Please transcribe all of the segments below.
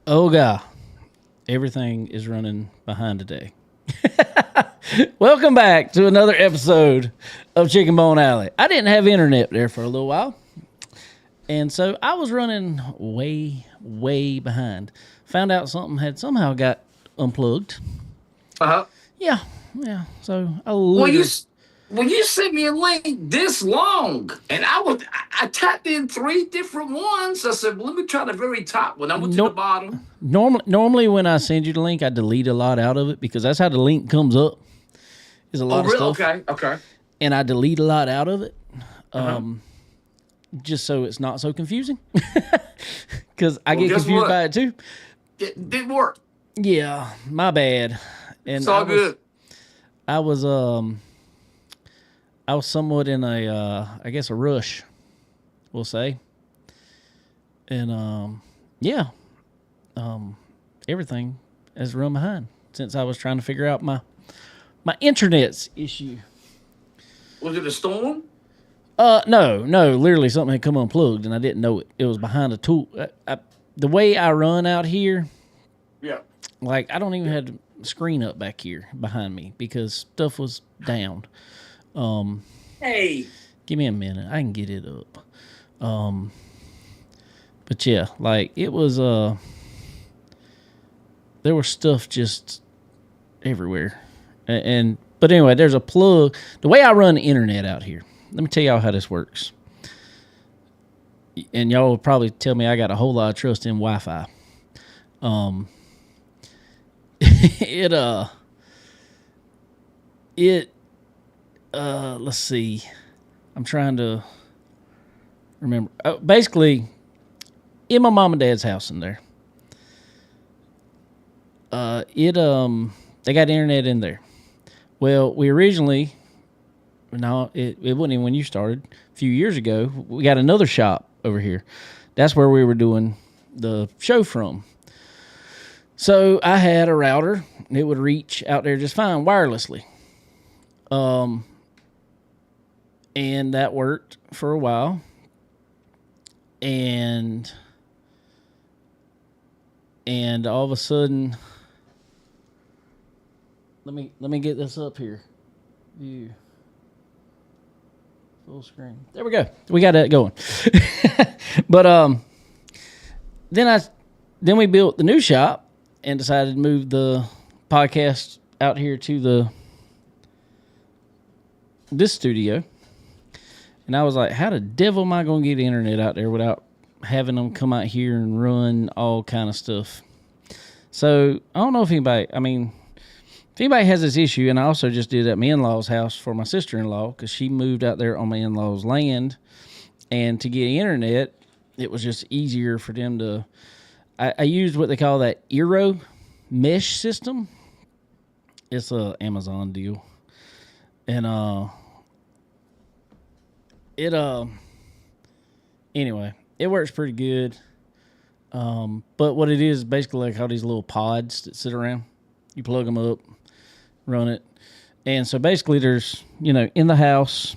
Oh god, everything is running behind today. Welcome back to another episode of Chicken Bone Alley. I didn't have internet there for a little while, and so I was running way behind. Found out something had somehow got unplugged. Uh-huh. Yeah, yeah. So I Well, you literally s- when you sent me a link this long, and I tapped in three different ones. I said, well, let me try the very top one. I went to the no bottom. normally when I send you the link, I delete a lot out of it because that's how the link comes up. Is a Oh, lot of really? stuff, Okay, okay. and I delete a lot out of it. Uh-huh. Just so it's not so confusing. Because I Well, get guess confused what? by it too. It didn't work. Yeah, my bad. It's And all good. I was I was somewhat in a I guess a rush, we'll say. And yeah, everything has run behind since I was trying to figure out my internet's issue. Was it a storm? No, literally something had come unplugged and I didn't know it. It was behind a tool. The way I run out here, Yeah. like I don't even have the screen up back here behind me because stuff was down. Hey. Give me a minute, I can get it up. But yeah, like it was there was stuff just everywhere. And but anyway, there's a plug. The way I run the internet out here. Let me tell y'all how this works. And y'all will probably tell me I got a whole lot of trust in Wi-Fi. It it let's see. I'm trying to remember. Basically, in my mom and dad's house in there. It they got internet in there. Well, we originally no, it wasn't even when you started. A few years ago, we got another shop over here. That's where we were doing the show from. So I had a router, and it would reach out there just fine wirelessly. And that worked for a while. And all of a sudden, let me get this up here. View. Full screen. There we go. We got that going. But then we built the new shop and decided to move the podcast out here to this studio. And I was like, how the devil am I going to get the internet out there without having them come out here and run all kind of stuff? So I don't know if anybody has this issue, and I also just did at my in-laws' house for my sister-in-law because she moved out there on my in-laws' land, and to get internet, it was just easier for them to. I used what they call that Eero mesh system. It's a Amazon deal, and it anyway, it works pretty good. But what it is basically like all these little pods that sit around. You plug them up, run it. And so basically there's, in the house,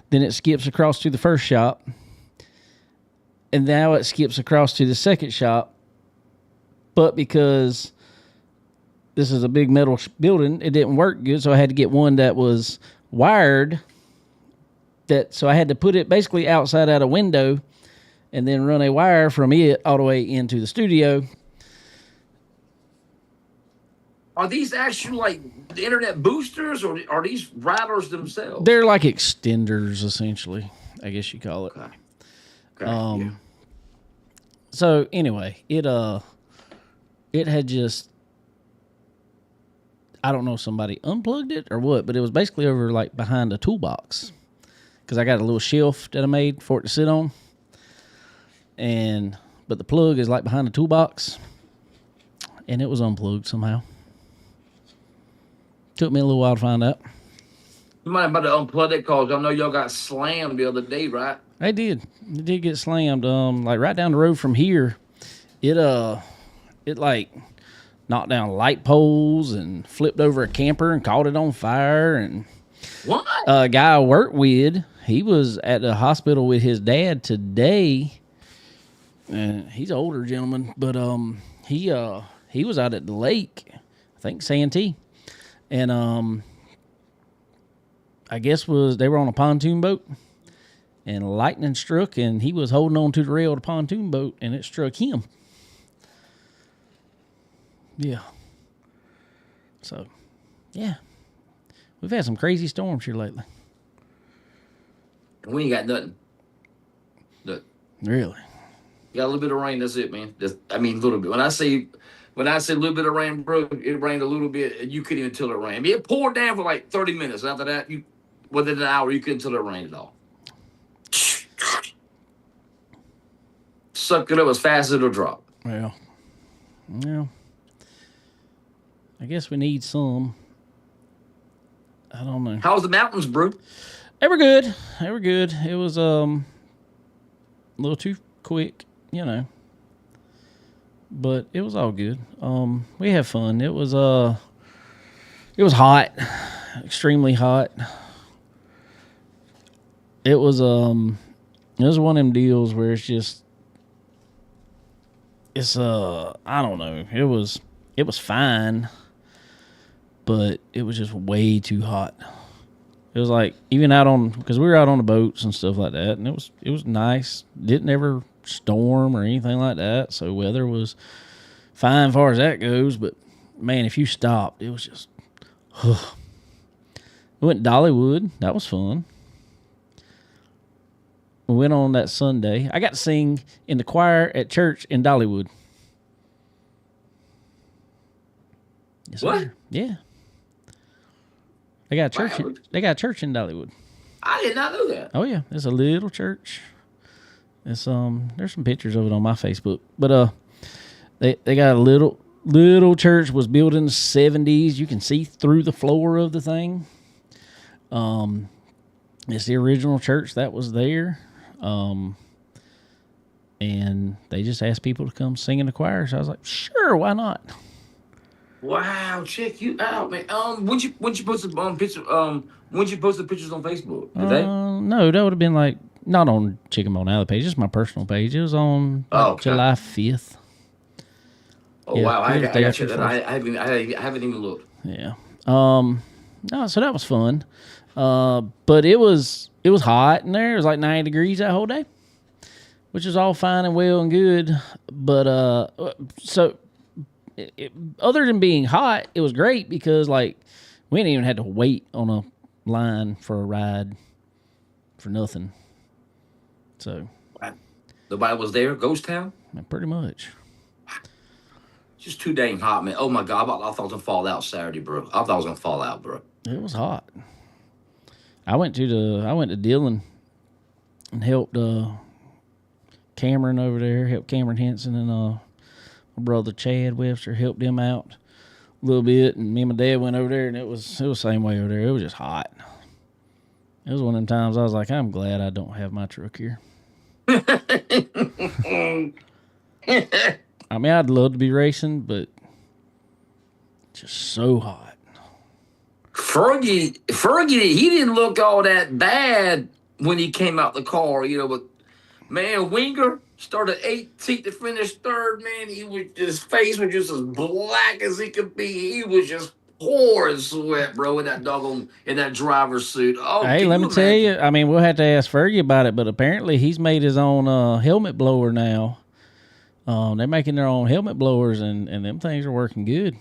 then it skips across to the first shop, and now it skips across to the second shop. But because this is a big metal building, it didn't work good, so I had to get one that was wired. So I had to put it basically outside a window and then run a wire from it all the way into the studio. Are these actually like the internet boosters, or are these routers themselves? They're like extenders, essentially, I guess you call it. Okay. Okay. Yeah. So anyway, it had just, I don't know if somebody unplugged it or what, but it was basically over like behind a toolbox because I got a little shelf that I made for it to sit on, but the plug is like behind the toolbox, and it was unplugged somehow. Took me a little while to find out. You might have about to unplug it because I know y'all got slammed the other day, right? They did. It did get slammed. Like right down the road from here, it like knocked down light poles and flipped over a camper and caught it on fire. And What? a guy I work with, he was at the hospital with his dad today. And he's an older gentleman, but he was out at the lake, I think Santee, and I guess they were on a pontoon boat, and lightning struck, and he was holding on to the rail of the pontoon boat, and it struck him. Yeah. So, yeah, we've had some crazy storms here lately. We ain't got nothing. Look, Really? you got a little bit of rain. That's it, man. I mean, a little bit. When I say a little bit of rain, bro, it rained a little bit, and you couldn't even tell it rained. I mean, it poured down for like 30 minutes. After that, within an hour, you couldn't tell it rained at all. Suck it up as fast as it'll drop. Well, I guess we need some. I don't know. How's the mountains, bro? They were good. They were good. It was a little too quick, but it was all good. We had fun. It was hot, extremely hot. It was one of them deals where I don't know. It was fine, but it was just way too hot. It was like even because we were out on the boats and stuff like that, and it was nice. Didn't ever storm or anything like that, so weather was fine as far as that goes. But man, if you stopped, it was just. We went to Dollywood. That was fun. We went on that Sunday. I got to sing in the choir at church in Dollywood. Yes, what? Sir. Yeah. They got a church. Wow. They got a church in Dollywood. I did not know that. Oh yeah, it's a little church. It's there's some pictures of it on my Facebook. But they got a little church, was built in the 70s. You can see through the floor of the thing. It's the original church that was there. And they just asked people to come sing in the choir. So I was like, sure, why not? Wow, check you out, man. When you post the picture? When you post the pictures on Facebook? Did they? No, that would have been like not on Chicken Bone Alley page. Just my personal page. It was on July 5th. Oh yeah, wow, I got you. I haven't even looked. Yeah. No, so that was fun. But it was hot in there. It was like 90 degrees that whole day, which is all fine and well and good. But other than being hot, it was great because like we didn't even have to wait on a line for a ride for nothing. So nobody was there. Ghost town. Pretty much. Just too dang hot, man. Oh my god, I thought I was gonna fall out Saturday, bro. I thought I was gonna fall out, bro. It was hot. I went to Dillon and helped Cameron over there, helped Cameron Henson and my brother Chad Webster, helped them out a little bit, and me and my dad went over there, and it was the same way over there. It was just hot. It was one of them times I was like, I'm glad I don't have my truck here. I mean, I'd love to be racing, but just so hot. Fergie, he didn't look all that bad when he came out the car, but man, Winger started 18th to finish third, man. His face was just as black as he could be. He was just pouring sweat, bro, in that driver's suit. Oh, hey, let me tell you, I mean, we'll have to ask Fergie about it, but apparently he's made his own helmet blower now. They're making their own helmet blowers, and them things are working good.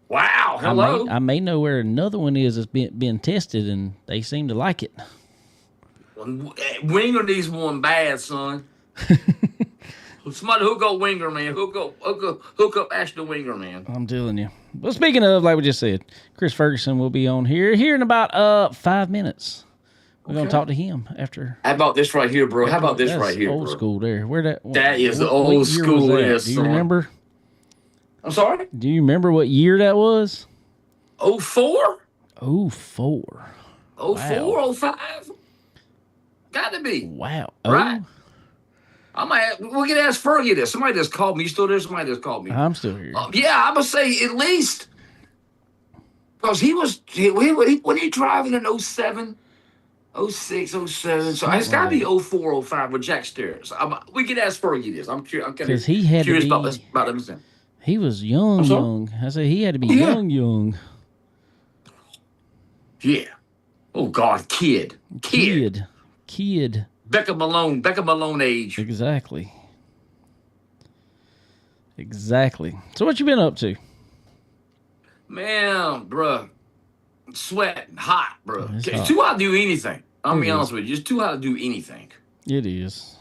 Wow, hello. I may know where another one is that's being tested, and they seem to like it. Winger needs one bad, son. Somebody hook up Winger, man. Hook up Ashton Winger, man. I'm telling you. Well, speaking of, like we just said, Chris Ferguson will be on here in about 5 minutes. We're gonna talk to him after. How about this right here, bro? How about this right here, old bro? School there. That is the old school. Do you remember? I'm sorry? Do you remember what year that was? 04? 04. 04, 05? Got to be. Wow. Right? We can ask Fergie this. Somebody just called me. You still there? Somebody just called me. I'm still here. Yeah, I'm going to say at least. Because when he driving in 07, 06, 07. So it's got to be 04, 05 with Jack Stairs. We can ask Fergie this. I'm curious. Because he had curious to be, about this. He was young, I'm sorry? young. I said he had to be Yeah. young. Yeah. Oh God, kid. Kid. Becca Malone age. Exactly. So what you been up to? Man, bruh. Sweating, hot, bruh. It's It's hot. too hot to do anything. I'll It be honest is. with you. It's too hot to do anything. It is.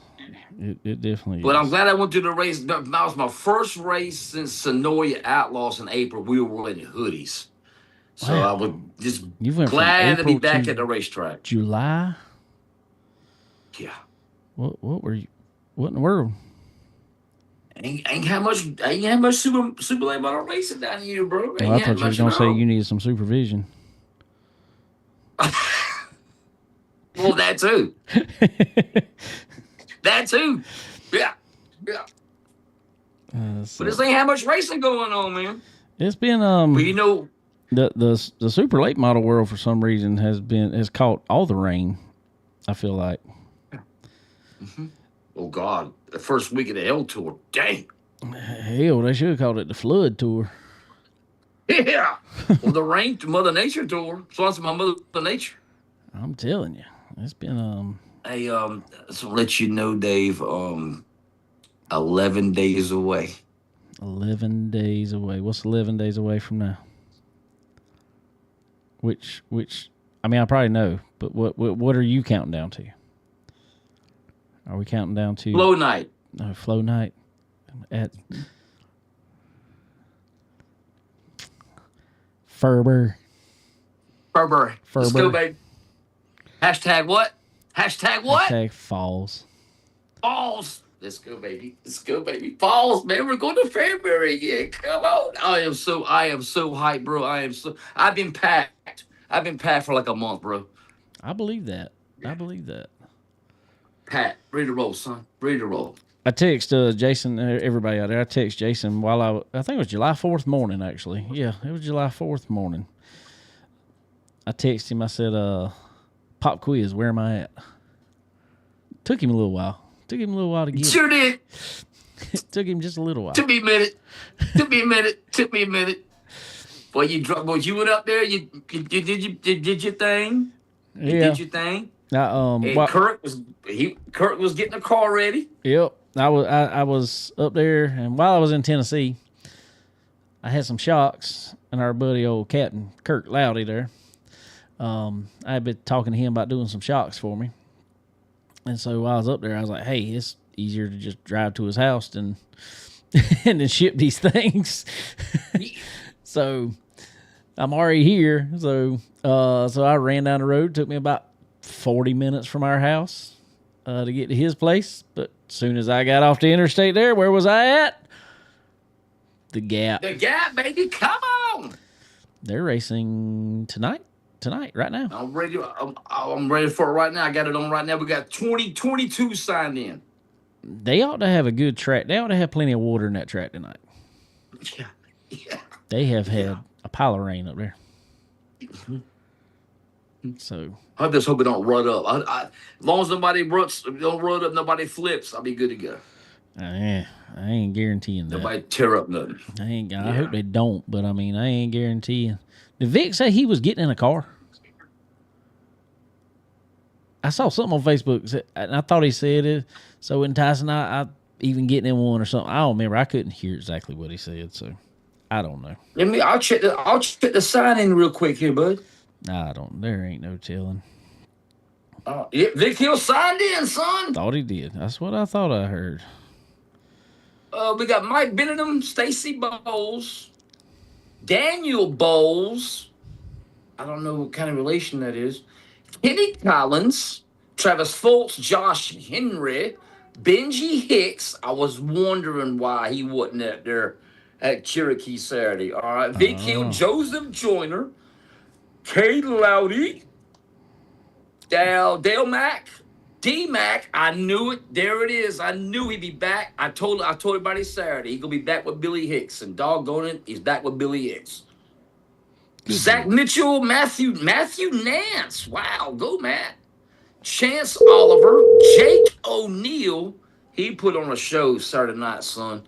It definitely But I'm is. glad I went to the race. That was my first race since Sonoya Outlaws in April. We were wearing hoodies. So I Wow. was just You went from glad to be April back to at the racetrack. July. Yeah. What were you? What in the world? Ain't had much super late model racing down here, bro. Oh, Ain't I had thought you was much gonna at say all. you needed some supervision. Well, that too. That too. Yeah. Yeah. So But this ain't had much racing going on, man. it's been But you know, the super late model world for some reason has caught all the rain. I feel like. oh God, the first week of the L tour. Dang. Hell, they should have called it the flood tour. Yeah. Well, the rain Mother Nature tour. So that's my Mother Nature. I'm telling you, it's been Hey, so let you know, Dave. 11 days away. 11 days away. What's 11 days away from now? Which I mean, I probably know, but what are you counting down to? Are we counting down to Flow night. No, flow night at Ferber. Burberry. Let's go, Ferber. baby. Hashtag what? Hashtag what? Hashtag falls. Falls. Let's go, baby. Let's go, baby. Falls, man. We're going to February again. Come on. I am so hyped, bro. I've been packed. I've been packed for like a month, bro. I believe that. I believe that. Pat, ready to roll, son. Ready to roll. I text Jason, everybody out there. I text Jason while I think it was July 4th morning, actually. Yeah, it was July 4th morning. I texted him. I said, "Pop quiz. Where am I at?" Took him a little while. To get Sure did. it. Took him just a little while. Took me a minute. Took me a minute. Boy, you went up there. You did your thing. You Yeah. did your thing. And Well, Kurt was getting the car ready. yep. I was up there, and while I was in Tennessee, I had some shocks, and our buddy old Captain Kirk Loudy there. I had been talking to him about doing some shocks for me. And so while I was up there, I was like, hey, it's easier to just drive to his house than and then ship these things. So I'm already here. So I ran down the road. Took me about 40 minutes from our house to get to his place. But as soon as I got off the interstate there, where was I at? The Gap. The Gap, baby, come on! They're racing tonight, right now. I'm ready. I'm ready for it right now. I got it on right now. We got 2022 signed in. They ought to have a good track. They ought to have plenty of water in that track tonight. Yeah, yeah. They have had a pile of rain up there. So I just hope it don't rut up. As long as nobody don't rut up, nobody flips, I'll be good to go. I ain't guaranteeing that. Nobody tear up nothing. I hope they don't, but I mean, I ain't guaranteeing. Did Vic say he was getting in a car? I saw something on Facebook, and I thought he said it. So enticing, I even getting in one or something. I don't remember. I couldn't hear exactly what he said, so I don't know. I'll check the sign in real quick here, bud. I don't. There ain't no telling. Yeah, Vic Hill signed in, son. Thought he did. That's what I thought I heard. We got Mike Benedum, Stacy Bowles, Daniel Bowles. I don't know what kind of relation that is. Kenny Collins, Travis Fultz, Josh Henry, Benji Hicks. I was wondering why he wasn't up there at Cherokee Saturday. All right. Vic Hill, Joseph Joyner, Cade Loudy, Dale Mack, D-Mac. I knew it. There it is. I knew he'd be back. I told everybody Saturday he's gonna be back with Billy Hicks, and doggone it, he's back with Billy Hicks. Zach Mitchell, Matthew Nance. Wow, go Matt. Chance Oliver, Jake O'Neill. He put on a show Saturday night, son.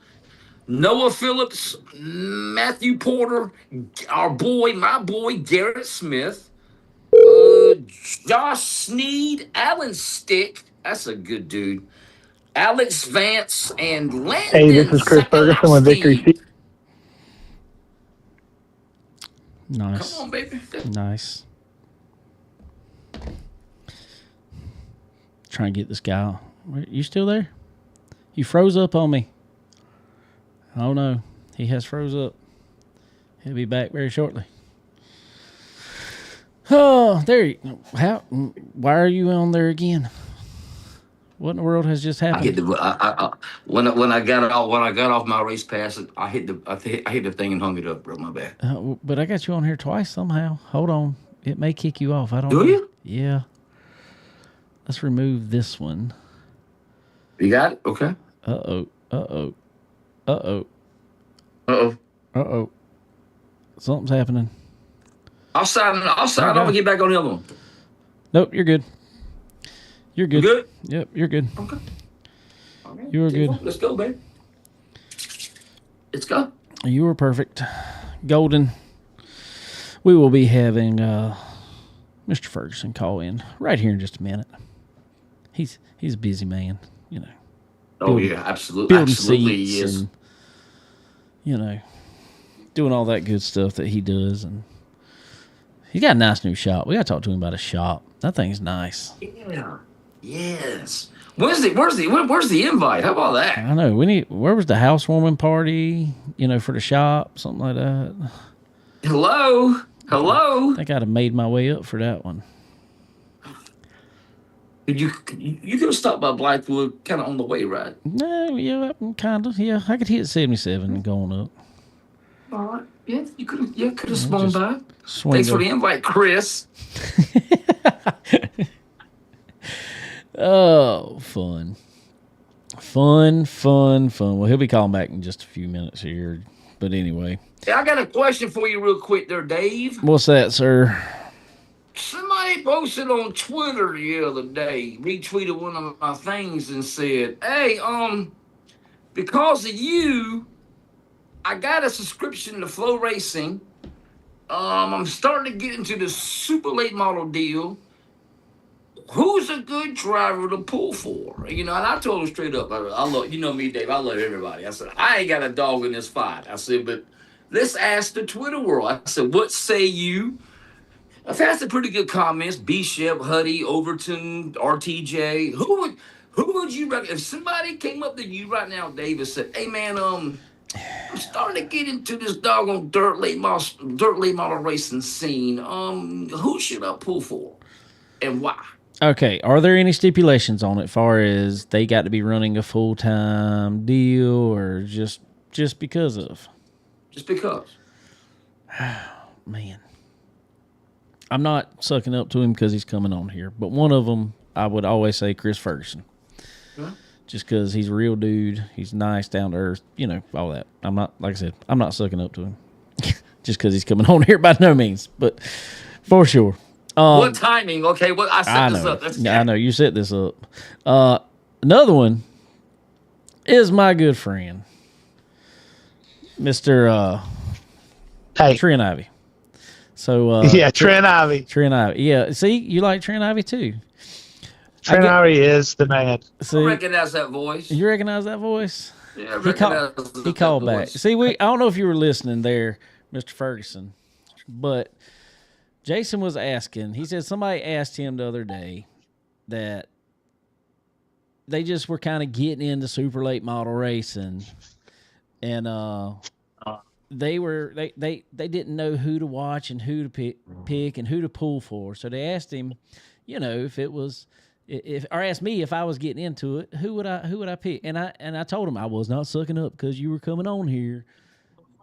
Noah Phillips, Matthew Porter, my boy Garrett Smith, Josh Sneed, Alan Stick. That's a good dude. Alex Vance and Hey, this Landon is Chris Ferguson with Victory Sakalowski. Seat. Come Nice. on, baby. Nice. Trying to get this guy. You still there? You froze up on me. Oh no, he has froze up. He'll be back very shortly. Oh, there you. How? Why are you on there again? What in the world has just I happened? hit the when I got off my race pass, I hit the thing and hung it up, bro. My bad. But I got you on here twice somehow. Hold on, it may kick you off. I don't Do know. you? Yeah. Let's remove this one. You got it? Okay. Uh-oh. Uh-oh. Uh-oh. Uh-oh. Uh-oh. Something's happening. I'll sign off and get back on the other one. Nope, you're good. You're good. You good? Yep, you're good. Okay. All right. You were good. Let's go, baby. Let's go. You were perfect. Golden. We will be having Mr. Ferguson call in right here in just a minute. He's a busy man, you know. Oh yeah, absolutely. Absolutely he is. And, you know, doing all that good stuff that he does, and he got a nice new shop. We got to talk to him about his shop. That thing's nice. Yeah. Yes. Where's the invite? How about that? I know. Where was the housewarming party? You know, for the shop, something like that. Hello. I think I'd have made my way up for that one. You could have stopped by Blackwood kind of on the way, right? No, yeah, kind of. Yeah, I could hit 77 and going up. All right. Yeah, you could have swung by. Swing Thanks for up. the invite, Chris. Oh, fun. Well, he'll be calling back in just a few minutes here. But anyway. Hey, I got a question for you real quick there, Dave. What's that, sir? Somebody posted on Twitter the other day, retweeted one of my things and said, hey, because of you, I got a subscription to Flow Racing. I'm starting to get into the super late model deal. Who's a good driver to pull for? You know, and I told him straight up, I love, you know me, Dave, I love everybody. I said, I ain't got a dog in this fight. I said, but let's ask the Twitter world. I said, what say you? I've had some pretty good comments. B-Shep, Huddy, Overton, RTJ. Who would you recommend? If somebody came up to you right now, Dave, and said, hey, man, I'm starting to get into this doggone dirt late model racing scene. Who should I pull for and why? Okay, are there any stipulations on it as far as they got to be running a full-time deal or just because of? Just because. Man. I'm not sucking up to him because he's coming on here, but one of them, I would always say Chris Ferguson. Huh? Just because he's a real dude. He's nice, down to earth, you know, all that. I'm not, like I said, I'm not sucking up to him just because he's coming on here by no means, but for sure. What timing? Okay, I set this up. I know you set this up. Another one is my good friend, Mr. Trent Ivy. So yeah, Trent Ivy. Trent Ivy. Yeah, see, you like Trent Ivy too. Trent Ivy is the man. I recognize that voice. You recognize that voice? Yeah, he called back. See, I don't know if you were listening there, Mr. Ferguson, but Jason was asking. He said somebody asked him the other day that they just were kind of getting into super late model racing, and they didn't know who to watch and who to pick and who to pull for. So they asked him, you know, or asked me if I was getting into it, who would I pick? And I told him I was not sucking up because you were coming on here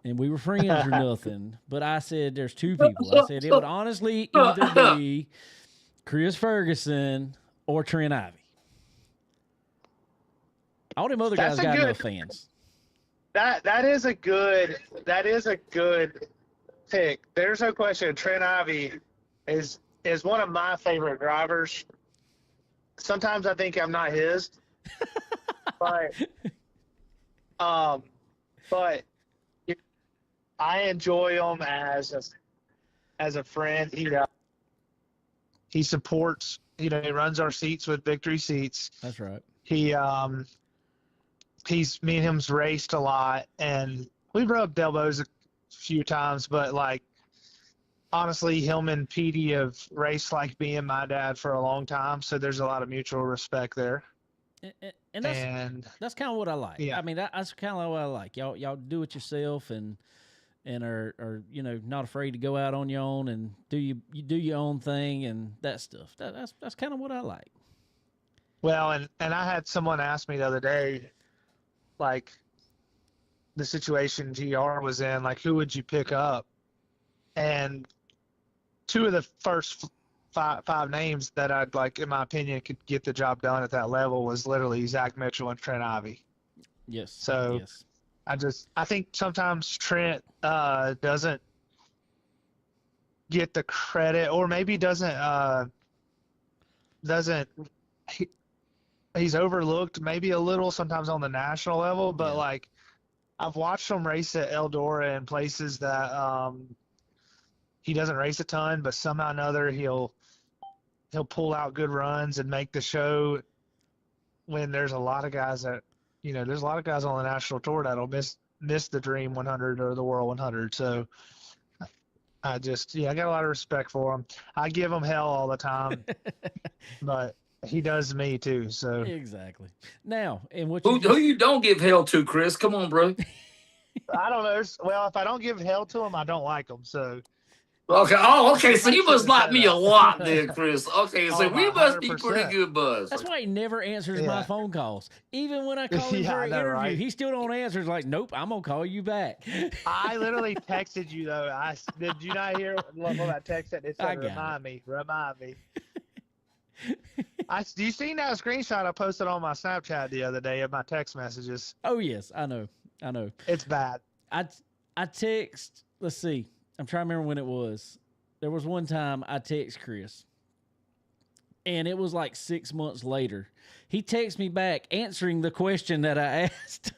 and we were friends or nothing. But I said there's two people. I said it would honestly either be Chris Ferguson or Trent Ivy. All them other guys got no fans. That is a good pick. There's no question. Trent Ivy is one of my favorite drivers. Sometimes I think I'm not his, but but I enjoy him as a friend. He supports. He runs our seats with Victory Seats. That's right. He's me and him's raced a lot, and we've rubbed elbows a few times. But like honestly, him and Petey have raced like me and my dad for a long time, so there's a lot of mutual respect there. And that's kind of what I like. Yeah. I mean, that's kind of what I like. Y'all do it yourself and are not afraid to go out on your own and you do your own thing and that stuff. That's kind of what I like. Well, and I had someone ask me the other day, like the situation GR was in, like who would you pick up? And two of the first five names that I'd like, in my opinion, could get the job done at that level was literally Zach Mitchell and Trent Ivy. Yes. So yes. I think sometimes Trent doesn't get the credit, or maybe he's overlooked maybe a little sometimes on the national level, but Yeah. like I've watched him race at Eldora in places that he doesn't race a ton, but somehow or another he'll pull out good runs and make the show when there's a lot of guys that there's a lot of guys on the national tour that'll miss the Dream 100 or the World 100. So I got a lot of respect for him. I give him hell all the time, but he does me too. So Exactly. Now, and what Who you don't give hell to, Chris? Come on, bro. I don't know. Well, if I don't give hell to him, I don't like him. So Okay. Oh, okay. So you must like me a that. lot, then, Chris. Okay, so Oh, we must be 100%. pretty good buds. That's why he never answers my Yeah. phone calls. Even when I call him Yeah, for I an know, interview, right? he still don't answer. He's like, nope, I'm gonna call you back. I literally texted you though. Did you not hear what that text said? It I said, got remind me. Do you seen that screenshot I posted on my Snapchat the other day of my text messages? Oh yes, I know. It's bad. I text. Let's see. I'm trying to remember when it was. There was one time I text Chris, and it was like 6 months later. He texts me back answering the question that I asked.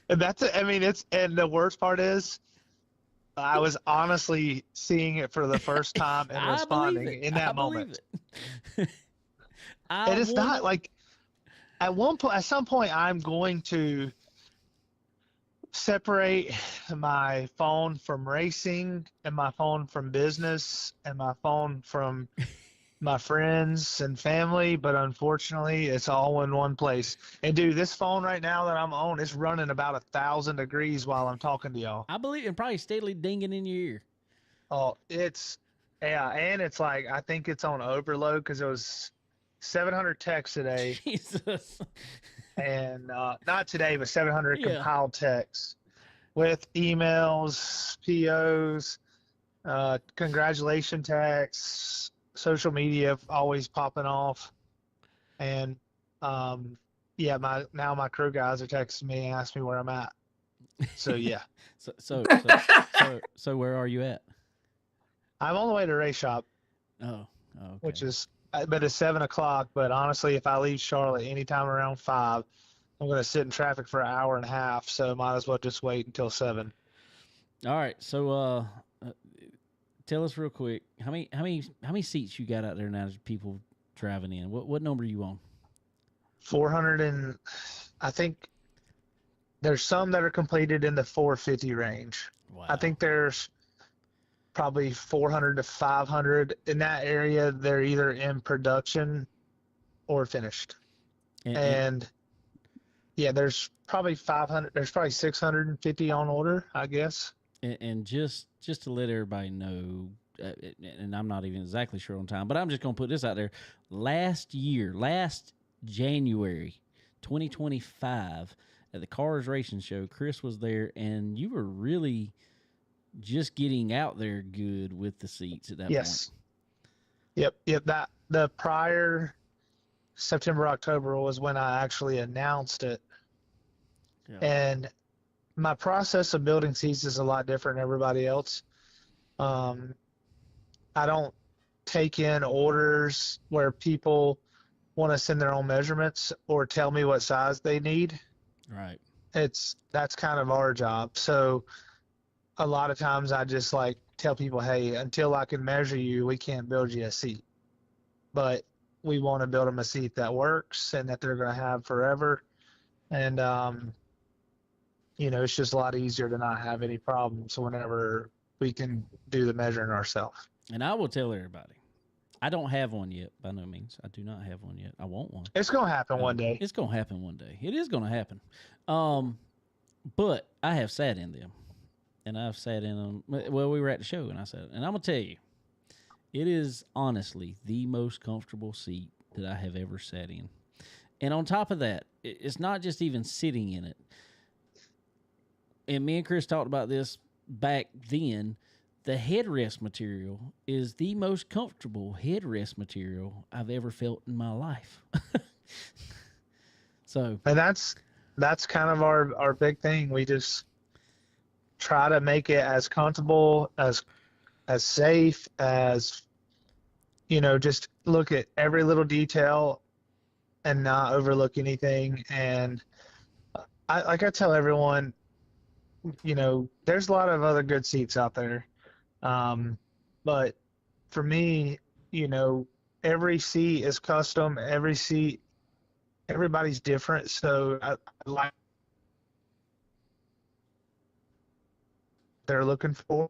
And that's it. I mean, and the worst part is, I was honestly seeing it for the first time and I believe responding it. in that I believe moment. it. And it's not like at some point I'm going to separate my phone from racing and my phone from business and my phone from my friends and family, but unfortunately it's all in one place. And dude, this phone right now that I'm on, it's running about 1,000 degrees while I'm talking to y'all. I believe it. Probably steadily dinging in your ear. Oh, and it's like, I think it's on overload because it was 700 texts today. Jesus. And not today, but 700 Yeah. compiled texts with emails, POs, congratulation texts, social media always popping off, and my crew guys are texting me and asking me where I'm at. So yeah, So where are you at? I'm on the way to race shop, Oh, okay. which is but it's 7:00. But honestly, if I leave Charlotte anytime around 5, I'm gonna sit in traffic for an hour and a half. So might as well just wait until 7. All right. So tell us real quick how many seats you got out there now? As people driving in. What number are you on? 400 and I think there's some that are completed in the 450 range. Wow. I think there's probably 400 to 500 in that area. They're either in production or finished. And yeah, there's probably 500. There's probably 650 on order, I guess. And just to let everybody know, and I'm not even exactly sure on time, but I'm just gonna put this out there. Last January, 2025, at the Cars Racing Show, Chris was there, and you were really just getting out there good with the seats at that Yes. point. Yep. That the prior September, October was when I actually announced it. Yeah. And my process of building seats is a lot different than everybody else. I don't take in orders where people want to send their own measurements or tell me what size they need. Right. That's kind of our job. So a lot of times I just like tell people, hey, until I can measure you, we can't build you a seat. But we want to build them a seat that works and that they're going to have forever. And, it's just a lot easier to not have any problems whenever we can do the measuring ourselves. And I will tell everybody, I don't have one yet, by no means. I do not have one yet. I want one. It's going to happen one day. It's going to happen one day. It is going to happen. But I have sat in them. And I've sat in them. Well, we were at the show, and I said, and I'm going to tell you, it is honestly the most comfortable seat that I have ever sat in. And on top of that, it's not just even sitting in it. And me and Chris talked about this back then. The headrest material is the most comfortable headrest material I've ever felt in my life. So, and that's kind of our big thing. We just try to make it as comfortable, as safe as, just look at every little detail and not overlook anything. And I tell everyone, there's a lot of other good seats out there. But for me, every seat is custom. Everybody's different. So I like they're looking for,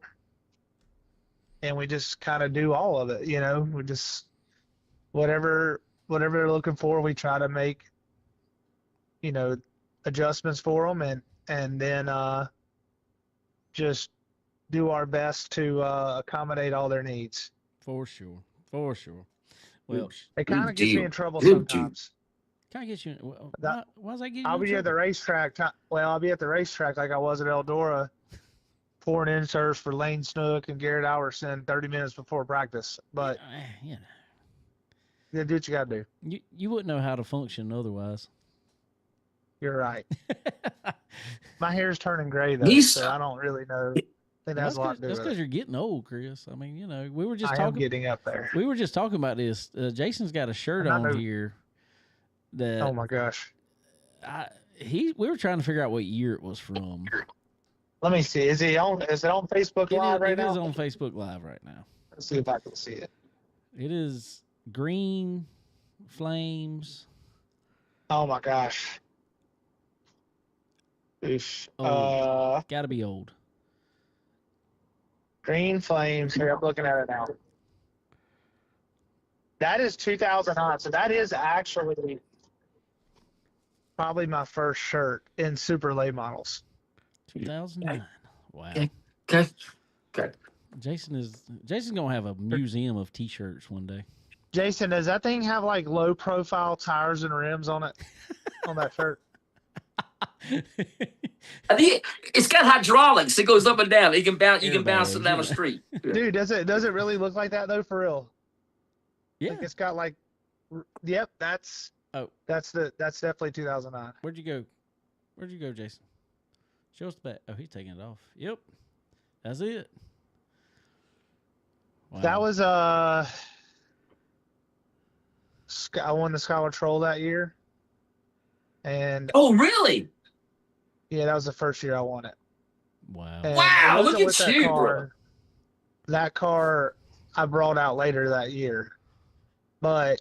and we just kind of do all of it. We just whatever they're looking for, we try to make adjustments for them, and then just do our best to accommodate all their needs. For sure. Well, it kind of gets me in trouble Good sometimes. Can I get you? Why does that get you? I'll in be at the trouble? racetrack. I'll be at the racetrack like I was at Eldora, pouring inserts for Lane Snook and Garrett Alverson 30 minutes before practice. But Yeah. you do what you got to do. You wouldn't know how to function otherwise. You're right. My hair's turning gray though, He's- so I don't really know. I think that has a lot to do That's with because it. you're getting old, Chris. I mean, we were just I am talking. getting up there. We were just talking about this. Jason's got a shirt And I on know- here that Oh my gosh. we were trying to figure out what year it was from. Let me see. Is it on Facebook Live right It is now? on Facebook Live right now. Let's see if I can see it. It is green flames. Oh my gosh. Oof. Got to be old. Green Flames. Here, I'm looking at it now. That is 2009. So that is actually probably my first shirt in super late models. 2009. Wow. Okay. Jason's gonna have a museum of T-shirts one day. Jason, does that thing have like low profile tires and rims on it? On that shirt? I think it's got hydraulics. It goes up and down. You can bounce. You can bounce it Airbags, down the yeah. street. Dude, does it really look like that though, for real? Yeah. Like it's got like, yep, that's definitely 2009. Where'd you go, Jason? Show us the back. Oh, he's taking it off. Yep. That's it. Wow. That was I won the Scholar Troll that year, and Oh, really? yeah, that was the first year I won it. Wow. And Wow, it wasn't look with at that you, car. bro. That car I brought out later that year, or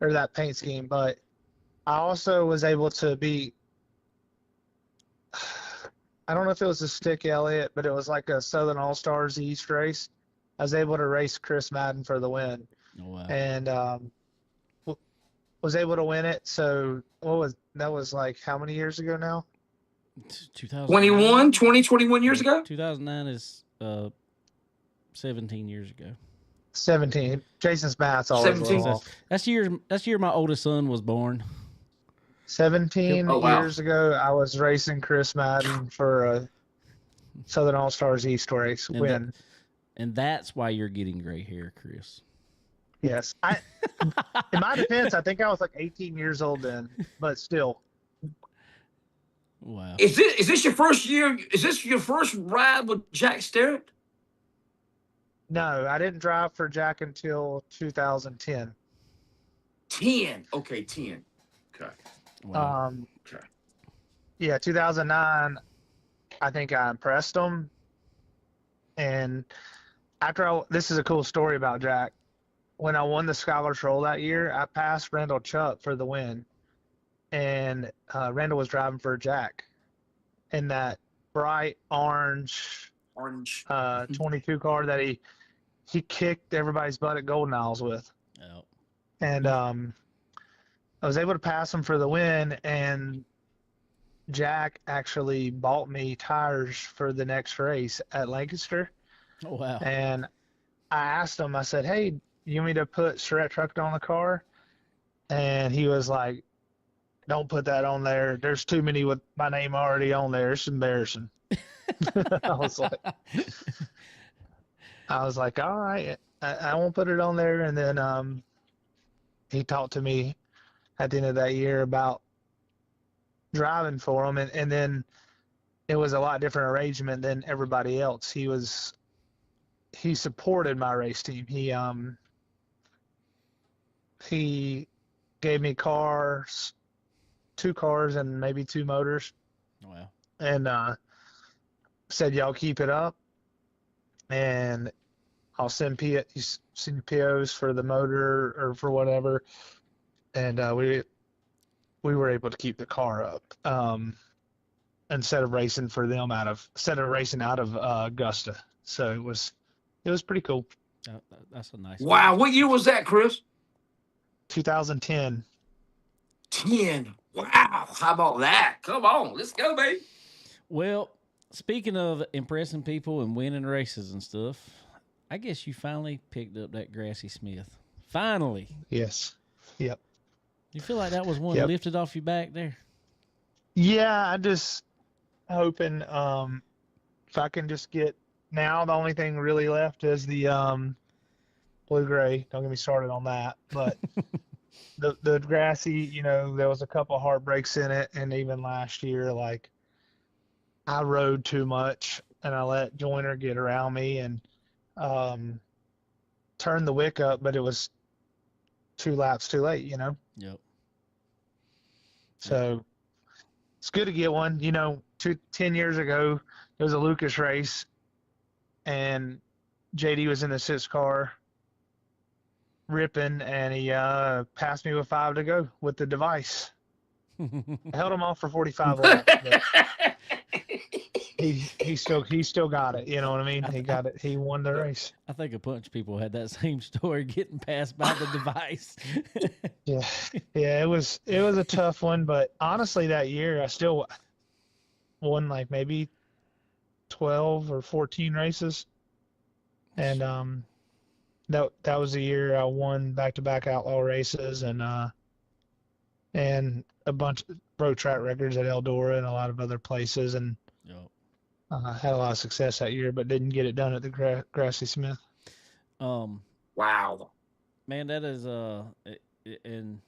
that paint scheme. But I also was able to beat. I don't know if it was a Stick Elliott, but it was like a Southern All Stars East race. I was able to race Chris Madden for the win, Oh, wow. and was able to win it. So that was like how many years ago now? 21 years ago. 2009 is 17 years ago. 17. Jason's math's always 17. a little off. That's year my oldest son was born. 17 Oh, wow. years ago, I was racing Chris Madden for a Southern All Stars East race And win. And that's why you're getting gray hair, Chris. Yes. In my defense, I think I was like 18 years old then, but still. Wow. Is this your first year? Is this your first ride with Jack Sterrett? No, I didn't drive for Jack until 2010. 10. Okay, 10. Okay. Wow. Okay. Yeah, 2009. I think I impressed him, and this is a cool story about Jack. When I won the Scholars Roll that year, I passed Randall Chuck for the win, and Randall was driving for Jack in that bright orange Orange. 22 car that he kicked everybody's butt at Golden Isles with. Oh. And I was able to pass him for the win, and Jack actually bought me tires for the next race at Lancaster. Oh, wow. And I asked him, I said, "Hey, you want me to put Surratt Truck on the car?" And he was like, "Don't put that on there. There's too many with my name already on there. It's embarrassing." I was like, "All right, I won't put it on there." And then he talked to me at the end of that year about driving for him, and then it was a lot different arrangement than everybody else. He supported my race team. He gave me cars, 2 cars and maybe 2 motors, Wow. and said, "Y'all keep it up, and I'll send POs for the motor or for whatever." And we were able to keep the car up instead of racing out of Augusta. So it was pretty cool. That's a nice. Wow. What year was that, Chris? 2010. 10. Wow. How about that? Come on. Let's go, baby. Well, speaking of impressing people and winning races and stuff, I guess you finally picked up that Grassy Smith. Finally. Yes. Yep. You feel like that was one Yep. lifted off your back there? Yeah, I just hoping if I can just get now, the only thing really left is the blue gray. Don't get me started on that. But the Grassy, there was a couple of heartbreaks in it, and even last year, like I rode too much and I let Joyner get around me and turned the wick up, but it was 2 laps too late, Yep. So it's good to get one. 10 years ago, there was a Lucas race, and JD was in the 6 car ripping, and he passed me with 5 to go with the device. I held him off for 45 laps, but he still got it. You know what I mean? He got it. He won the race. I think a bunch of people had that same story, getting passed by the device. Yeah, it was a tough one, but honestly, that year I still won like maybe 12 or 14 races, and that was the year I won back-to-back outlaw races and a bunch of road track records at Eldora and a lot of other places, and Yep. had a lot of success that year, but didn't get it done at the Grassy Smith. Wow. Man, that is and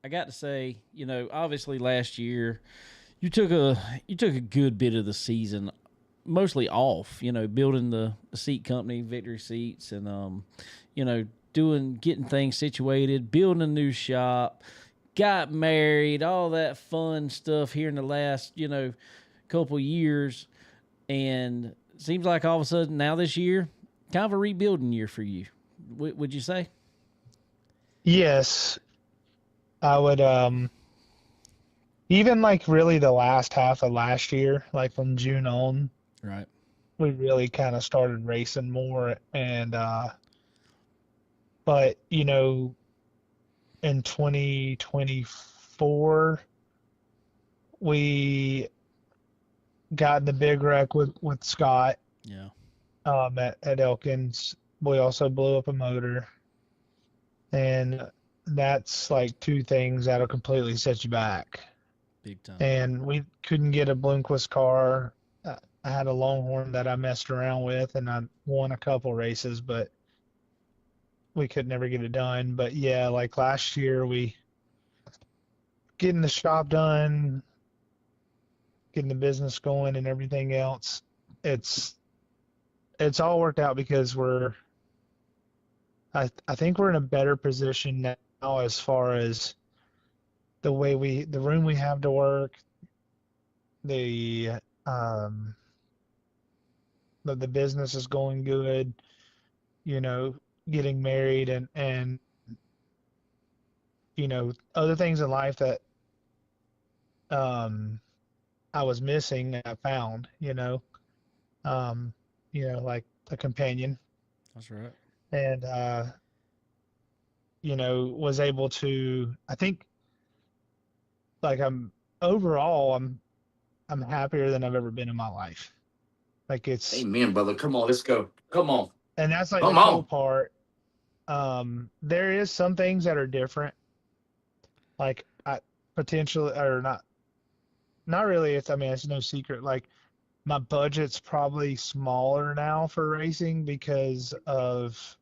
I got to say, obviously last year you took a good bit of the season mostly off, building the seat company, Victory Seats, and getting things situated, building a new shop, got married, all that fun stuff here in the last, couple years, and it seems like all of a sudden now this year, kind of a rebuilding year for you. Would you say? Yes, I would. Even like really the last half of last year, like from June on, Right. we really kind of started racing more, and but in 2024 we got in the big wreck with Scott Yeah. at Elkins. We also blew up a motor, and that's like 2 things that'll completely set you back. Big time. And we couldn't get a Bloomquist car. I had a Longhorn that I messed around with, and I won a couple races, but we could never get it done. But yeah, like last year, we getting the shop done, getting the business going, and everything else. It's all worked out because I think we're in a better position as far as the room we have to work, the um the business is going good, you know, getting married and other things in life that um I was missing, I found, um, like a companion That's right. and was able to I think like I'm happier than I've ever been in my life. Like it's Amen, brother. Come on, let's go. Come on. and that's like the Come cool on. part. There is some things that are different. Like I potentially or not really. I mean, it's no secret. Like my budget's probably smaller now for racing because of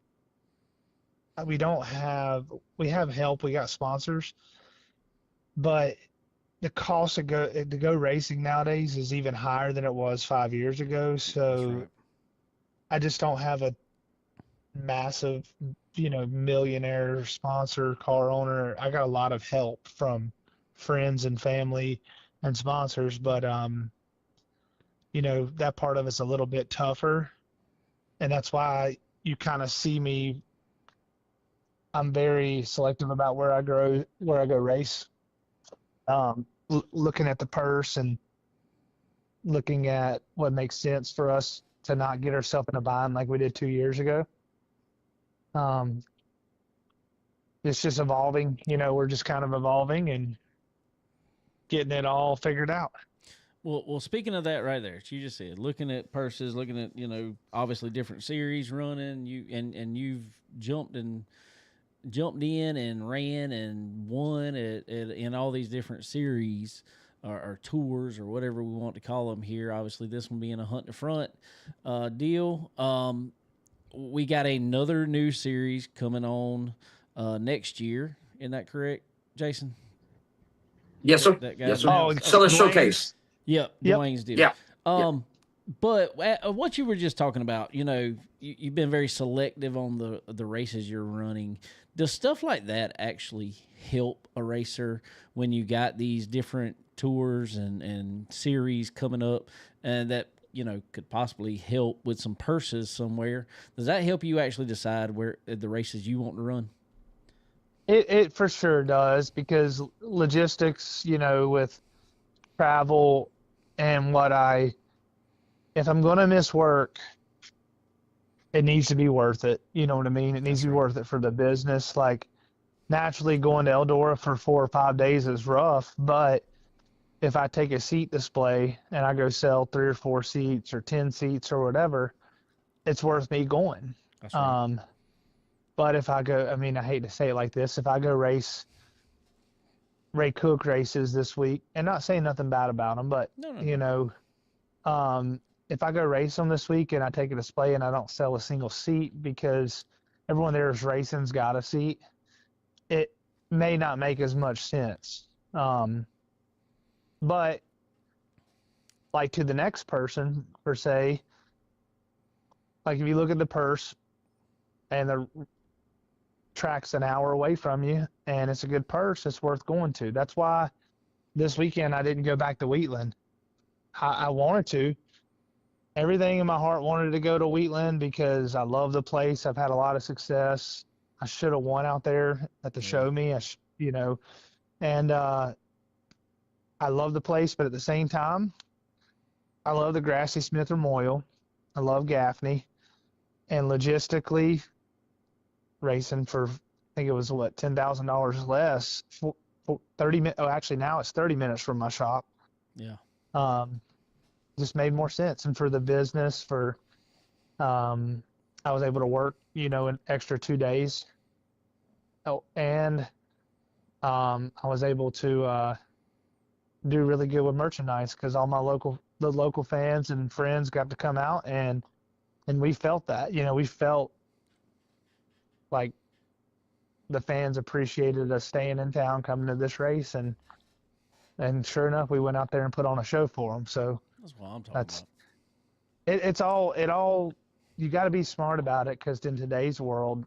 we don't have we have help. We got sponsors, but the cost to go racing nowadays is even higher than it was 5 years ago. That's So right. I just don't have a massive, millionaire sponsor, car owner. I got a lot of help from friends and family and sponsors, but that part of it's a little bit tougher, and that's why you kind of see me. I'm very selective about where I go race. Looking at the purse and looking at what makes sense for us to not get ourselves in a bind like we did 2 years ago. Um, it's just evolving. We're just kind of evolving and getting it all figured out. Well, speaking of that, right there, you just said looking at purses, looking at obviously different series running. You've jumped in and ran and won in all these different series or tours or whatever we want to call them here. Obviously, this one being a hunt to front deal. We got another new series coming on next year. Isn't that correct, Jason? Yes, sir. That Yes, guy's sir. Oh, announced. Okay. Southern Showcase. Dwayne's. Yep, Yep. Dwayne's deal. Yeah. Yeah. But what you were just talking about, you've been very selective on the races you're running. Does stuff like that actually help a racer when you got these different tours and series coming up, and that could possibly help with some purses somewhere? Does that help you actually decide where the races you want to run? It for sure does because logistics, with travel and if I'm going to miss work, it needs to be worth it. You know what I mean? It needs That's to be right. worth it for the business. Like naturally going to Eldora for 4 or 5 days is rough, but if I take a seat display and I go sell 3 or 4 seats or 10 seats or whatever, it's worth me going. That's right. Um, but if I go, I mean, I hate to say it like this, if I go race Ray Cook races this week, and not saying nothing bad about them, but No, no, you no. know, if I go race them this week and I take a display and I don't sell a single seat because everyone there is racing's got a seat, it may not make as much sense. But like to the next person per se, like if you look at the purse and the track's an hour away from you and it's a good purse, it's worth going to. That's why this weekend I didn't go back to Wheatland. I wanted to. Everything in my heart wanted to go to Wheatland because I love the place. I've had a lot of success. I should have won out there at the show me. And I love the place, but at the same time, I love the Grassy Smith Memorial. I love Gaffney, and logistically, racing for I think it was what $10,000 less for 30 minutes. Oh, actually now it's 30 minutes from my shop. Yeah. Just made more sense, and for the business, I was able to work, an extra 2 days. Oh, and I was able to do really good with merchandise because all the local fans and friends got to come out and we felt that. We felt like the fans appreciated us staying in town, coming to this race, and sure enough, we went out there and put on a show for them. So That's what I'm talking that's about. it all. You got to be smart about it because in today's world,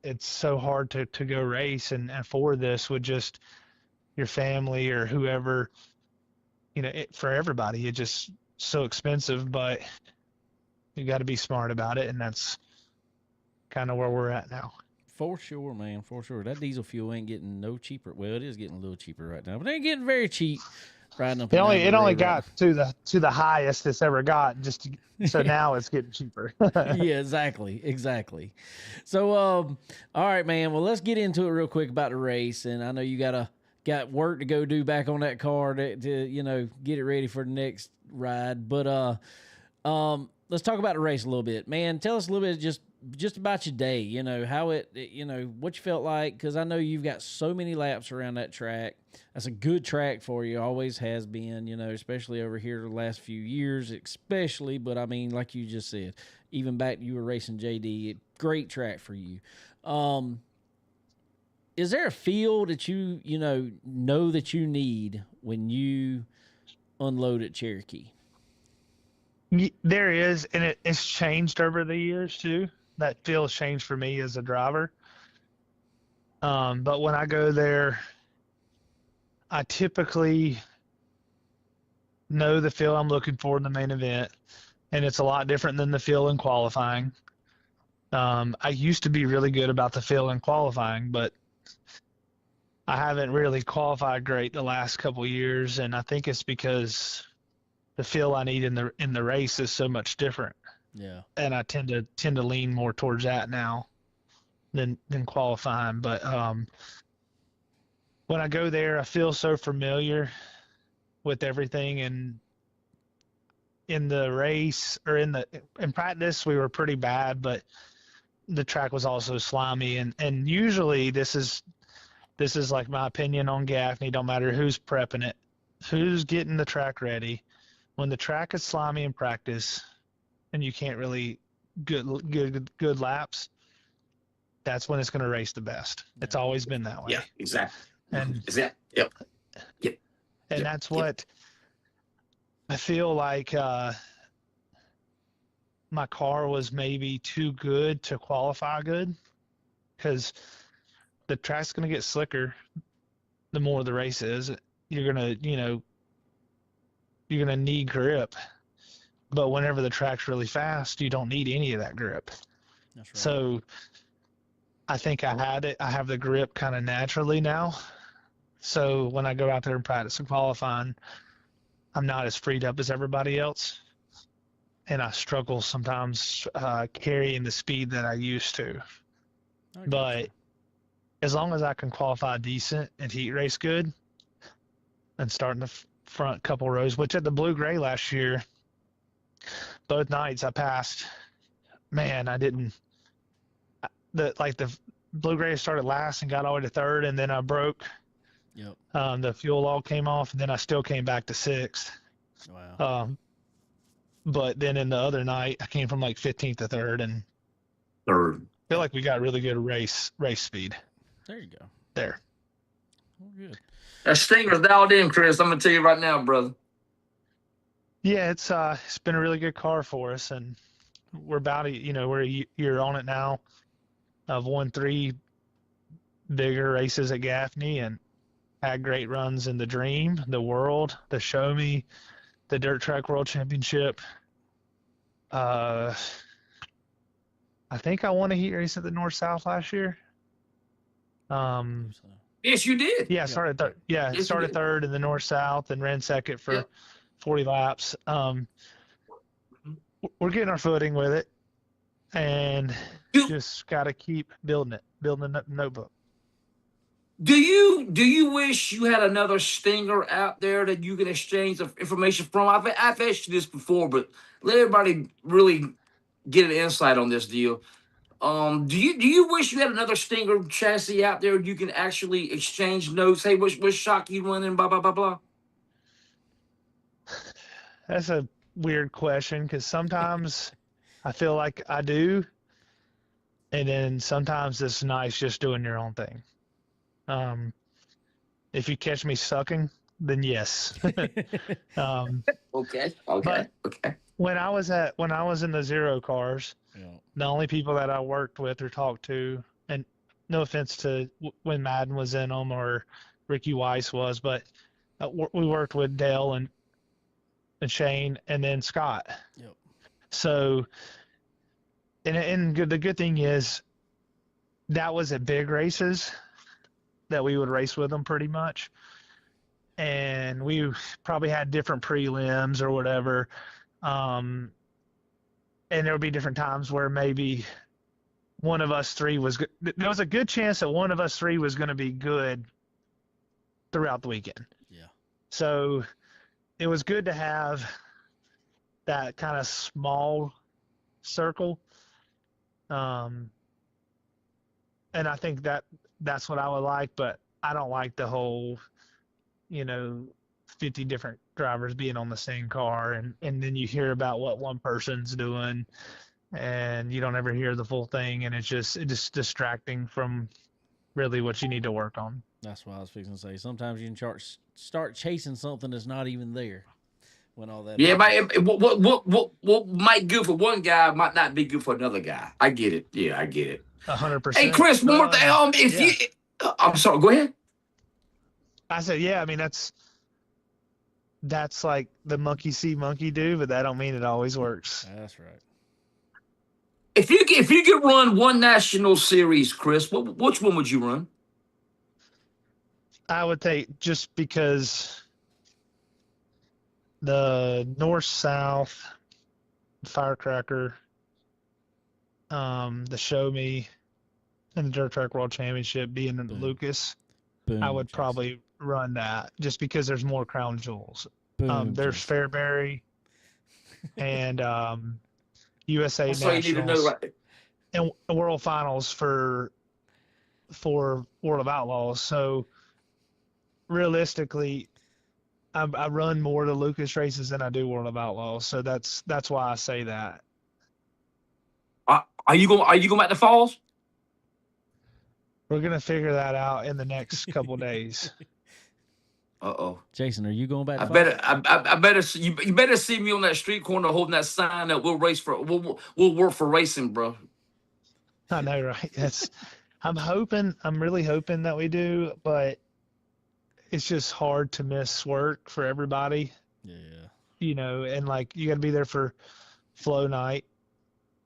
it's so hard to go race and afford this with just your family or whoever. For everybody, it's just so expensive, but you got to be smart about it, and that's kind of where we're at now. For sure, man. For sure. That diesel fuel ain't getting no cheaper. Well, it is getting a little cheaper right now, but it ain't getting very cheap riding up It and only down it the only road right got to the highest it's ever got, so now it's getting cheaper. yeah, exactly. So, all right, man. Well, let's get into it real quick about the race, and I know you got work to go do back on that car to get it ready for the next ride. But let's talk about the race a little bit, man. Tell us a little bit just about your day. How what you felt like, because I know you've got so many laps around that track. That's a good track for you, always has been, especially over here the last few years, especially. But I mean, like you just said, even back you were racing JD, great track for you. Is there a feel that you know that you need when you unload at Cherokee? There is, and it's changed over the years too. That feels changed for me as a driver. But when I go there, I typically know the feel I'm looking for in the main event, and it's a lot different than the feel in qualifying. I used to be really good about the feel in qualifying, but I haven't really qualified great the last couple years, and I think it's because the feel I need in the race is so much different. Yeah. And I tend to lean more towards that now than qualifying. But when I go there, I feel so familiar with everything. And in the race or in practice, we were pretty bad, but the track was also slimy. And usually this is like my opinion on Gaffney. Don't matter who's prepping it, who's getting the track ready. When the track is slimy in practice, and you can't really good laps, that's when it's going to race the best. It's always been that way. Yeah, exactly. And Yep. And that's what I feel like. My car was maybe too good to qualify good, because the track's going to get slicker the more the race is. You're going to need grip. But whenever the track's really fast, you don't need any of that grip. That's right. So I think I have the grip kind of naturally now. So when I go out there and practice and qualifying, I'm not as freed up as everybody else. And I struggle sometimes carrying the speed that I used to. But as long as I can qualify decent and heat race good and start in the front couple rows, which at the Blue Gray last year, both nights I passed. Man, I didn't. The Blue Gray started last and got all the way to third, and then I broke. Yep. The fuel all came off, and then I still came back to sixth. Wow. But then in the other night, I came from like 15th to third, and Third. I feel like we got really good race speed There you go. there. Oh, good. That Stinger's dialed in, Chris. I'm gonna tell you right now, brother. Yeah, it's been a really good car for us, and we're about we're a year on it now. I've won 3 bigger races at Gaffney and had great runs in the Dream, the World, the Show Me, the Dirt Track World Championship. I think I won a heat race at the North South last year. Yes, you did. Yeah, started third. Yeah, Yes, started you did. third in the North South and ran second for 40 laps. We're getting our footing with it, and just got to keep building a notebook. Do you wish you had another Stinger out there that you can exchange the information from? I've asked you this before, but let everybody really get an insight on this deal. Do you wish you had another Stinger chassis out there you can actually exchange notes? Hey, what shock you running? Blah blah blah blah. That's a weird question, because sometimes I feel like I do, and then sometimes it's nice just doing your own thing. If you catch me sucking, then yes. Okay. When I was in the Zero cars, Yeah. the only people that I worked with or talked to and no offense to when Madden was in them or Ricky Weiss was, but we worked with Dale and Shane and then Scott. Yep. So, the good thing is that was at big races that we would race with them pretty much. And we probably had different prelims or whatever. And there would be different times where maybe one of us three was good. There was a good chance that one of us three was going to be good throughout the weekend. Yeah. So it was good to have that kind of small circle. And I think that's what I would like, but I don't like the whole, 50 different drivers being on the same car, and then you hear about what one person's doing and you don't ever hear the full thing, and it's just distracting from really what you need to work on. That's what I was fixing to say. Sometimes you can start chasing something that's not even there when all that. Yeah, what might good for one guy might not be good for another guy. I get it. Yeah, I get it. 100%. Hey, Chris, one more thing. I'm sorry. Go ahead. I said, yeah. I mean, that's like the monkey see, monkey do, but that don't mean it always works. That's right. If you could run one national series, Chris, which one would you run? I would take, just because the North-South, Firecracker, the Show Me, and the Dirt Track World Championship being in Lucas, Boom, I would Jason. probably run that just because there's more crown jewels. Boom, There's Jason. Fairbury and USA That's all you need to know, Nationals right? and World Finals for World of Outlaws. So realistically, I run more of the Lucas races than I do World of Outlaws. So that's why I say that. Are you going back to Falls? We're gonna figure that out in the next couple days. Uh-oh. Jason, are you going back? I better you better see me on that street corner holding that sign that we'll work for racing, bro. I know, right? I'm really hoping that we do, but it's just hard to miss work for everybody. Yeah. And like you got to be there for flow night,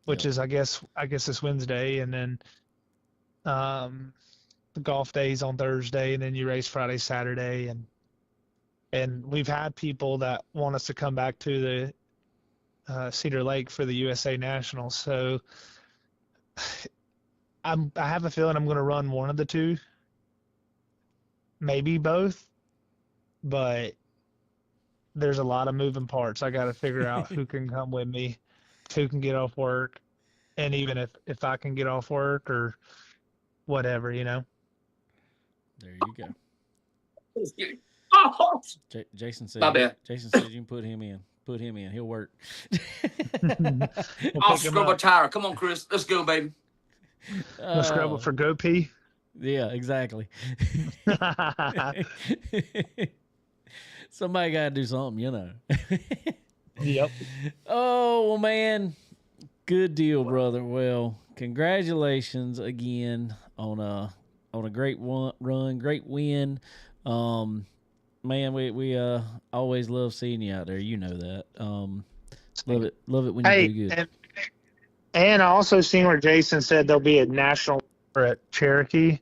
which is I guess it's Wednesday, and then the golf days on Thursday, and then you race Friday, Saturday, and we've had people that want us to come back to the Cedar Lake for the USA Nationals. So I have a feeling I'm going to run one of the two, maybe both, but there's a lot of moving parts. I got to figure out who can come with me, who can get off work, and even if I can get off work or whatever, There you go. Oh, Jason said. My bad. Jason said you can put him in. Put him in. He'll work. I'll scrub a tire. Come on, Chris. Let's go, baby. Let's scrub it for GoP. Yeah, exactly. Somebody got to do something, Yep. Oh, well, man. Good deal, brother. Well, congratulations again on a great run, great win. Man, we always love seeing you out there. You know that. Love it when you do good. And I also seen where Jason said there'll be a national at Cherokee.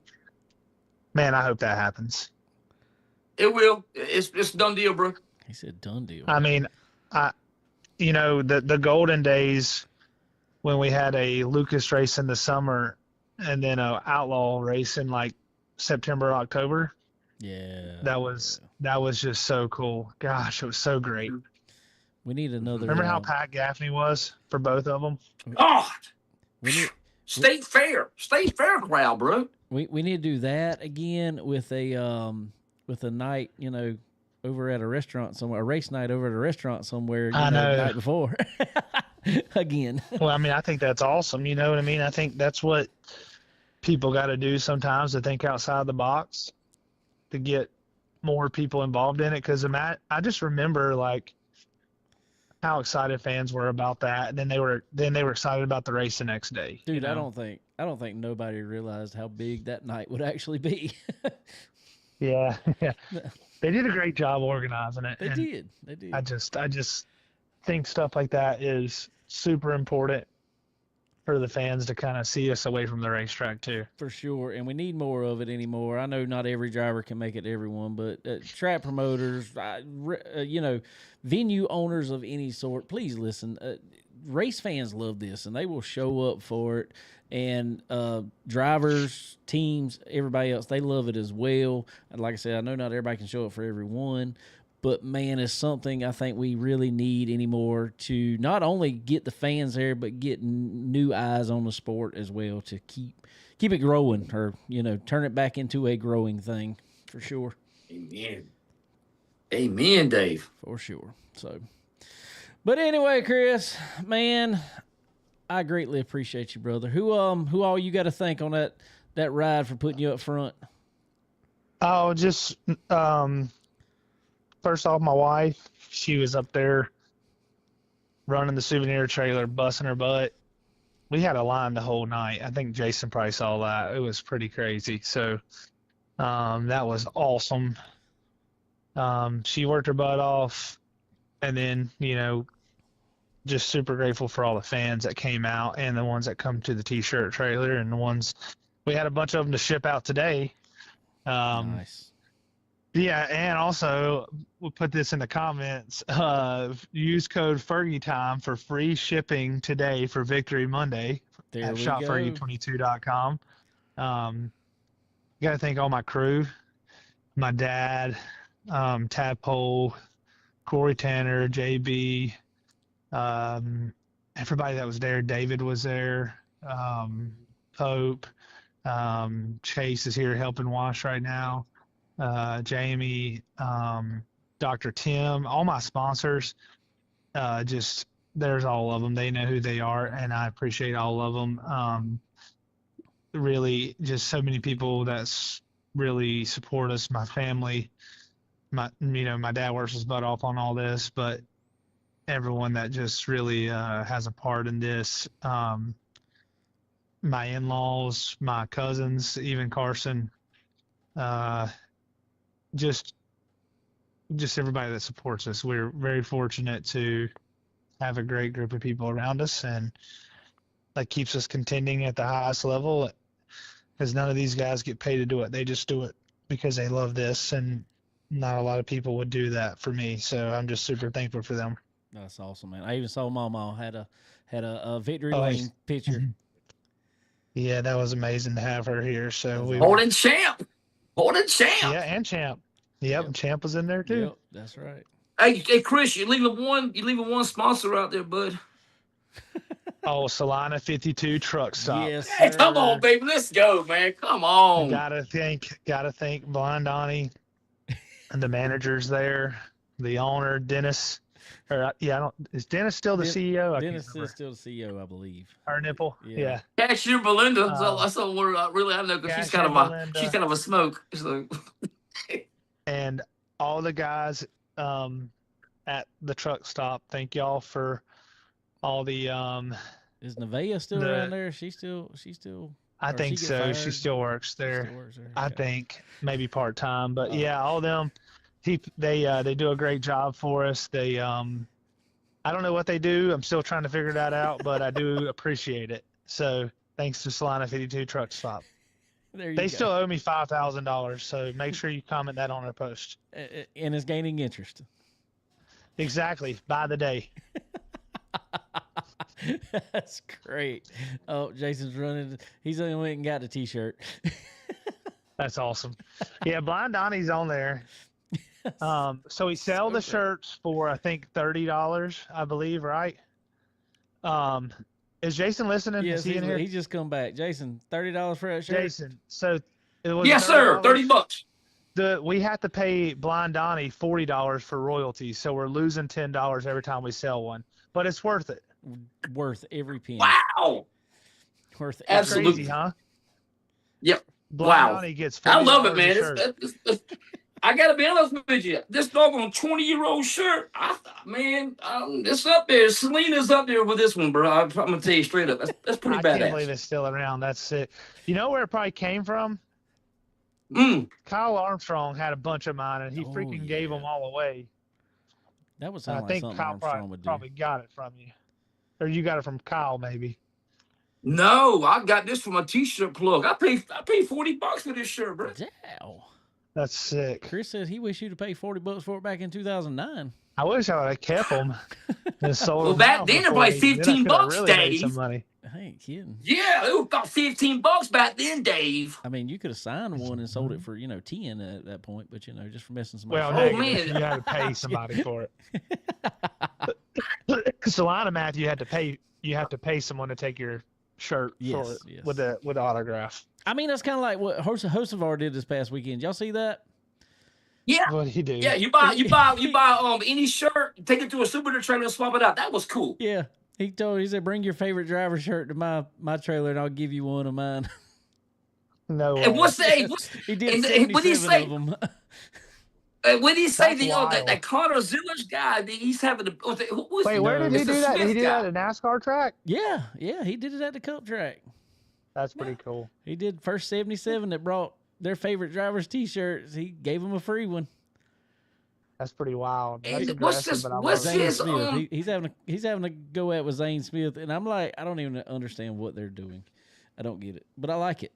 Man, I hope that happens. It will. It's a done deal, bro. He said done deal. I mean, the golden days when we had a Lucas race in the summer and then a outlaw race in like September, October. Yeah. That was just so cool. Gosh, it was so great. We need another. Remember how Pat Gaffney was for both of them? God. We need State fair crowd, bro. we need to do that again with a night, over at a restaurant somewhere, a race night over at a restaurant somewhere. I know. The night before. Again. Well, I mean, I think that's awesome. You know what I mean? I think that's what people got to do sometimes, to think outside the box to get more people involved in it. Because I just remember like how excited fans were about that, and then they were excited about the race the next day. Dude, I don't I don't think nobody realized how big that night would actually be. Yeah, yeah. They did a great job organizing it. They and did. They did. I just think stuff like that is super important for the fans to kind of see us away from the racetrack too. For sure, and we need more of it anymore. I know not every driver can make it to everyone, but track promoters, venue owners of any sort, please listen. Race fans love this, and they will show up for it. And drivers, teams, everybody else, they love it as well. And like I said, I know not everybody can show up for everyone, but man, it's something I think we really need anymore to not only get the fans there, but get new eyes on the sport as well to keep it growing, or turn it back into a growing thing for sure. Amen, Dave. For sure. So, but anyway, Chris, man, I greatly appreciate you, brother. Who all you got to thank on that ride for putting you up front? Oh, just first off, my wife, she was up there running the souvenir trailer, busting her butt. We had a line the whole night. I think Jason probably saw that. It was pretty crazy. So that was awesome. She worked her butt off, and then, just super grateful for all the fans that came out and the ones that come to the T-shirt trailer, and the ones we had a bunch of them to ship out today. Nice. Yeah, and also we'll put this in the comments. Use code FergieTime for free shipping today for Victory Monday at shopfergie22.com. Got to thank all my crew, my dad, Tadpole, Corey Tanner, JB, everybody that was there. David was there, Pope, Chase is here helping wash right now. Jamie, Dr. Tim, all my sponsors, there's all of them. They know who they are, and I appreciate all of them. Really, just so many people that's really support us. My family, my dad works his butt off on all this, but everyone that just really has a part in this. My in-laws, my cousins, even Carson. Just everybody that supports us. We're very fortunate to have a great group of people around us, and that keeps us contending at the highest level, because none of these guys get paid to do it. They just do it because they love this, and not a lot of people would do that for me. So I'm just super thankful for them. That's awesome, man. I even saw Mama had a victory lane picture. Yeah, that was amazing to have her here. So we Holding champ. Yeah, and Champ. Yep, Champ was in there too. Yep, that's right. Hey, Chris, you leaving one sponsor out there, bud. Oh, Salina 52 Truck Stop. Yes, Hey, sir. come on, baby, let's go, man. Come on. Gotta thank Blind Donnie and the managers there, the owner Dennis. Is Dennis still the CEO? Dennis is still the CEO, I believe. Our nipple. Yeah. Cashier Belinda. That's the word I know, because she's kind of a smoke. So. And all the guys at the truck stop, thank y'all for all the Is Nevaeh still around there? She's still I think so. Fired? She still works there. I think maybe part-time, but yeah, all them they do a great job for us. They I don't know what they do. I'm still trying to figure that out, but I do appreciate it. So thanks to Salina 52 Truck Stop. They still owe me $5,000, so make sure you comment that on our post. And it's gaining interest. Exactly, by the day. That's great. Oh, Jason's running. He's only went and got a T-shirt. That's awesome. Yeah, Blind Donnie's on there. So we sell the shirts for, I think, $30, I believe, right? Is Jason listening? Yes, Is he in here? He just come back. Jason, $30 for that shirt? Jason, so it was Yes, sir. $30. We have to pay Blind Donnie $40 for royalties, so we're losing $10 every time we sell one. But it's worth it. Worth every penny. Wow. Worth Absolutely. Crazy, huh? Yep. Blind Wow. Donnie gets I love $40 it, man. a shirt. I gotta be honest with you. This doggone 20-year-old shirt, I thought, man, it's up there. Selena's up there with this one, bro. I'm gonna tell you straight up. That's pretty I can't believe badass. it's still around. That's it. You know where it probably came from? Kyle Armstrong had a bunch of mine, and he freaking gave them all away. That would And sound I like think something Kyle Armstrong would do. probably got it from you, or you got it from Kyle maybe. No, I got this from a t-shirt plug. I paid $40 for this shirt, bro. Damn. That's sick. Chris says he wished you'd have paid $40 for it back in 2009. I wish I would have kept them and sold Well, them. back out then, for they're like 40. Then I coulda $15, really made Dave. some money. I ain't kidding. Yeah, it was about $15 back then, Dave. I mean, you could have signed one and sold it for 10 at that point, but just for messing somebody. Well, Oh, negative. man. You had to pay somebody for it. Solana Math, you had to pay. You have to pay someone to take your shirt Yes, for it yes. with the autograph. I mean, that's kind of like what Hocevar did this past weekend. Y'all see that? Yeah. What he do? Yeah, you buy any shirt, take it to a super trailer and swap it out. That was cool. Yeah. He said, bring your favorite driver shirt to my trailer and I'll give you one of mine. No. And what's that? He did and 77 what did he say? of them. When he say That's wild. that Connor Zillish guy, he's having a who was Wait, he? where did he It's do a that? Did he Smith do guy. that at a NASCAR track? Yeah, he did it at the Cup track. That's pretty cool. He did first 77 that brought their favorite drivers T-shirts. He gave them a free one. That's pretty wild. That's And what's aggressive, this- but I what's love it. Zane his, Smith. He's having a go at with Zane Smith, and I'm like, I don't even understand what they're doing. I don't get it, but I like it.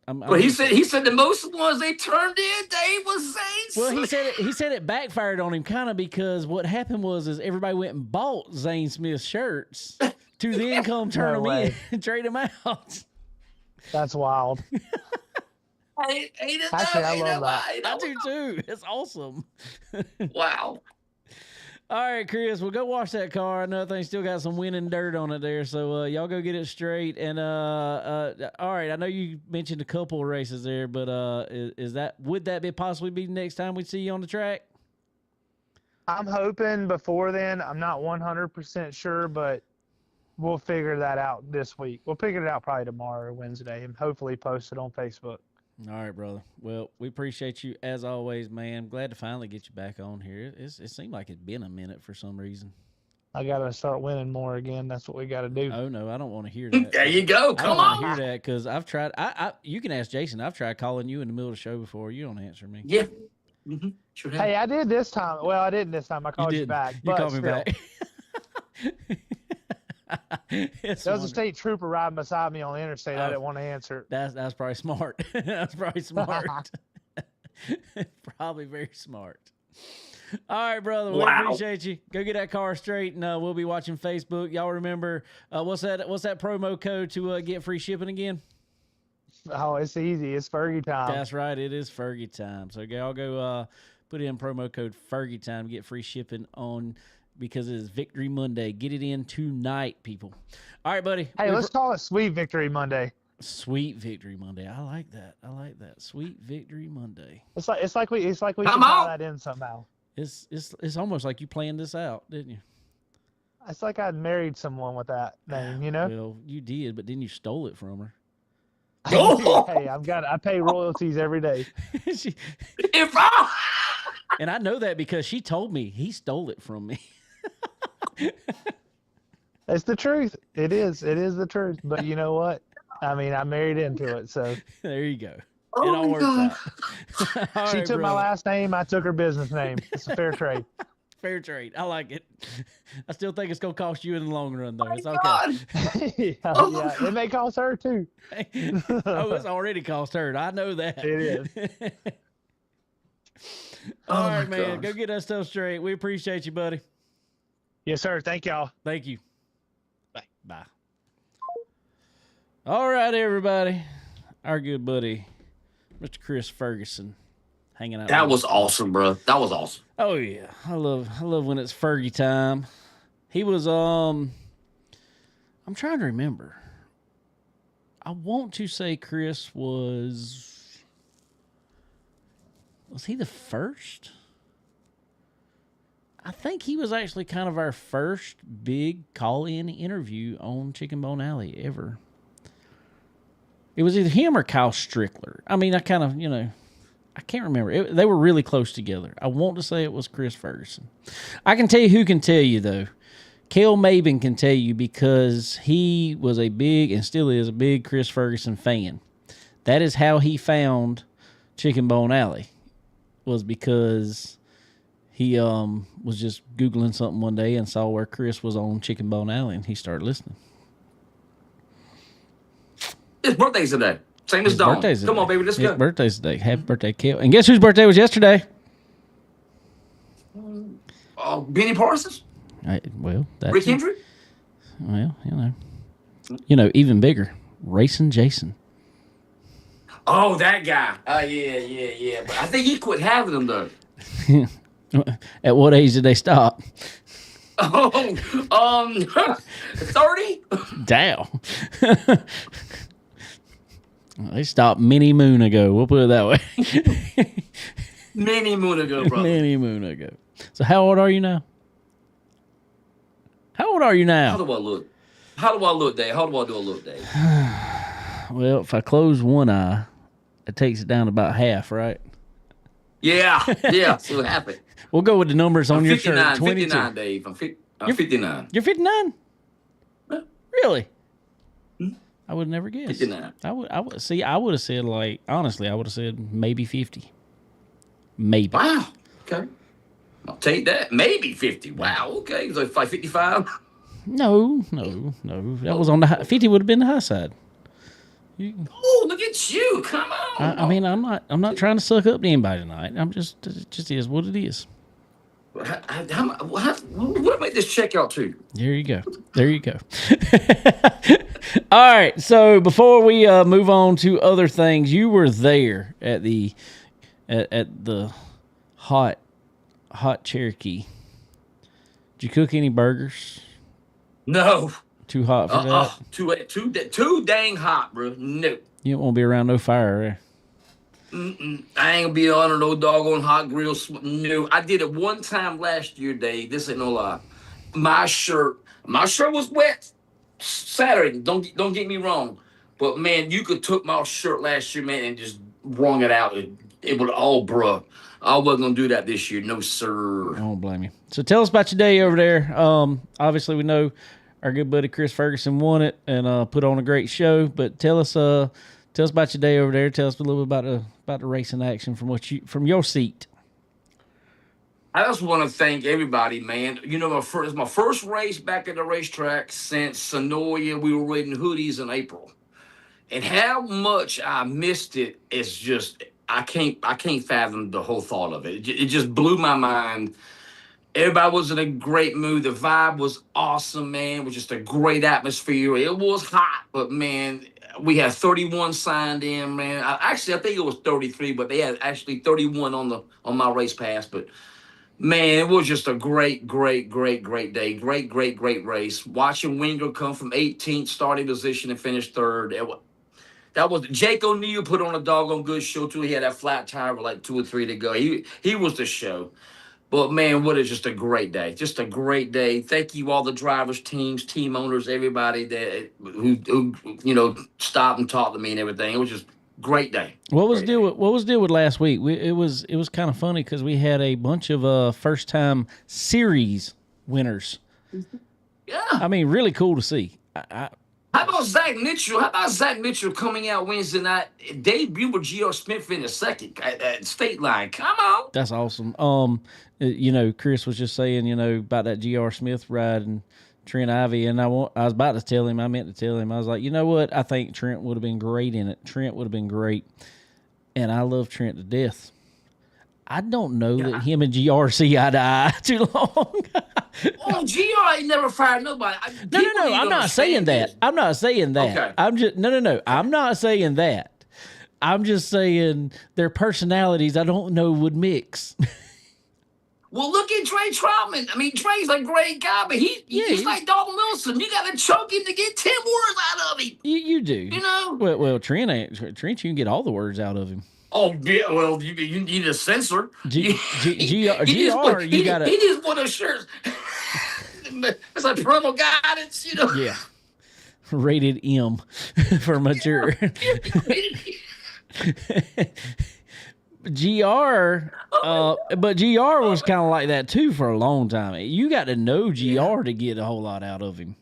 But he said the most ones they turned in, Dave, was Zane. Well, Smith. he said it backfired on him kind of because what happened was everybody went and bought Zane Smith shirts to then come turn No them way. in and trade them out. That's wild. Ain't it Actually, though? I Ain't love that. wild? Ain't I that do too. It's awesome. Wow. All right, Chris, we'll go wash that car. Another thing, still got some winning dirt on it there, so y'all go get it straight. And all right, I know you mentioned a couple of races there, but would that possibly be the next time we see you on the track? I'm hoping before then. I'm not 100% sure, but we'll figure that out this week. We'll figure it out probably tomorrow or Wednesday, and hopefully post it on Facebook. All right, brother. Well, we appreciate you as always, man. Glad to finally get you back on here. It seemed like it's been a minute for some reason. I gotta start winning more again. That's what we gotta do. Oh no, I don't want to hear that. There you go. I Come don't want to on. hear that because I've tried. You can ask Jason. I've tried calling you in the middle of the show before. You don't answer me. Yeah. Sure have. Hey, I did this time. Well, I didn't this time. I called you did. back. You but called me still, back. It's There was a wonderful. state trooper riding beside me on the interstate. I Oh. didn't want to answer. That's probably smart. That's probably smart. Probably very smart. All right, brother. We Wow. appreciate you. Go get that car straight, and we'll be watching Facebook. Y'all remember what's that promo code to get free shipping again? Oh, it's easy. It's Fergie time. That's right. It is Fergie time. So y'all go put in promo code Fergie time to get free shipping on because it is Victory Monday. Get it in tonight, people. All right, buddy. Hey, let's call it Sweet Victory Monday. Sweet Victory Monday. I like that. Sweet Victory Monday. It's like we should Come tie on. that in somehow. It's almost like you planned this out, didn't you? It's like I'd married someone with that name, you know? Well, you did, but then you stole it from her. Oh. Hey, I pay royalties every day. If I And I know that because she told me he stole it from me. It's the truth. It is the truth. But you know what? I mean, I married into it, so There you go. Oh It all my works God. out. All she right, took my brother. last name. I took her business name. It's a fair trade. Fair trade. I like it. I still think it's gonna cost you in the long run, though. my It's okay. God. yeah, it may cost her too. Oh, it's already cost her. I know that. It is. All Oh, right, my man. gosh. Go get that stuff straight. We appreciate you, buddy. Yes, sir. Thank y'all. Thank you. Bye. All right, everybody. Our good buddy, Mr. Chris Ferguson, hanging out. That with was awesome, bro. That was awesome. Oh yeah, I love when it's Fergie time. He was I'm trying to remember. I want to say Chris was he the first? I think he was actually kind of our first big call-in interview on Chicken Bone Alley ever. It was either him or Kyle Strickler. I mean, I kind of, I can't remember. They were really close together. I want to say it was Chris Ferguson. I can tell you who can tell you, though. Kel Maben can tell you because he was a big, and still is, a big Chris Ferguson fan. That is how he found Chicken Bone Alley, was because he was just Googling something one day and saw where Chris was on Chicken Bone Alley, and he started listening. His birthday's today. Same as Dawn. Come on, baby, let's go. His birthday's today. Happy birthday, Kel. And guess whose birthday was yesterday? Benny Parsons? Well, that's Rick Hendry? Well, even bigger, Racing Jason. Oh, that guy. Oh, yeah. But I think he quit having them, though. At what age did they stop? 30? Damn. They stopped many moon ago. We'll put it that way. Many moon ago, brother. Many moon ago. So how old are you now? How old are you now? How do I look? How do I look, Dave? How do I do I look, Dave? Well, if I close one eye, it takes it down about half, right? Yeah. So it happened. We'll go with the numbers on your shirt. 59, Dave. I'm 59. You're 59? Yeah. Really? I would never guess. 59. I would see. I would have said honestly, I would have said maybe 50. Maybe. Wow. Okay. I'll take that. Maybe 50. Wow. Okay. So 55. No. That was on the high. 50 would have been the high side. Oh, look at you! Come on. I mean, I'm not trying to suck up to anybody tonight. I'm just, it just is what it is. What make this check out to? There you go. All right. So before we move on to other things, you were there at the hot Cherokee. Did you cook any burgers? No. Too hot for that? Too dang hot, bro. No. You don't want to be around no fire, right? I ain't gonna be under no doggone hot grill. No, I did it one time last year, Dave. This ain't no lie. My shirt was wet Saturday. Don't get me wrong, but man, you could took my shirt last year, man, and just wrung it out. It would all, bruh. I wasn't gonna do that this year, no sir. I don't blame you. So tell us about your day over there. Obviously we know our good buddy Chris Ferguson won it and put on a great show. But tell us about your day over there. Tell us a little bit about the racing action from your seat. I just want to thank everybody, man. You know, it's my first race back at the racetrack since Sonoya. We were wearing hoodies in April, and how much I missed it is just I can't fathom the whole thought of it. It just blew my mind. Everybody was in a great mood. The vibe was awesome, man. It was just a great atmosphere. It was hot, but, man, we had 31 signed in, man. I think it was 33, but they had actually 31 on my race pass. But, man, it was just a great day. Great race. Watching Winger come from 18th starting position and finish third. That was Jake O'Neill put on a doggone good show, too. He had that flat tire with like 2 or 3 to go. He was the show. But, man, what is just a great day. Just a great day. Thank you, all the drivers, teams, team owners, everybody who stopped and talked to me and everything. It was just a great day. What was deal with last week? It was kind of funny because we had a bunch of first-time series winners. Yeah. I mean, really cool to see. How about Zach Mitchell? How about Zach Mitchell coming out Wednesday night? Debut with G.R. Smith in the second at State Line. Come on. That's awesome. Chris was just saying, about that G.R. Smith ride and Trent Ivy, and I was about to tell him, I meant to tell him, I was like, you know what? I think Trent would have been great in it. Trent would have been great. And I love Trent to death. I don't know that him and GR see eye to eye too long. Oh, GR ain't never fired nobody. No. I'm not saying that. I'm not saying that. Okay. I'm just no. I'm not saying that. I'm just saying their personalities I don't know would mix. Well, look at Trey Troutman. I mean, Trey's a great guy, but he's like Dalton Wilson. You got to choke him to get 10 words out of him. You do. You know? Well, Trent, you can get all the words out of him. Oh, yeah, well, you need a censor. GR, you got to... He just put a shirt. It's like parental guidance, Yeah. Rated M for mature. GR, but GR was kind of like that too for a long time. You got to know GR to get a whole lot out of him.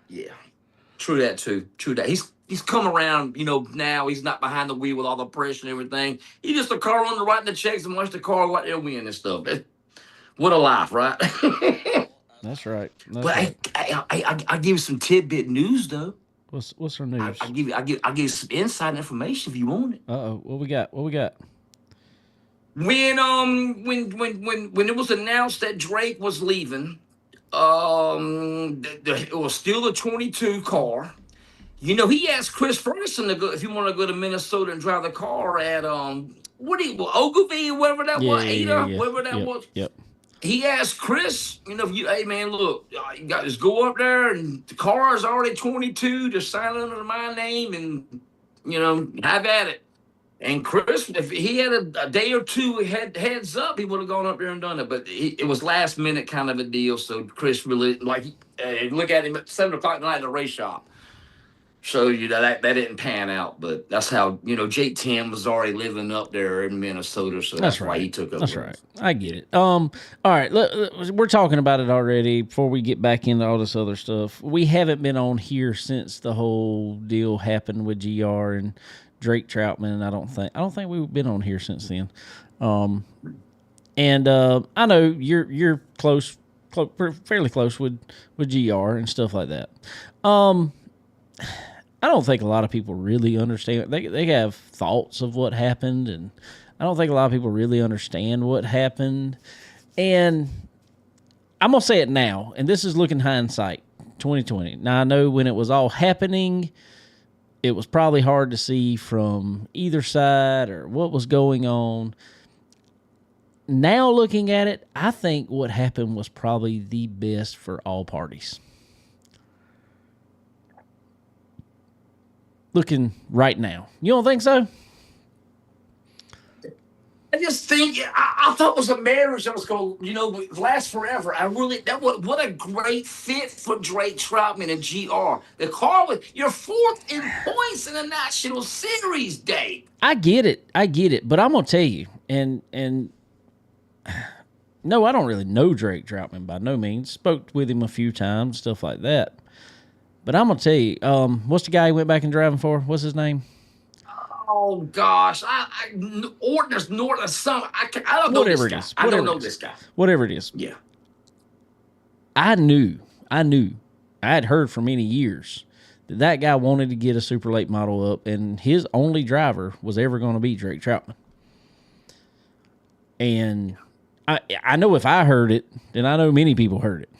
Yeah, true that too. True that. He's come around. Now he's not behind the wheel with all the pressure and everything. He's just a car runner writing the checks and watch the car go out there win and stuff. What a life, right? That's right. But I give you some tidbit news though. What's our news? I give you some inside information if you want it. What we got? When it was announced that Drake was leaving, it was still a 22 car. He asked Chris Ferguson to go if you want to go to Minnesota and drive the car at Ogilvy, whatever that was, Ada, whatever that was. Yep. He asked Chris, hey man, look, you got to just go up there, and the car is already 22. Just sign under my name, and have at it. And Chris, if he had a day or two heads up, he would have gone up there and done it. But it was last minute kind of a deal. So Chris really look at him at 7:00 at night in the race shop. So that didn't pan out. But that's how Jake Tim was already living up there in Minnesota. So that's right. Why he took up. That's right. I get it. All right. We're talking about it already. Before we get back into all this other stuff, we haven't been on here since the whole deal happened with GR and Drake Troutman. I don't think we've been on here since then. And I know you're close, fairly close with GR and stuff like that. I don't think a lot of people really understand. They have thoughts of what happened, and I don't think a lot of people really understand what happened. And I'm gonna say it now, and this is looking hindsight, 2020. Now I know when it was all happening, it was probably hard to see from either side or what was going on. Now looking at it, I think what happened was probably the best for all parties. Looking right now. You don't think so? I just think I thought it was a marriage that was going to last forever. What a great fit for Drake Troutman and GR. The car was you're fourth in points in the National Series, Dave. I get it, but I'm gonna tell you, and no, I don't really know Drake Troutman by no means. Spoke with him a few times, stuff like that. But I'm gonna tell you, what's the guy he went back and driving for? What's his name? Oh gosh, there's some. I don't know this guy. I don't know this guy. Whatever it is. Yeah. I knew. I had heard for many years that guy wanted to get a super late model up, and his only driver was ever going to be Drake Troutman. And I know if I heard it, then I know many people heard it.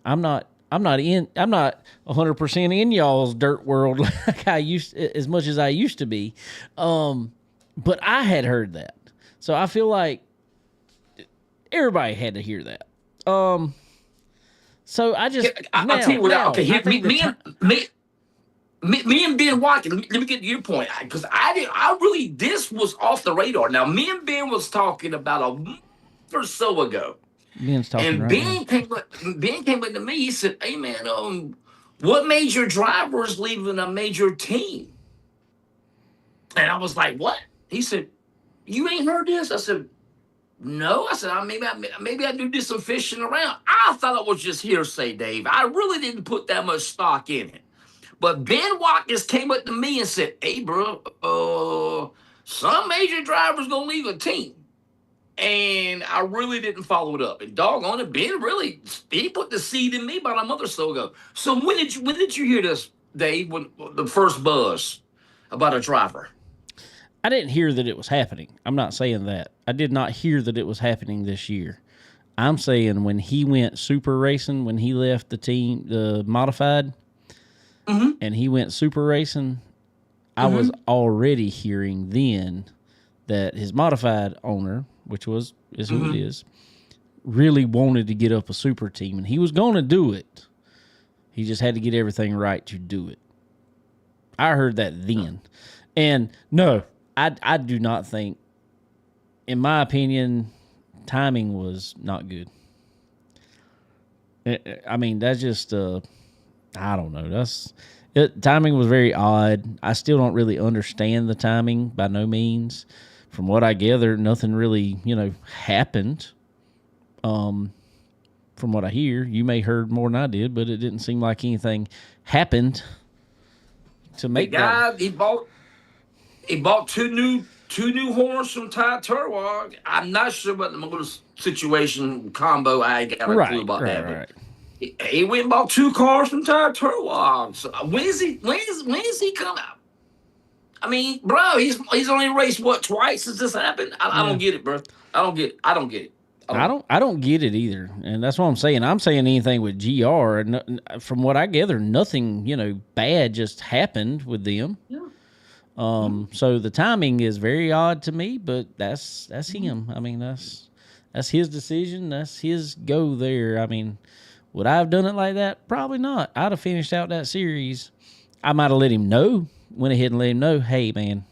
I'm not 100% in y'all's dirt world like as much as I used to be. But I had heard that. So I feel like everybody had to hear that. So I just I'll tell you what. Okay, me and Ben Watkins. Let me get to your point, because this was off the radar. Now me and Ben was talking about a month or so ago. Ben's talking and right Ben came up to me. He said, "Hey man, what major driver is leaving a major team?" And I was like, "What?" He said, "You ain't heard this?" I said, "No." I said, "Maybe I do some fishing around." I thought it was just hearsay, Dave. I really didn't put that much stock in it. But Ben Watkins came up to me and said, "Hey, bro, some major driver's gonna leave a team." And I really didn't follow it up. And doggone it, Ben he put the seed in me about a month or so ago. So when did you hear this, Dave? When the first buzz about a driver? I didn't hear that it was happening. I'm not saying that. I did not hear that it was happening this year. I'm saying when he went super racing, when he left the team, the modified, and he went super racing, I was already hearing then that his modified owner, which is who it is, really wanted to get up a super team, and he was going to do it. He just had to get everything right to do it. I heard that then. And no, I do not think, in my opinion, timing was not good. I mean, that's just, I don't know. Timing was very odd. I still don't really understand the timing by no means. From what I gather, nothing really, happened. From what I hear, you may heard more than I did, but it didn't seem like anything happened to The make guy that. he bought two new horns from Ty Turwag. I'm not sure about the motor situation combo. I ain't got a clue Right, about right, that, but right. he went and bought two cars from Ty Turwag. So when is he come out? I mean, bro, he's only raced what twice since this happened. I Yeah. don't get it, bro. I don't get it. I don't get it. I don't get it either, and that's what I'm saying. I'm saying anything with GR, and from what I gather, nothing bad just happened with them. Yeah. So the timing is very odd to me, but that's him. I mean, that's his decision. That's his go there. I mean, would I have done it like that? Probably not. I'd have finished out that series. I might have let him know. Went ahead and let him know, hey man,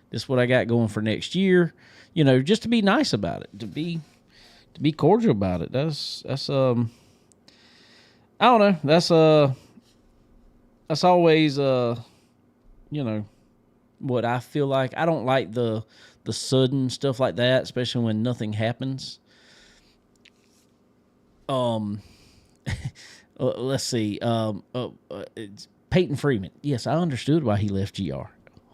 this is what I got going for next year. Just to be nice about it, to be cordial about it. That's I don't know. That's always what I feel like. I don't like the sudden stuff like that, especially when nothing happens. Let's see. It's Peyton Freeman. Yes, I understood why he left GR.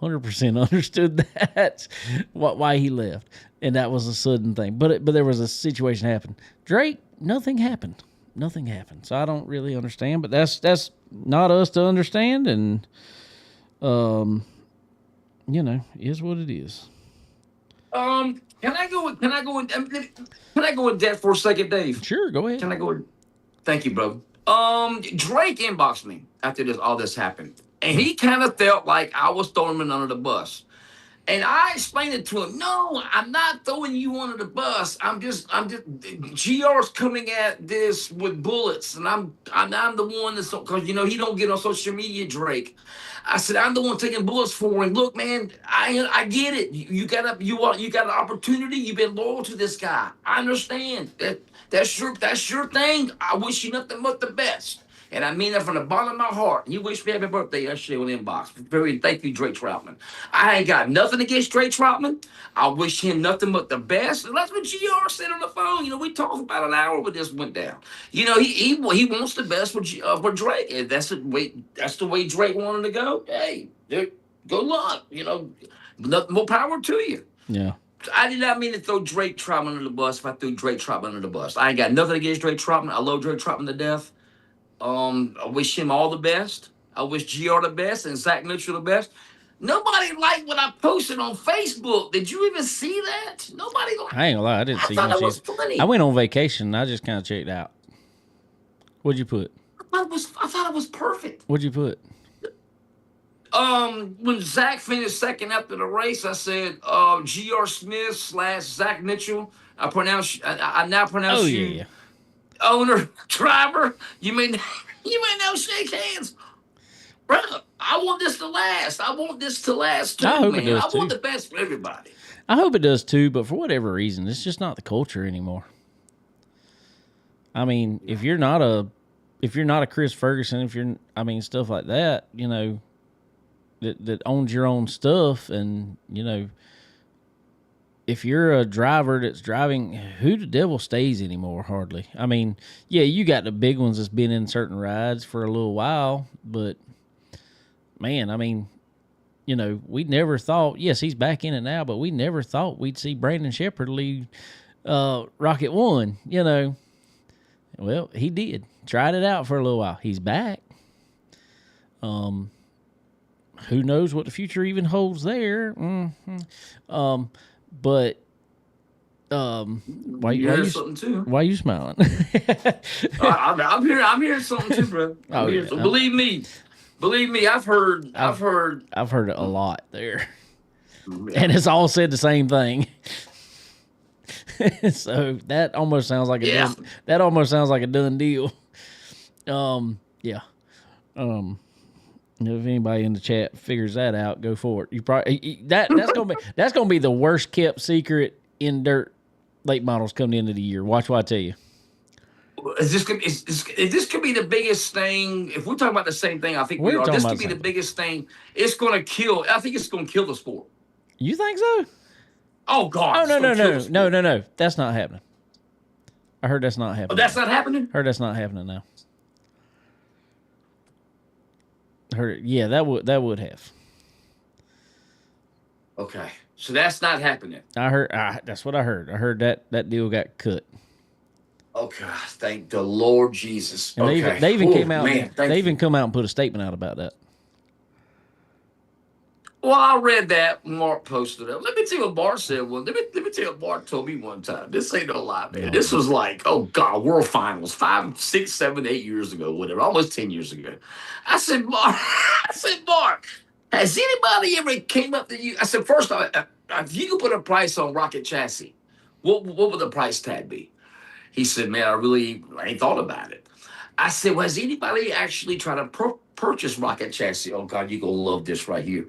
100% understood that why he left, and that was a sudden thing. But there was a situation happen. Drake, nothing happened. Nothing happened. So I don't really understand. But that's not us to understand, and is what it is. Can I go with that for a second, Dave? Sure, go ahead. Can I go? Thank you, bro. Drake inboxed me after all this happened, and he kind of felt like I was throwing him under the bus. And I explained it to him. No, I'm not throwing you under the bus. I'm just. GR's coming at this with bullets, and I'm the one that's because he don't get on social media. Drake, I said I'm the one taking bullets for him. Look, man, I get it. You got an opportunity. You've been loyal to this guy. I understand that. That's your thing. I wish you nothing but the best. And I mean that from the bottom of my heart. You wish me happy birthday yesterday on inbox. Thank you, Drake Troutman. I ain't got nothing against Drake Troutman. I wish him nothing but the best. And that's what GR said on the phone. We talked about an hour when this went down. He wants the best for Drake. And that's the way Drake wanted to go. Hey, good luck. More power to you. Yeah. I did not mean to throw Drake Troutman under the bus if I threw Drake Troutman under the bus. I ain't got nothing against Drake Troutman. I love Drake Troutman to death. I wish him all the best. I wish GR the best and Zach Mitchell the best. Nobody liked what I posted on Facebook. Did you even see that? Nobody liked it. I ain't gonna lie, I didn't see thought much. it was funny. I went on vacation and I just kind of checked out. What'd you put? I thought it was perfect. What'd you put? When Zach finished second after the race, I said GR Smith / Zach Mitchell. I now pronounce Oh you yeah. owner, driver. You may now shake hands. Bro, I want this to last. I want this to last too, I hope it man. does, I want too. the best for everybody. I hope it does too, but for whatever reason, it's just not the culture anymore. I mean, if you're not a Chris Ferguson, stuff like that, that owns your own stuff, and if you're a driver that's driving, who the devil stays anymore? Hardly. I mean, yeah, you got the big ones that's been in certain rides for a little while, but man, I mean, we never thought. Yes, he's back in it now, but we never thought we'd see Brandon Shepherd leave Rocket One. Well, he did. Tried it out for a little while. He's back. Who knows what the future even holds there? Mm-hmm. But why You you heard something too. why you smiling? I'm hearing something too, bro. Oh, yeah. So believe me. I've heard. I've heard it a lot there, Yeah. and it's all said the same thing. So that almost sounds like a done deal. Yeah. If anybody in the chat figures that out, go for it. You probably that's gonna be the worst kept secret in dirt late models coming into the year. Watch what I tell you. This could be the biggest thing. If we're talking about the same thing, I think we We're are. talking This about could be the the same biggest thing. It's going to kill. I think it's going to kill the sport. You think so? Oh God! Oh It's no gonna no kill no the sport. no no no! That's not happening. I heard that's not Oh, happening. that's not happening. Heard that's not happening now. Heard yeah, that would have. Okay, so that's not happening. I heard that's what I heard. I heard that deal got cut. Okay, thank the Lord Jesus. And Okay, they even came out. Man, They even come out and put a statement out about that. Well, I read that Mark posted it. Let me tell you what Mark said. Well, let me tell you what Mark told me one time. This ain't no lie, man. No. This was like, oh God, World Finals 5, 6, 7, 8 years ago, whatever, almost 10 years ago. I said, Mark, has anybody ever came up to you? I said, first off, if you could put a price on Rocket Chassis, what would the price tag be? He said, man, I ain't thought about it. I said, well, has anybody actually tried to purchase Rocket Chassis? Oh God, you're gonna love this right here.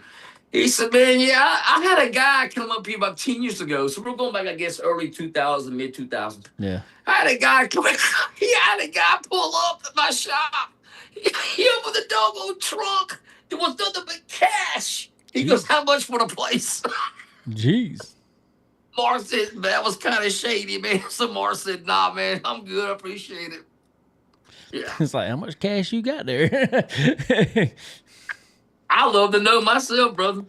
He said, man, yeah, I had a guy come up here about 10 years ago. So we're going back, I guess, early 2000, mid 2000. Yeah. I had a guy come in. He had a guy pull up at my shop. He opened the doggone trunk. There was nothing but cash. He goes, how much for the place? Jeez. Mark said, that was kind of shady, man. So Mark said, nah, man, I'm good. I appreciate it. Yeah. It's like, how much cash you got there? I love to know myself, brother.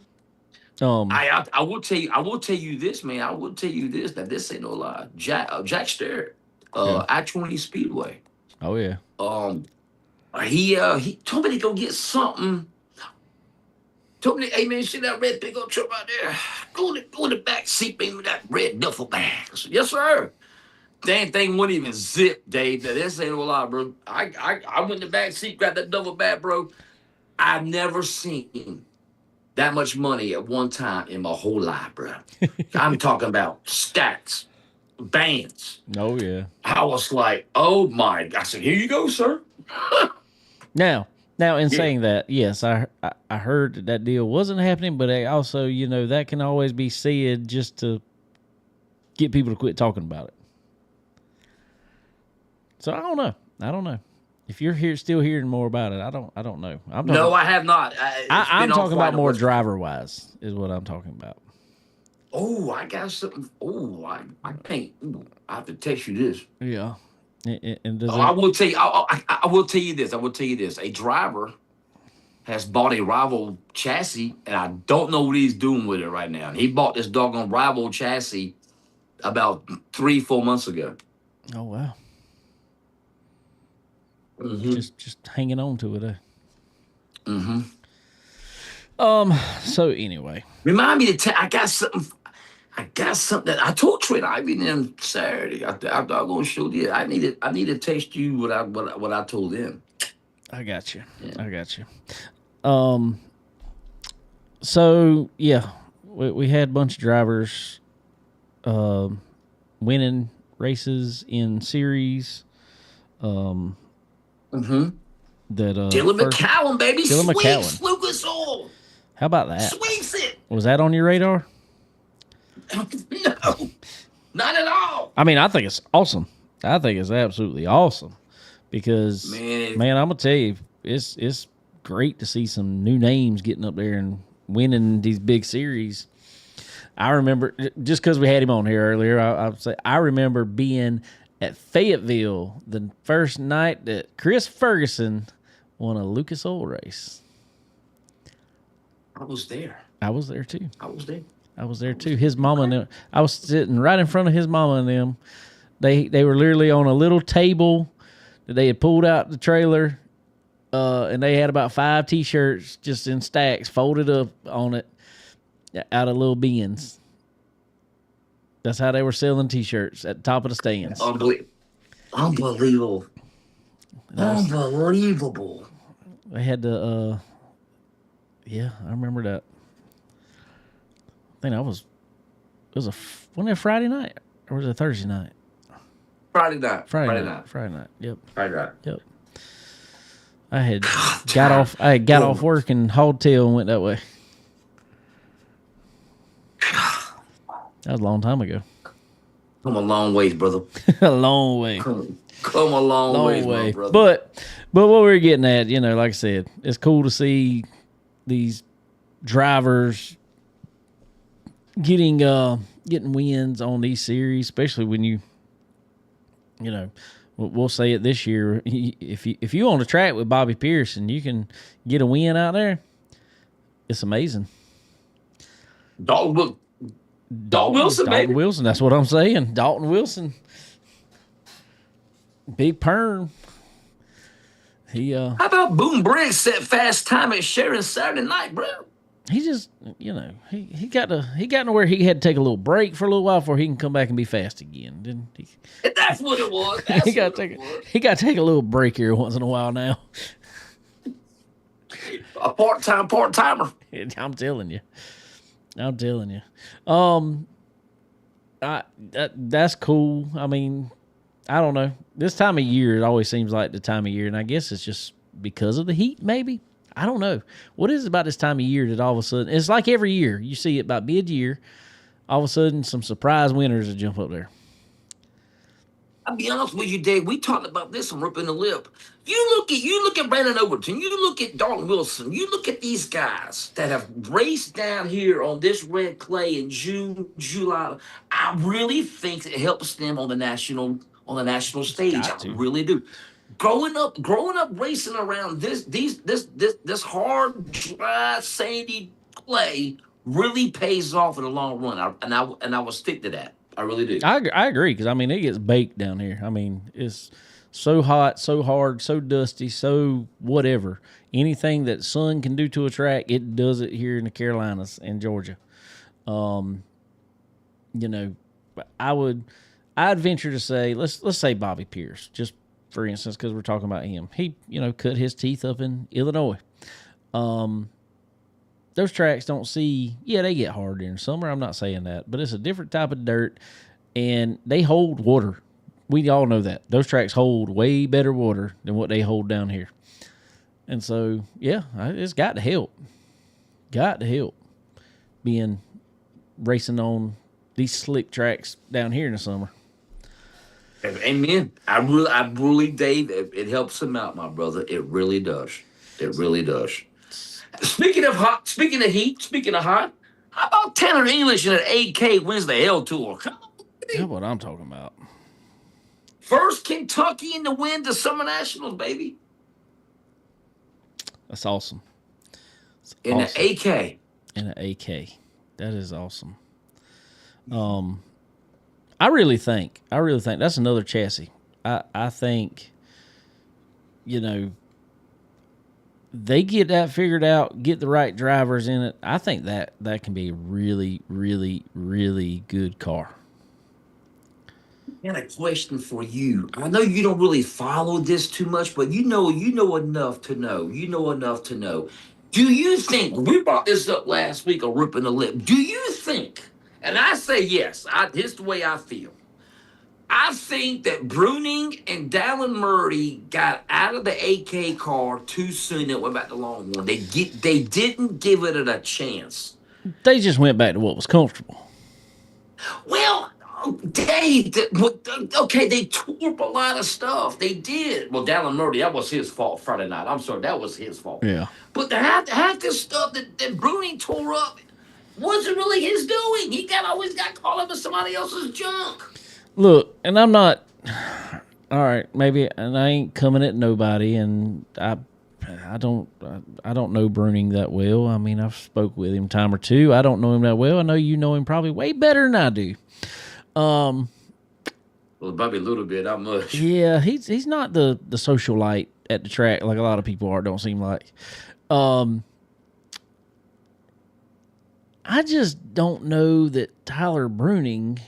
I will tell you. I will tell you this, man. I will tell you this. That this ain't no lie. Jack Sterrett, I-20 Speedway. Oh yeah. He told me to go get something. Told me, hey man, see that red pickup truck right there? Go in the back seat, man, with that red duffel bag. I said, yes, sir. Dang thing wouldn't even zip, Dave. That this ain't no lie, bro. I went in the back seat, grabbed that duffel bag, bro. I've never seen that much money at one time in my whole life, bro. I'm talking about stacks, bands. Oh yeah. I was like, oh my! I said, here you go, sir. Now, in saying that, yes, I heard that deal wasn't happening, but also, that can always be said just to get people to quit talking about it. So I don't know. If you're still hearing more about it, I don't know. No, I have not. I'm talking about more driver wise is what I'm talking about. Oh, I got something. Oh, I can't. Ooh, I have to text you this. Yeah. And I will tell you. I will tell you this. I will tell you this. A driver has bought a rival chassis, and I don't know what he's doing with it right now. He bought this doggone rival chassis about 3-4 months ago. Oh wow. Mm-hmm. Just hanging on to it. Mm-hmm. So anyway, remind me to I got something that I told Trent Ivy them Saturday. I'm gonna show you. I need to text you what I told them. I got you. Yeah. I got you. So yeah, we had a bunch of drivers, winning races in series. Mm-hmm. That Dylan McCallum, baby. Dylan McCallum. Sweeps Lucas Oil. How about that? Sweeps it. Was that on your radar? No, not at all. I mean, I think it's awesome. I think it's absolutely awesome because man, I'm gonna tell you, it's great to see some new names getting up there and winning these big series. I remember just because we had him on here earlier. I would say I remember being at Fayetteville the first night that Chris Ferguson won a Lucas Oil race. I was there. I was there too. I was there too. His mama and them. I was sitting right in front of his mama and them. They were literally on a little table that they had pulled out the trailer, and they had about 5 T-shirts just in stacks folded up on it out of little bins. That's how they were selling T-shirts at the top of the stands. Unbelievable. Unbelievable. They had to, yeah, I remember that. I think wasn't it Friday night or was it Thursday night? Friday night. Friday night. Yep. Friday night. Yep. I had got off work and hauled tail and went that way. That was a long time ago. Come a long ways, brother. A long way. Come a long ways, my brother. But what we're getting at, like I said, it's cool to see these drivers getting wins on these series, especially when we'll say it this year. If you on the track with Bobby Pierce and you can get a win out there, it's amazing. Dalton Wilson, baby. Dalton Wilson, that's what I'm saying. Dalton Wilson. Big perm. How about Boone Briggs set fast time at Sharon Saturday night, bro? He just, he got to where he had to take a little break for a little while before he can come back and be fast again, didn't he? That's what it was. He got to take a little break here once in a while now. A part-timer. I'm telling you. That's cool. I mean, I don't know. This time of year, it always seems like the time of year, and I guess it's just because of the heat, maybe. I don't know. What is it about this time of year that all of a sudden, it's like every year, you see it about mid-year, all of a sudden some surprise winners will jump up there. I'll be honest with you, Dave. We talked about this on Ripping the Lip. You look at Brandon Overton. You look at Dalton Wilson. You look at these guys that have raced down here on this red clay in June, July. I really think it helps them on the national stage. I really do. Growing up racing around this hard, dry, sandy clay really pays off in the long run. And I will stick to that. I really do. I agree, because, I mean, it gets baked down here. I mean, it's so hot, so hard, so dusty, so whatever. Anything that sun can do to a track, it does it here in the Carolinas and Georgia. I'd venture to say, let's say Bobby Pierce, just for instance, because we're talking about him. He, cut his teeth up in Illinois. Those tracks don't see, they get hard during summer. I'm not saying that, but it's a different type of dirt, and they hold water. We all know that. Those tracks hold way better water than what they hold down here. And so, it's got to help. Got to help being racing on these slick tracks down here in the summer. Amen. I really, Dave, it helps him out, my brother. It really does. It really does. Speaking of heat, speaking of hot, how about Tanner English in an 8K wins the L Tour? That's what I'm talking about. First Kentuckian to win the Summer Nationals, baby. That's awesome. In an AK. In an AK. That is awesome. I really think that's another chassis. I think, they get that figured out, get the right drivers in it. I think that can be a really, really, really good car. I got a question for you. I know you don't really follow this too much, but you know enough to know. Do you think, we brought this up last week on Ripping the Lip, do you think, and I say yes, here's the way I feel. I think that Bruning and Dallin Murray got out of the AK car too soon and went back to Longhorn. They didn't give it a chance. They just went back to what was comfortable. Well, Dave, okay, they tore up a lot of stuff. They did. Well, Dallin Murray, that was his fault Friday night. I'm sorry, that was his fault. Yeah. But half this stuff that Bruning tore up wasn't really his doing. He always got caught up in somebody else's junk. Look, and I'm not, all right, maybe, and I ain't coming at nobody, and I don't know Bruning that well. I mean, I've spoke with him a time or two. I don't know him that well. I know you know him probably way better than I do. Well, probably a little bit, not much. Yeah, he's not the socialite at the track like a lot of people are, don't seem like. I just don't know that Tyler Bruning...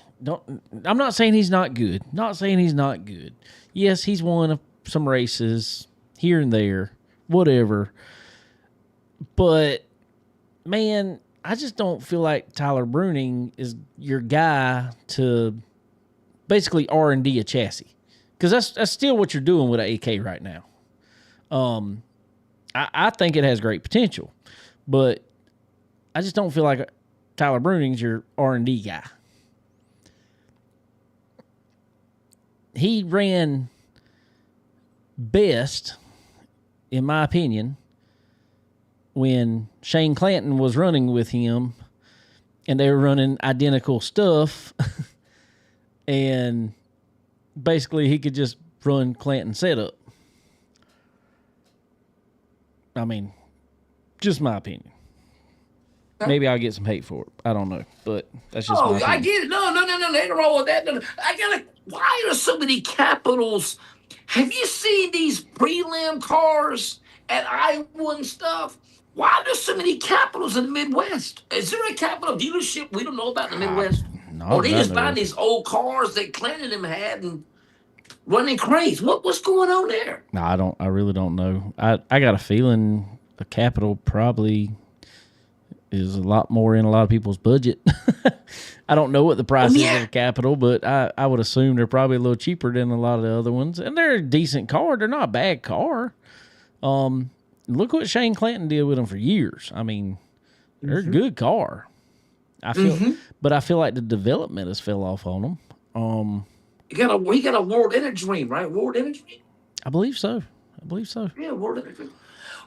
I'm not saying he's not good. Yes, he's won some races here and there, whatever. But, man, I just don't feel like Tyler Bruning is your guy to basically R&D a chassis. Because that's still what you're doing with an AK right now. I think it has great potential. But I just don't feel like Tyler Bruning's your R&D guy. he ran best, in my opinion, when Shane Clanton was running with him and they were running identical stuff and basically he could just run Clanton setup. I mean, just my opinion. Maybe I'll get some hate for it. I don't know, but that's just my opinion. I get it. No, ain't wrong with that. No. Why are so many Capitals? Have you seen these prelim cars at Iowa and stuff? Why are there so many Capitals in the Midwest? Is there a Capital dealership we don't know about in the Midwest? No, or they just buy these old cars that Clanton and them had and running crazy? What's going on there? No, I really don't know. I got a feeling a Capital probably is a lot more in a lot of people's budget. I don't know what the price is of a Capital, but I would assume they're probably a little cheaper than a lot of the other ones. And they're a decent car. They're not a bad car. Look what Shane Clanton did with them for years. I mean, they're a good car. I feel, but I feel like the development has fell off on them. He got a World Energy Dream, right? World Energy Dream? I believe so. Yeah, World Energy Dream.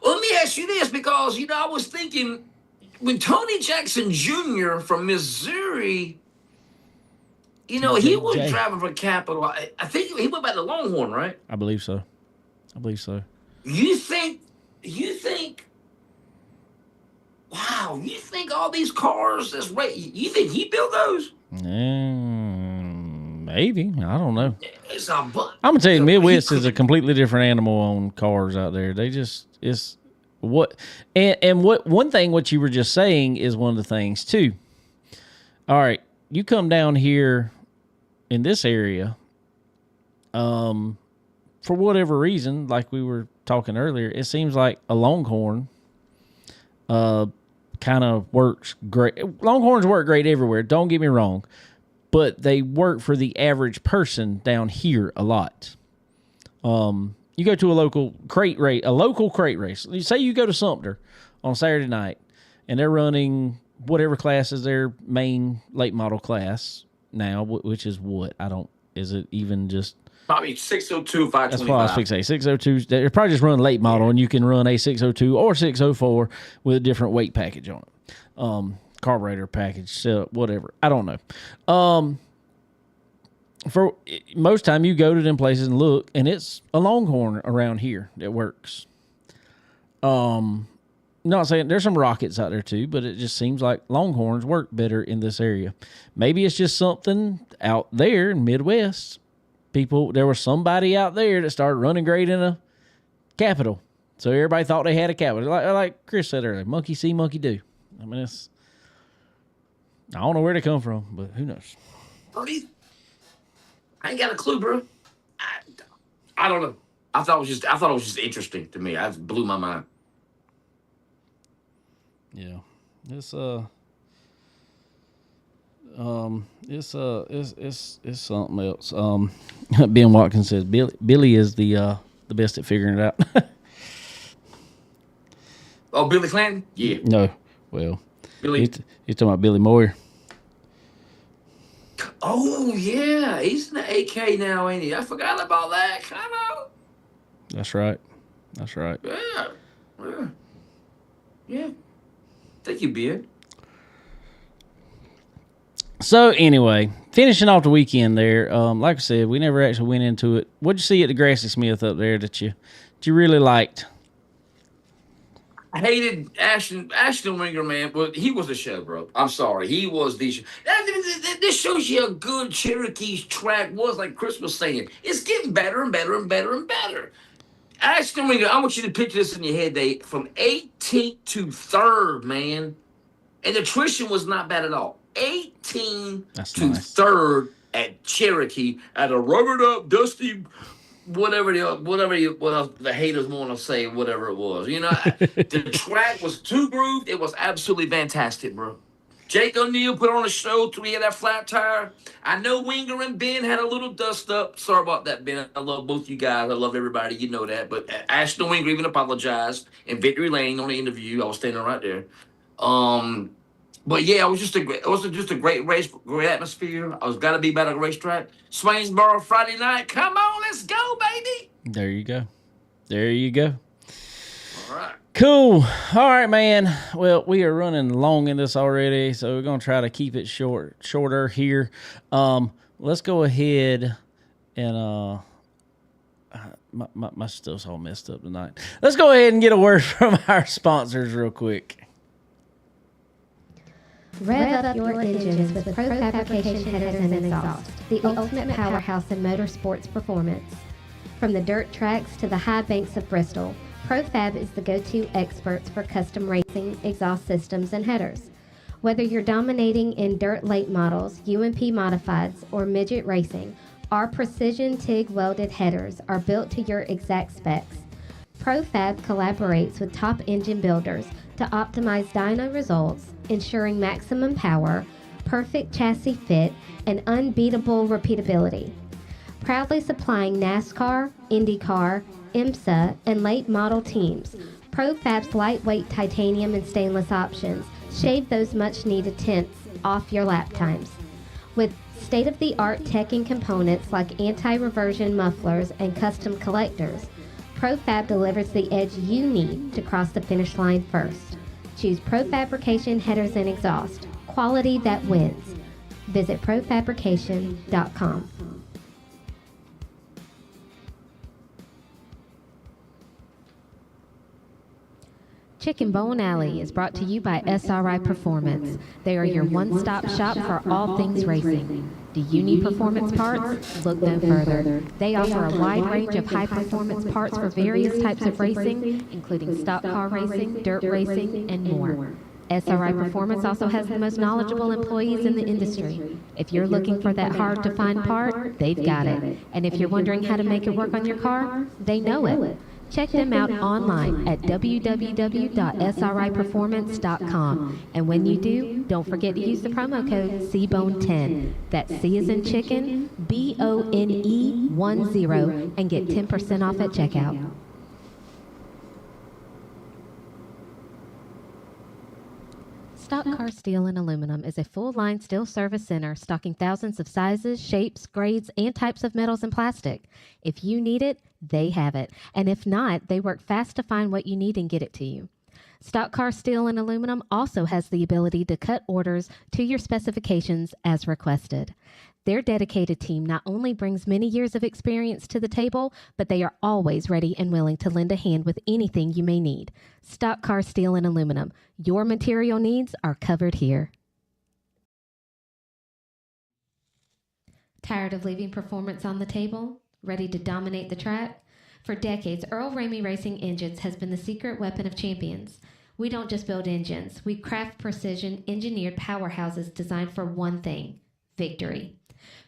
Well, let me ask you this, because I was thinking, when Tony Jackson Jr. from Missouri, he was driving for Capital. I think he went by the Longhorn, right? I believe so. You think, wow, you think all these cars that's right, you think he built those? Maybe. I don't know. I'm going to tell you, Midwest is a completely different animal on cars out there. They just, one thing what you were just saying is one of the things too. All right, you come down here in this area, for whatever reason, like we were talking earlier, it seems like a Longhorn kind of works great. Longhorns work great everywhere, don't get me wrong, but they work for the average person down here a lot. You go to a local crate race. You say you go to Sumter on Saturday night, and they're running whatever class is their main late model class now, which is what? Is it even just... Probably 602, 525. That's what I was fixing. 602. They're probably just running late model, and you can run a 602 or 604 with a different weight package on it. Carburetor package, setup, whatever. I don't know. For most time, you go to them places and look, and it's a Longhorn around here that works. Not saying there's some Rockets out there too, but it just seems like Longhorns work better in this area. Maybe it's just something out there in Midwest. There was somebody out there that started running great in a Capital, so everybody thought they had a Capital. Like Chris said earlier, monkey see, monkey do. I mean, I don't know where they come from, but who knows? I ain't got a clue, bro. I don't know. I thought it was just interesting to me. It blew my mind. Yeah, it's something else. Ben Watkins says Billy is the best at figuring it out. Oh, Billy Clanton? Yeah. No, well, Billy. He's talking about Billy Moyer. Oh yeah, he's in the AK now, ain't he? I forgot about that. Come on. That's right. Yeah. Thank you, Ben. So anyway, finishing off the weekend there. Like I said, we never actually went into it. What'd you see at the Grassy Smith up there that you really liked? I hated Ashton Winger, man, but he was the show, bro. I'm sorry. He was the show. This shows you how good Cherokee's track was, like Chris was saying. It's getting better and better and better and better. Ashton Winger, I want you to picture this in your head, Dave. From 18th to 3rd, man. And the attrition was not bad at all. 18 That's to nice. 3rd at Cherokee at a rubbered up, dusty, whatever the haters want to say, whatever it was. The track was too grooved. It was absolutely fantastic, bro. Jake O'Neill put on a show till he had that flat tire. I know Winger and Ben had a little dust up. Sorry about that, Ben. I love both you guys. I love everybody. You know that. But Ashton Winger even apologized in Victory Lane on the interview. I was standing right there. But yeah, it was just a great race, great atmosphere. I was got to be about a racetrack. Swainsboro Friday night. Come on, let's go, baby. There you go. There you go. All right. Cool. All right, man. Well, we are running long in this already, so we're gonna try to keep it shorter here. Let's go ahead and my stuff's all messed up tonight. Let's go ahead and get a word from our sponsors real quick. Rev up your engines with Pro Fabrication headers and exhaust, the ultimate powerhouse in motorsports performance. From the dirt tracks to the high banks of Bristol, ProFab is the go-to experts for custom racing, exhaust systems, and headers. Whether you're dominating in dirt late models, UMP modifieds, or midget racing, our precision TIG welded headers are built to your exact specs. ProFab collaborates with top engine builders to optimize dyno results, ensuring maximum power, perfect chassis fit, and unbeatable repeatability. Proudly supplying NASCAR, IndyCar, IMSA, and late model teams, ProFab's lightweight titanium and stainless options shave those much-needed tenths off your lap times. With state-of-the-art tech and components like anti-reversion mufflers and custom collectors, ProFab delivers the edge you need to cross the finish line first. Choose ProFabrication headers and exhaust. Quality that wins. Visit profabrication.com. Chicken Bone Alley is brought to you by SRI Performance. They are your one-stop shop for all things racing. Do you need performance parts? Look no further. They offer a wide range of high-performance parts for various types of racing, including stock car racing, dirt racing, and more. SRI Performance also has the most knowledgeable employees in the industry. If you're looking for that hard-to-find part, they've got it. And if you're wondering how to make it work on your car, they know it. Check them out online at www.sriperformance.com. And when you do, don't forget to use the promo code CBONE10. That's C as in chicken, BONE10, and get 10% off at checkout. Stock Car Steel and Aluminum is a full-line steel service center stocking thousands of sizes, shapes, grades, and types of metals and plastic. If you need it, they have it. And if not, they work fast to find what you need and get it to you. Stock Car Steel and Aluminum also has the ability to cut orders to your specifications as requested. Their dedicated team not only brings many years of experience to the table, but they are always ready and willing to lend a hand with anything you may need. Stock Car Steel and Aluminum. Your material needs are covered here. Tired of leaving performance on the table? Ready to dominate the track? For decades, Earl Ramey Racing Engines has been the secret weapon of champions. We don't just build engines. We craft precision, engineered powerhouses designed for one thing: victory.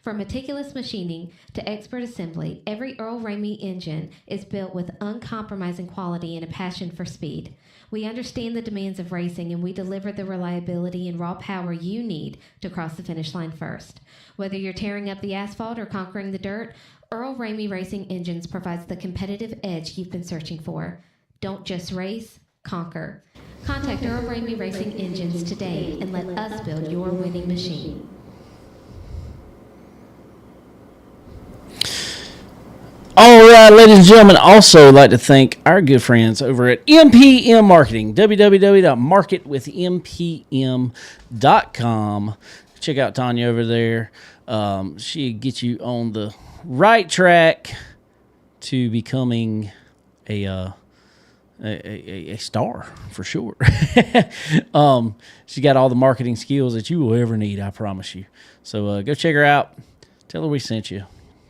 From meticulous machining to expert assembly, every Earl Ramey engine is built with uncompromising quality and a passion for speed. We understand the demands of racing, and we deliver the reliability and raw power you need to cross the finish line first. Whether you're tearing up the asphalt or conquering the dirt, Earl Ramey Racing Engines provides the competitive edge you've been searching for. Don't just race, conquer. Contact Earl Ramey Racing Engines today and let us build your winning machine. All right, ladies and gentlemen, also like to thank our good friends over at MPM Marketing, www.marketwithmpm.com. Check out Tanya over there. She gets you on the right track to becoming a star for sure. She got all the marketing skills that you will ever need, I promise you. So go check her out. Tell her we sent you.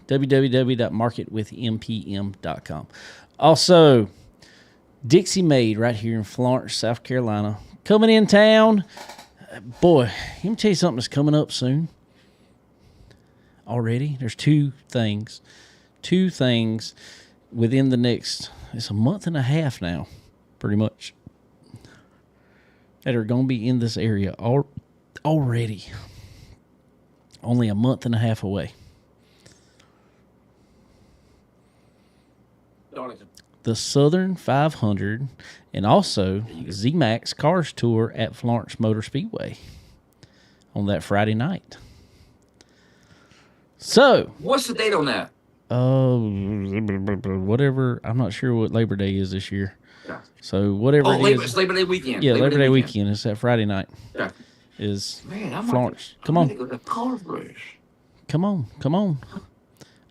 www.marketwithmpm.com. Also, Dixie Made right here in Florence, South Carolina. Coming in town. Boy, let me tell you something that's coming up soon. Already, there's two things within the next, it's a month and a half now, pretty much, that are going to be in this area already. Only a month and a half away. Darlington. the Southern 500, and also Z-Max Cars Tour at Florence Motor Speedway on that Friday night. So, What's the date on that? whatever. I'm not sure what Labor Day is this year. Yeah. So whatever Oh, it is. it's Labor Day weekend. Yeah, Labor Day weekend. It's that Friday night. Yeah. Is Man, I'm Florence. Come on. Go to car race. Come on.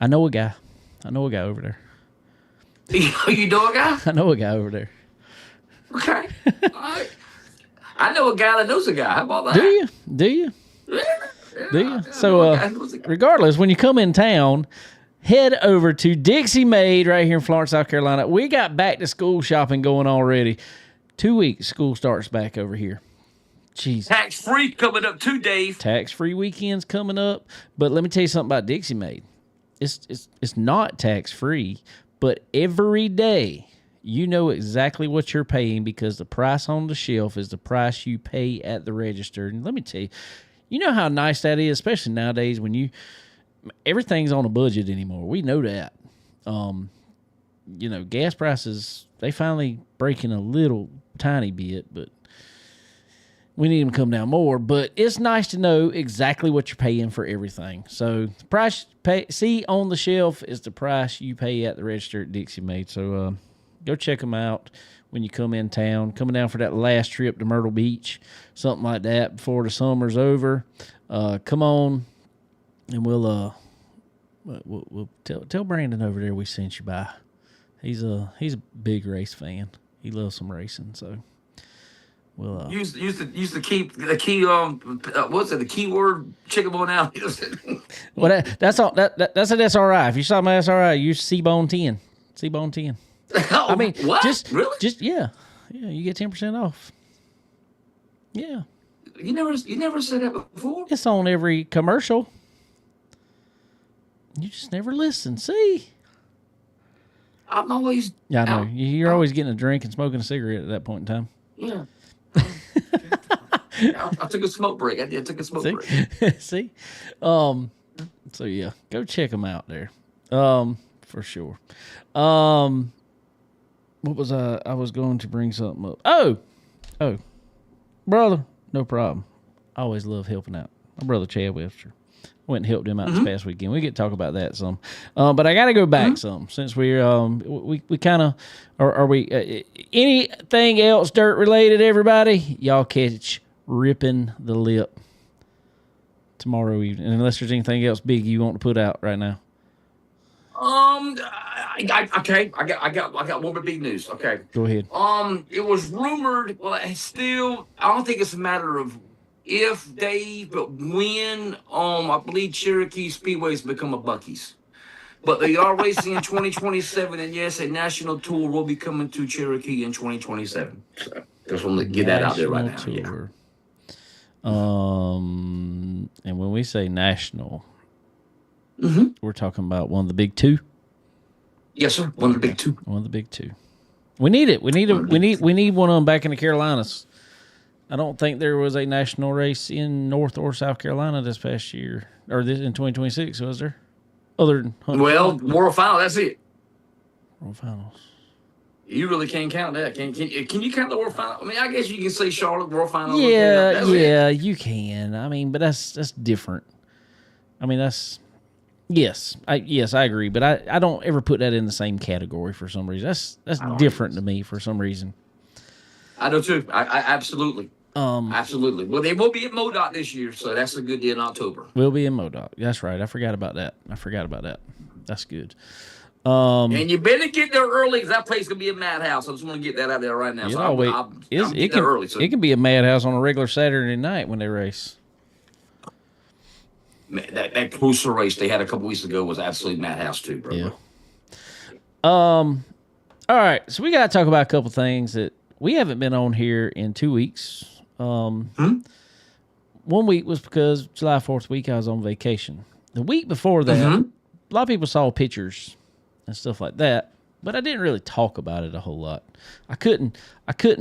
I know a guy over there. You know a guy? I know a guy over there. Okay. All right. I know a guy that knows a guy. How about that? Do you? Do you? Yeah, Do you? I So, know a guy that knows a guy. regardless, when you come in town, head over to Dixie Made right here in Florence, South Carolina. We got back to school shopping going already. 2 weeks, school starts back over here. Jeez. Tax free coming up too, Dave. Tax-free weekends coming up. But let me tell you something about Dixie Made. It's not tax-free, but every day you know exactly what you're paying because the price on the shelf is the price you pay at the register. And let me tell you, you know how nice that is, especially nowadays when everything's on a budget anymore. We know that. Gas prices, they finally breaking a little tiny bit, but we need them to come down more. But it's nice to know exactly what you're paying for everything. So the price you see on the shelf is the price you pay at the register at Dixie Made. So go check them out when you come in town. Coming down for that last trip to Myrtle Beach, something like that before the summer's over. Come on, and we'll tell Brandon over there we sent you by. He's a big race fan. He loves some racing, so we'll Use the key what's it, the keyword, check them on out. well, that's all. That's an SRI. If you saw my SRI, use C-Bone 10. C-Bone 10. Oh, I mean, what? just Really? Just yeah. You get 10% off. Yeah, You never said that before? it's on every commercial. You just never listen. See? I'm always Yeah, I know. out. You're always getting a drink and smoking a cigarette at that point in time. Yeah. I took a smoke break. I took a smoke See? break. See? So yeah, go check them out there. For sure. What was I was going to bring something up. Oh, brother, no problem. I always love helping out. My brother Chad Webster. Went and helped him out this past weekend. We get to talk about that some. But I got to go back some since we're we kind of are we anything else dirt related, everybody? Y'all catch Ripping the Lip tomorrow evening, unless there's anything else big you want to put out right now. Okay. I got one more big news. Okay. Go ahead. It was rumored. Well, it's still. I don't think it's a matter of if, Dave, but when. I believe Cherokee Speedway's become a Buc-ee's, but they are racing in 2027, and yes, a national tour will be coming to Cherokee in 2027. So just want to get that out there right now. National Yeah. tour. And when we say national, we're talking about one of the big two. Yes, sir. One of the big two. One of the big two. We need it. We need one of them back in the Carolinas. I don't think there was a national race in North or South Carolina this past year, or this in 2026, was there? Other than Well, World Final. That's it. World Finals. You really can't count that. Can you count the World Final? I mean, I guess you can say Charlotte World Final. Yeah, That's it. yeah, you can. I mean, but that's different. I mean, yes, I agree, but I don't ever put that in the same category for some reason. That's different to me for some reason. I do too. I absolutely. Absolutely. Well, they will be at MoDOT this year, so that's a good deal in October. We'll be in MoDOT. That's right. I forgot about that. That's good. And you better get there early because that place is gonna be a madhouse. I just want to get that out there right now. So it can be a madhouse on a regular Saturday night when they race. Man, that cruiser race they had a couple weeks ago was absolutely madhouse too, bro. Yeah. All right, so we got to talk about a couple things that we haven't been on here in 2 weeks. 1 week was because July 4th week I was on vacation. The week before that, a lot of people saw pictures and stuff like that, but I didn't really talk about it a whole lot. I couldn't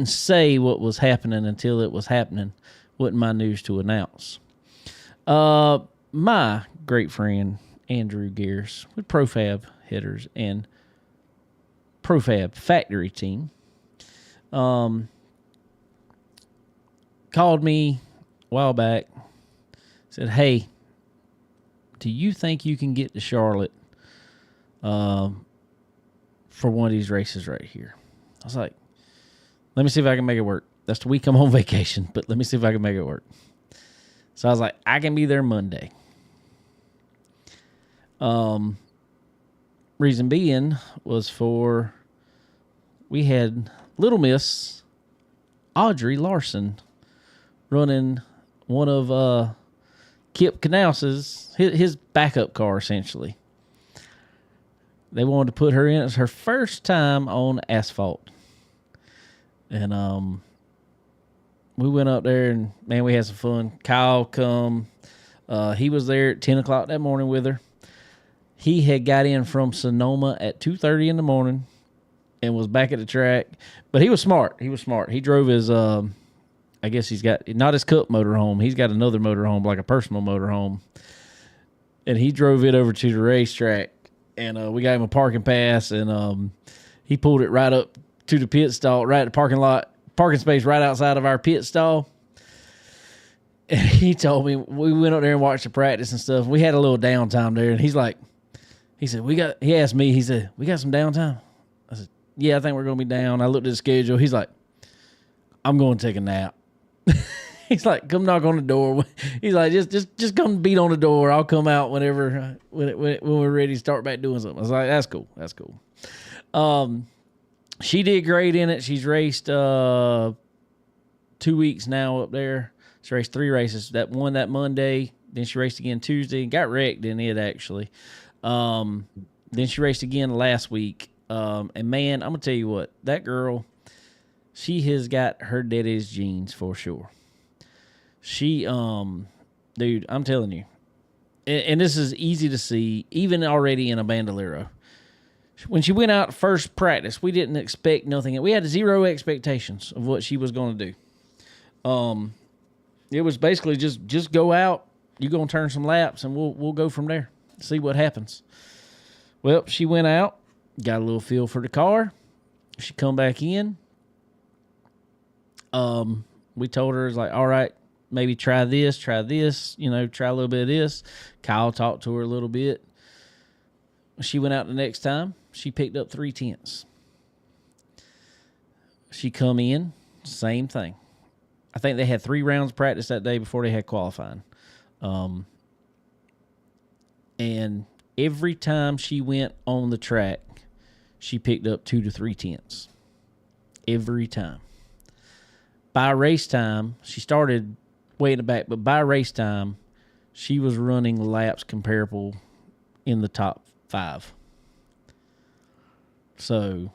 say what was happening until it was happening. Wasn't my news to announce. My great friend Andrew Gears with Profab Headers and Profab factory team, called me a while back, said, "Hey, do you think you can get to Charlotte for one of these races right here?" I was like, "Let me see if I can make it work." That's the week I'm on vacation, but let me see if I can make it work. So I was like, I can be there Monday. Reason being was we had Little Miss Audrey Larson running one of Kip Knaus's his backup car, essentially. They wanted to put her in. It was her first time on asphalt. And we went up there, and, man, we had some fun. Kyle come. He was there at 10 o'clock that morning with her. He had got in from Sonoma at 2:30 in the morning and was back at the track. But he was smart. He drove his, I guess he's got, not his Cup motorhome. He's got another motorhome, like a personal motorhome. And he drove it over to the racetrack. And we got him a parking pass, and he pulled it right up to the pit stall, right at the parking space right outside of our pit stall. And he told me, we went up there and watched the practice and stuff. We had a little downtime there, and he said, he asked me, he said, "We got some downtime?" I said, "Yeah, I think we're going to be down." I looked at the schedule. He's like, "I'm going to take a nap." He's like, "Come knock on the door." He's like, just come beat on the door. I'll come out whenever, when we're ready to start back doing something. I was like, That's cool. She did great in it. She's raced 2 weeks now up there. She raced 3 races. That one that Monday, then she raced again Tuesday and got wrecked in it, actually. Then she raced again last week. And man, I'm gonna tell you what, that girl, she has got her daddy's genes for sure. She, dude, I'm telling you, and this is easy to see, even already in a Bandolero. When she went out first practice, we didn't expect nothing. We had 0 expectations of what she was going to do. It was basically just go out. You're going to turn some laps, and we'll go from there. See what happens. Well, she went out, got a little feel for the car. She come back in. We told her, like, all right, maybe try this, try a little bit of this. Kyle talked to her a little bit. She went out the next time. She picked up 3/10. She come in, same thing. I think they had 3 rounds of practice that day before they had qualifying. And every time she went on the track, she picked up 2 to 3/10. Every time. By race time, she started way in the back, but by race time, she was running laps comparable in the top 5. So,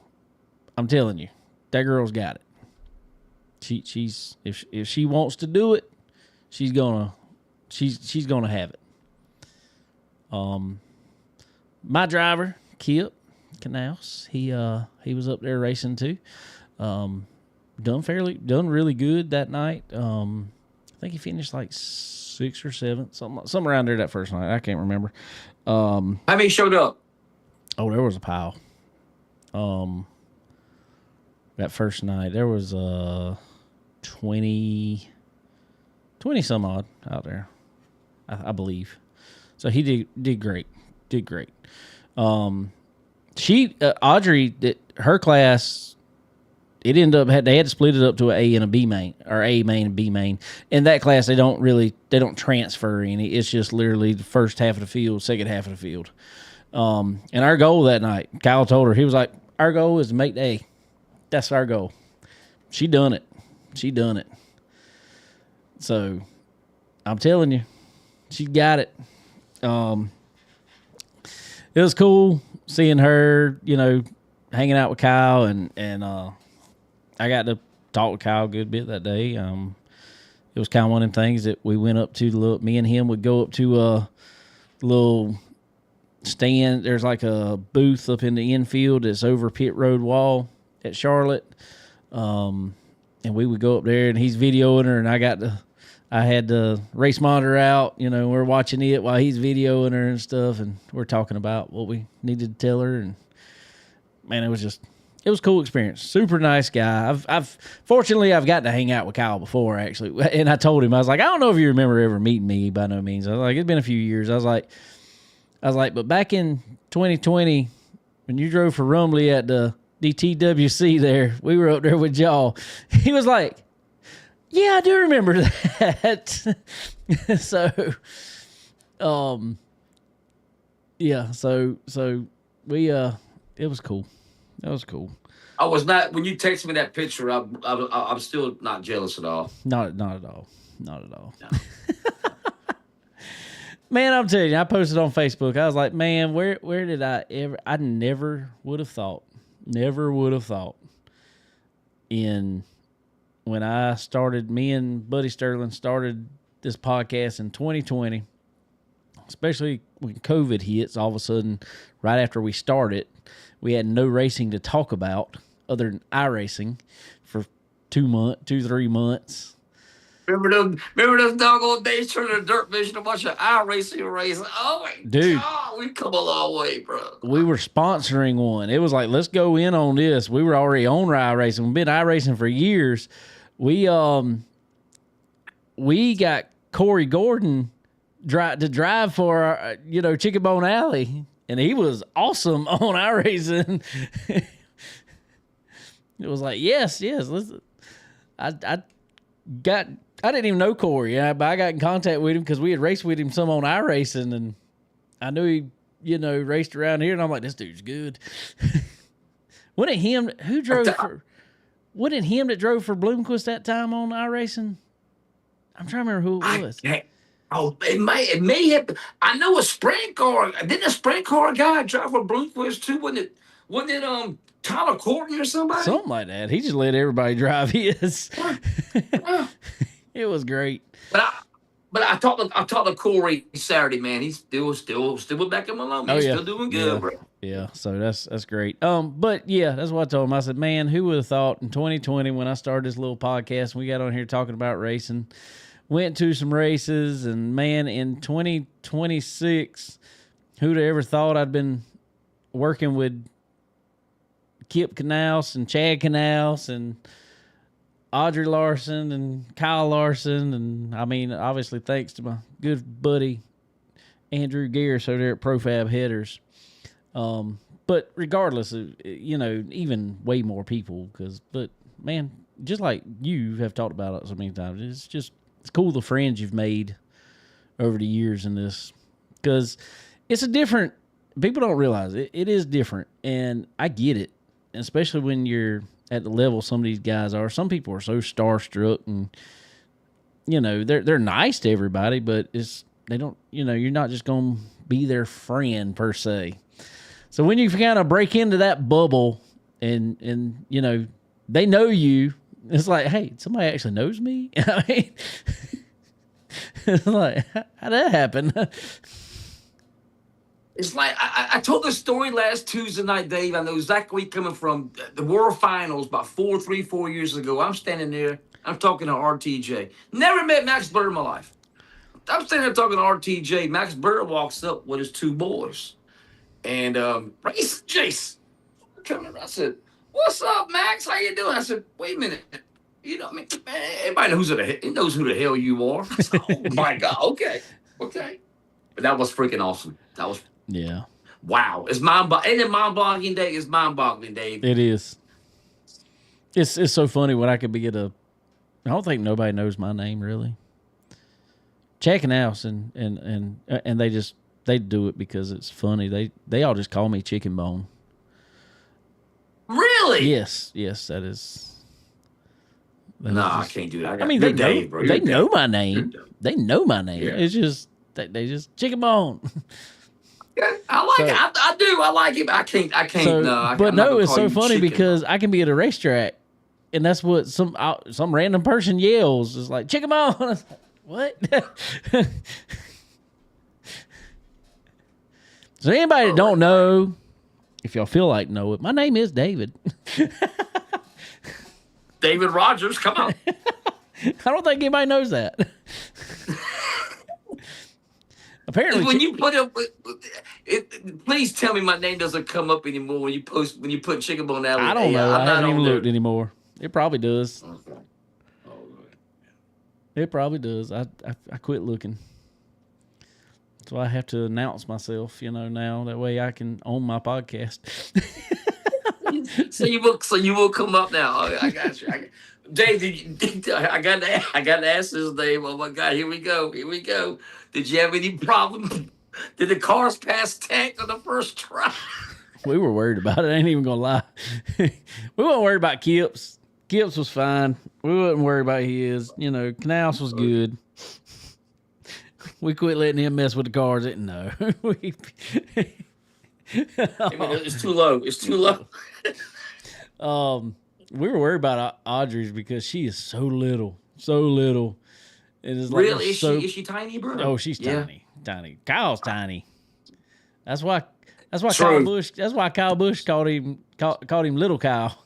I'm telling you, that girl's got it. She's if she wants to do it, she's gonna have it. My driver, Kip Knaus, he was up there racing too. Done really good that night. I think he finished like 6th or 7th, something around there that first night. I can't remember. How many showed up? Oh, there was a pile. That first night there was 20 some odd out there, I believe. So he did great. Audrey, her class, it ended up they had to split it up to an A and a B main, or A main and B main. In that class, they don't transfer any. It's just literally the first half of the field, second half of the field. And our goal that night, Kyle told her, he was like, our goal is to make the A. That's our goal. She done it. So I'm telling you, she got it. It was cool seeing her, hanging out with Kyle, and I got to talk with Kyle a good bit that day. It was kind of one of them things that we went up to. Me and him would go up to a little stand. There's like a booth up in the infield that's over pit road wall at Charlotte. And we would go up there, and he's videoing her, and I had the race monitor out. We're watching it while he's videoing her and stuff, and we're talking about what we needed to tell her. And man, it was it was a cool experience. Super nice guy. I've fortunately I've gotten to hang out with Kyle before actually, and I told him I was like, I don't know if you remember ever meeting me by no means. I was like, it's been a few years. I was like, but back in 2020 when you drove for Rumbly at the DTWC there, we were up there with y'all. He was like, yeah, I do remember that. So, yeah, so we it was cool. That was cool. I was not when you texted me that picture. I'm still not jealous at all. Not at all. Not at all. No. Man, I'm telling you, I posted on Facebook. I was like, man, where did I ever? I never would have thought. In when I started, me and Buddy Sterling started this podcast in 2020, especially when COVID hits. All of a sudden, right after we started, we had no racing to talk about other than iRacing for 3 months. Remember those doggone days turning to Dirt Vision to watch an iRacing race? Oh my Dude. God, we've come a long way, bro. We were sponsoring one. It was like, let's go in on this. We were already on iRacing. We've been iRacing for years. We got Corey Gordon to drive for our, Chicken Bone Alley, and he was awesome on iRacing. It was like, yes. Listen, I didn't even know Corey, but I got in contact with him because we had raced with him some on iRacing, and I knew he, raced around here, and I'm like, this dude's good. Wasn't it him who drove for? Wasn't it him that drove for Bloomquist that time on iRacing? I'm trying to remember who it was. It may have. I know a sprint car. Didn't a sprint car guy drive for Bloomquist too? Wasn't it Tyler Courtney or somebody? Something like that. He just let everybody drive his. It was great. But I talked to Corey Saturday, man. He's still with Beckham Malone. He's still doing good, bro. Yeah, so that's great. But yeah, that's what I told him. I said, man, who would have thought in 2020 when I started this little podcast, we got on here talking about racing, went to some races, and man, in 2026, who'd have ever thought I'd been working with Kip Knaus and Chad Knaus and Audrey Larson and Kyle Larson, and I mean, obviously thanks to my good buddy Andrew Garris over there at ProFab Headers. But regardless of, even way more people, but man, just like you have talked about it so many times, it's cool the friends you've made over the years in this, because it's people don't realize it is different, and I get it, especially when you're at the level some of these guys are. Some people are so starstruck, and they're nice to everybody, but they don't, you're not just gonna be their friend per se. So when you kind of break into that bubble and they know you, it's like, hey, somebody actually knows me. I mean, it's like, how'd that happen? It's like I told the story last Tuesday night, Dave. I know exactly coming from the World Finals about 4 years ago. I'm standing there. I'm talking to RTJ. Never met Max Bird in my life. I'm standing there talking to RTJ. Max Bird walks up with his 2 boys. And Race Jace coming around. I said, "What's up, Max? How you doing?" I said, "Wait a minute. Man, everybody knows who the hell you are." I said, "Oh my God, okay." But that was freaking awesome. That was wow. It's ain't it mind-boggling, Dave? It's mind-boggling, Dave. It is. It's so funny when I could be I don't think nobody knows my name really. Checking out and they do it because it's funny. They all just call me Chicken Bone. Really? Yes, that is. No, I can't do that. I mean, they know my name. They know my name. Yeah. It's just they just Chicken Bone. Yeah, I like it. I do. I like it. I can't. It's so funny because I can be at a racetrack, and that's what some random person yells. It's like Chicken Bone. What? So anybody that don't know, if y'all feel like know it, my name is David. David Rogers, come on. I don't think anybody knows that. Apparently, when you put it, Please tell me my name doesn't come up anymore when you put Chicken Bone Alley. I don't know. I'm I not haven't even on there. looked anymore. It probably does. Okay. All right. It probably does. I quit looking. So I have to announce myself, now. That way I can own my podcast. So you will come up now. I got you. Dave, I got to ask this, Dave. Oh my God, here we go. Did you have any problem? Did the cars pass tank on the first try? We were worried about it. I ain't even going to lie. We weren't worried about Kips. Kips was fine. We wasn't worried about his. Canals was good. We quit letting him mess with the cars. No. It's too low. It's too low. We were worried about Audrey's because she is so little. It is like Really? Is she tiny, bro? Oh, she's tiny. Kyle's tiny. That's why True. Kyle Busch. That's why Kyle Busch called him Little Kyle.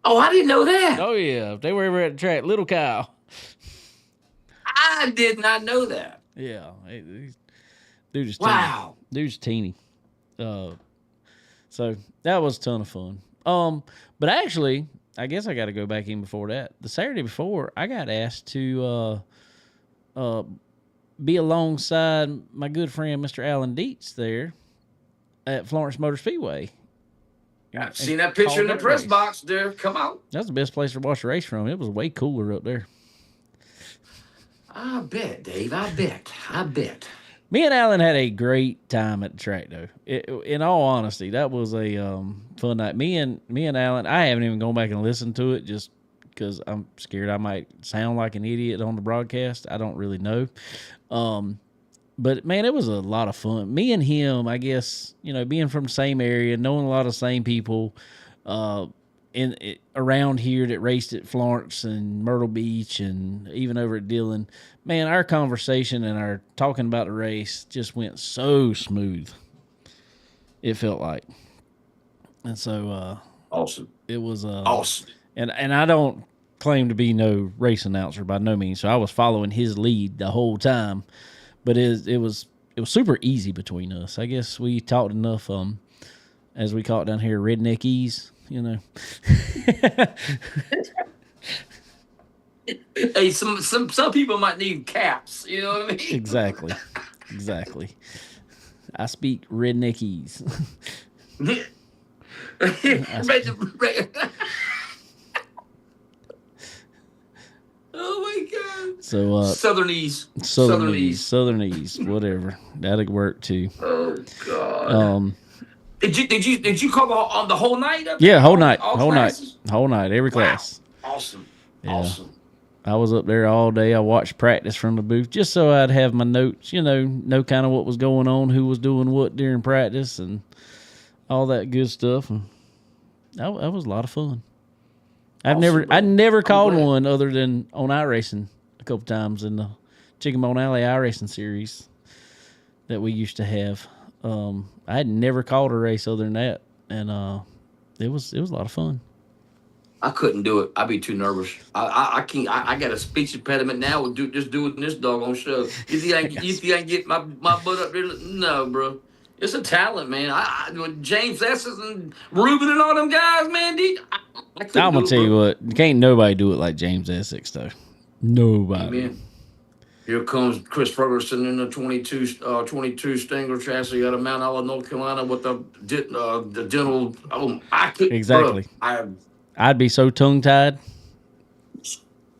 Oh, I didn't know that. Oh yeah, if they were ever at the track, Little Kyle. I did not know that. Yeah, dude is teeny. Wow. Dude's teeny. So that was a ton of fun. But actually, I guess I got to go back in before that. The Saturday before, I got asked to be alongside my good friend Mr. Alan Dietz there at Florence Motor Speedway. I've seen that picture in the press box there. Come on. That's the best place to watch a race from. It was way cooler up there. I bet, Dave. I bet. Me and Alan had a great time at the track, though. In all honesty, that was a fun night. Me and Alan, I haven't even gone back and listened to it just because I'm scared I might sound like an idiot on the broadcast. I don't really know. But, man, it was a lot of fun. Me and him, I guess, being from the same area, knowing a lot of the same people around here that raced at Florence and Myrtle Beach and even over at Dillon, man, our conversation and our talking about the race just went so smooth. It felt like. And so awesome. It was awesome. And I don't claim to be no race announcer by no means, so I was following his lead the whole time. But it was super easy between us. I guess we talked enough, as we call it down here, redneckese, Hey, some people might need caps. You know what I mean? Exactly. I speak redneckese. Oh my God! So Southernese, whatever. That'll work too. Oh God! Did you call on the whole night? Yeah, whole night, every Wow. class. Awesome. Yeah. Awesome. I was up there all day. I watched practice from the booth just so I'd have my notes, know kind of what was going on, who was doing what during practice, and all that good stuff. And that was a lot of fun. I never called one other than on iRacing a couple times in the Chicken Bone Alley iRacing series that we used to have. I had never called a race other than that, and it was a lot of fun. I couldn't do it. I'd be too nervous. I can't. I got a speech impediment now with just doing this doggone show. You think I can get my butt up there? No, bro. It's a talent, man. With James Esses and Ruben and all them guys, man. I'm gonna tell you what, can't nobody do it like James Essex though. Nobody. Amen. Here comes Chris Ferguson in the 22 Stinger chassis out of Mount Olive, North Carolina, with the dental. Oh, I could exactly. I'd be so tongue tied.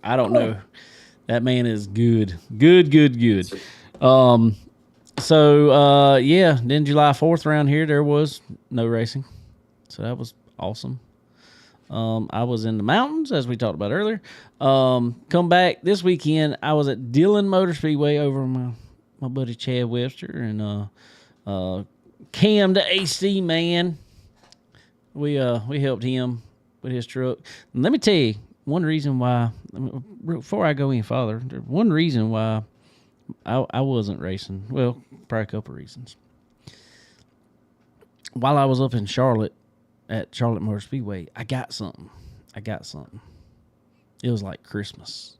I don't know. That man is good. So yeah, then July 4th around here there was no racing. So that was awesome. I was in the mountains, as we talked about earlier. Come back this weekend, I was at Dillon Motor Speedway over my buddy Chad Webster and Cam the AC man. We helped him with his truck. And let me tell you one reason why, before I go any farther, one reason why I wasn't racing. Well, probably a couple reasons. While I was up in Charlotte at Charlotte Motor Speedway, I got something. It was like Christmas.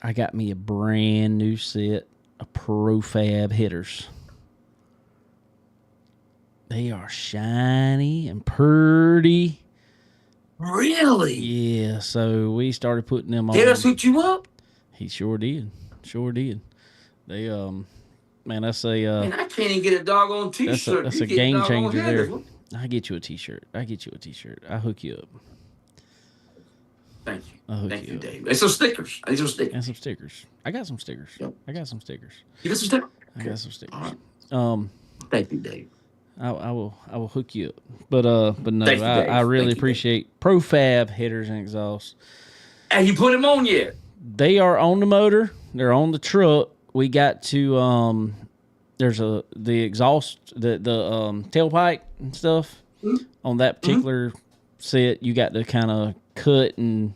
I got me a brand new set of Profab headers. They are shiny and pretty. Really? Yeah, so we started putting them on. Did I hook you up? He sure did. Sure did. They man, that's a Man, I can't even get a doggone t-shirt. that's You a get game doggone changer headers. there. I get you a t-shirt. I hook you up. Thank you. I'll hook Thank you, up. Dave. And some stickers. I need some stickers. And some stickers. I got some stickers. Yep. I got some stickers. You got some stickers? I got some stickers. All right. Thank you, Dave. I will hook you up. But no, Thank you, Dave. I really Thank you, appreciate Profab headers and exhausts. And you put them on yet? They are on the motor. They're on the truck. We got to there's the exhaust, the tailpipe and stuff on that particular set. You got to kind of cut and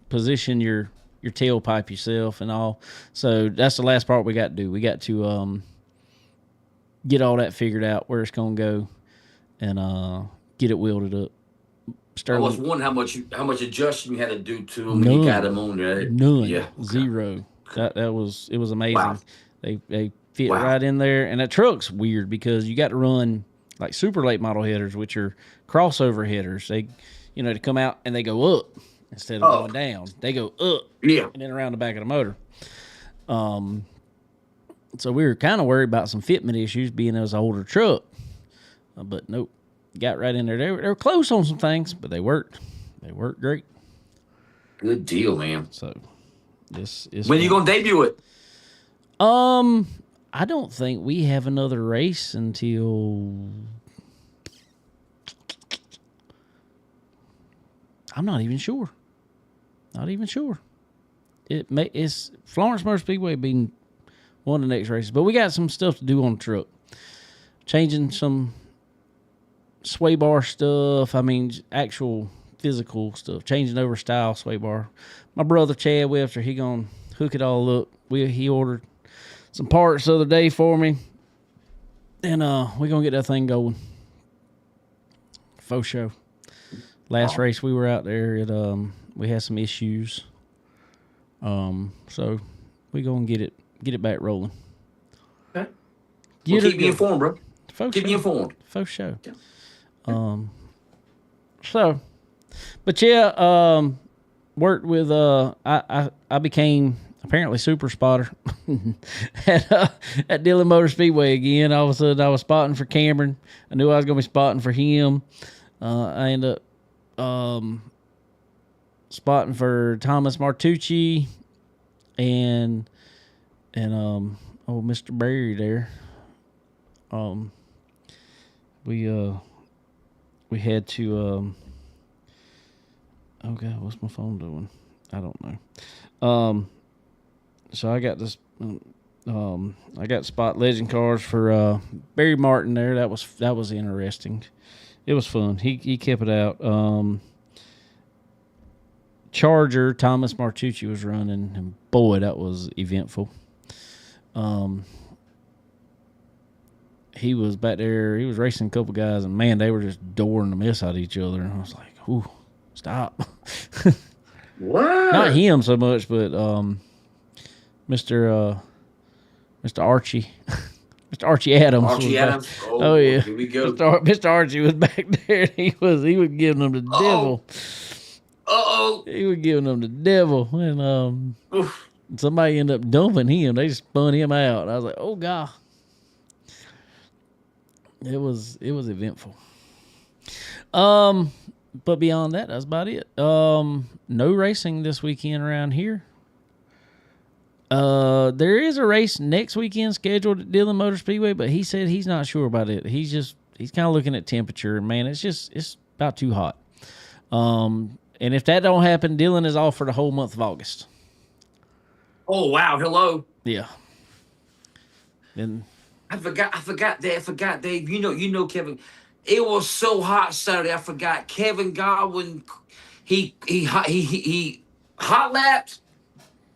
position your tailpipe yourself and all. So that's the last part we got to do. We got to get all that figured out, where it's gonna go, and get it welded up. I was wondering how much adjusting you had to do to them when you got them on there. None. Yeah. Zero. It was amazing. Wow. They fit Wow. right in there, and that truck's weird because you got to run like super late model headers, which are crossover headers. They, they come out and they go up instead of going down. They go up, Yeah. and then around the back of the motor. So we were kind of worried about some fitment issues, being it was an older truck, but nope, got right in there. They were close on some things, but they worked. They worked great. Good deal, man. So this is When are you gonna debut it? I don't think we have another race until I'm not even sure. Not even sure. It's Florence Motor Speedway being one of the next races, but we got some stuff to do on the truck. Changing some sway bar stuff. I mean, actual physical stuff. Changing over style sway bar. My brother Chad Webster, he gonna hook it all up. He ordered some parts the other day for me, and we're gonna get that thing going. Faux show. Last race we were out there, we had some issues. So we're gonna get it back rolling. Okay. Well, keep me informed, bro. Keep me informed. Faux show. Yeah. So, but yeah, worked with I became apparently super spotter at Dillon Motor Speedway again. All of a sudden I was spotting for Cameron. I knew I was gonna be spotting for him. I ended up spotting for Thomas Martucci and Mr. Barry there. We had to oh god, what's my phone doing? I don't know. So I got this I got spot legend cars for Barry Martin there. That was interesting. It was fun. He kept it out. Charger Thomas Martucci was running, and boy, that was eventful. He was back there. He was racing a couple guys, and man, they were just dooring the mess out of each other. And I was like, "Ooh, stop!" What? Not him so much, but Mr. Archie, Mr. Archie Adams. Archie Adams. Oh yeah, Here we go. Mr. Archie was back there. He was giving them the devil. Uh-oh. He was giving them the devil, and Oof. somebody ended up dumping him. They spun him out. I was like, "Oh god." It was eventful. But beyond that, that's about it. No racing this weekend around here. There is a race next weekend scheduled at Dillon Motor Speedway, but he said he's not sure about it. He's kind of looking at temperature. Man, it's about too hot. And if that don't happen, Dillon is off for the whole month of August. Oh wow, hello. Yeah. And I forgot Dave. You know Kevin. It was so hot Saturday. I forgot Kevin Godwin. He hot lapped.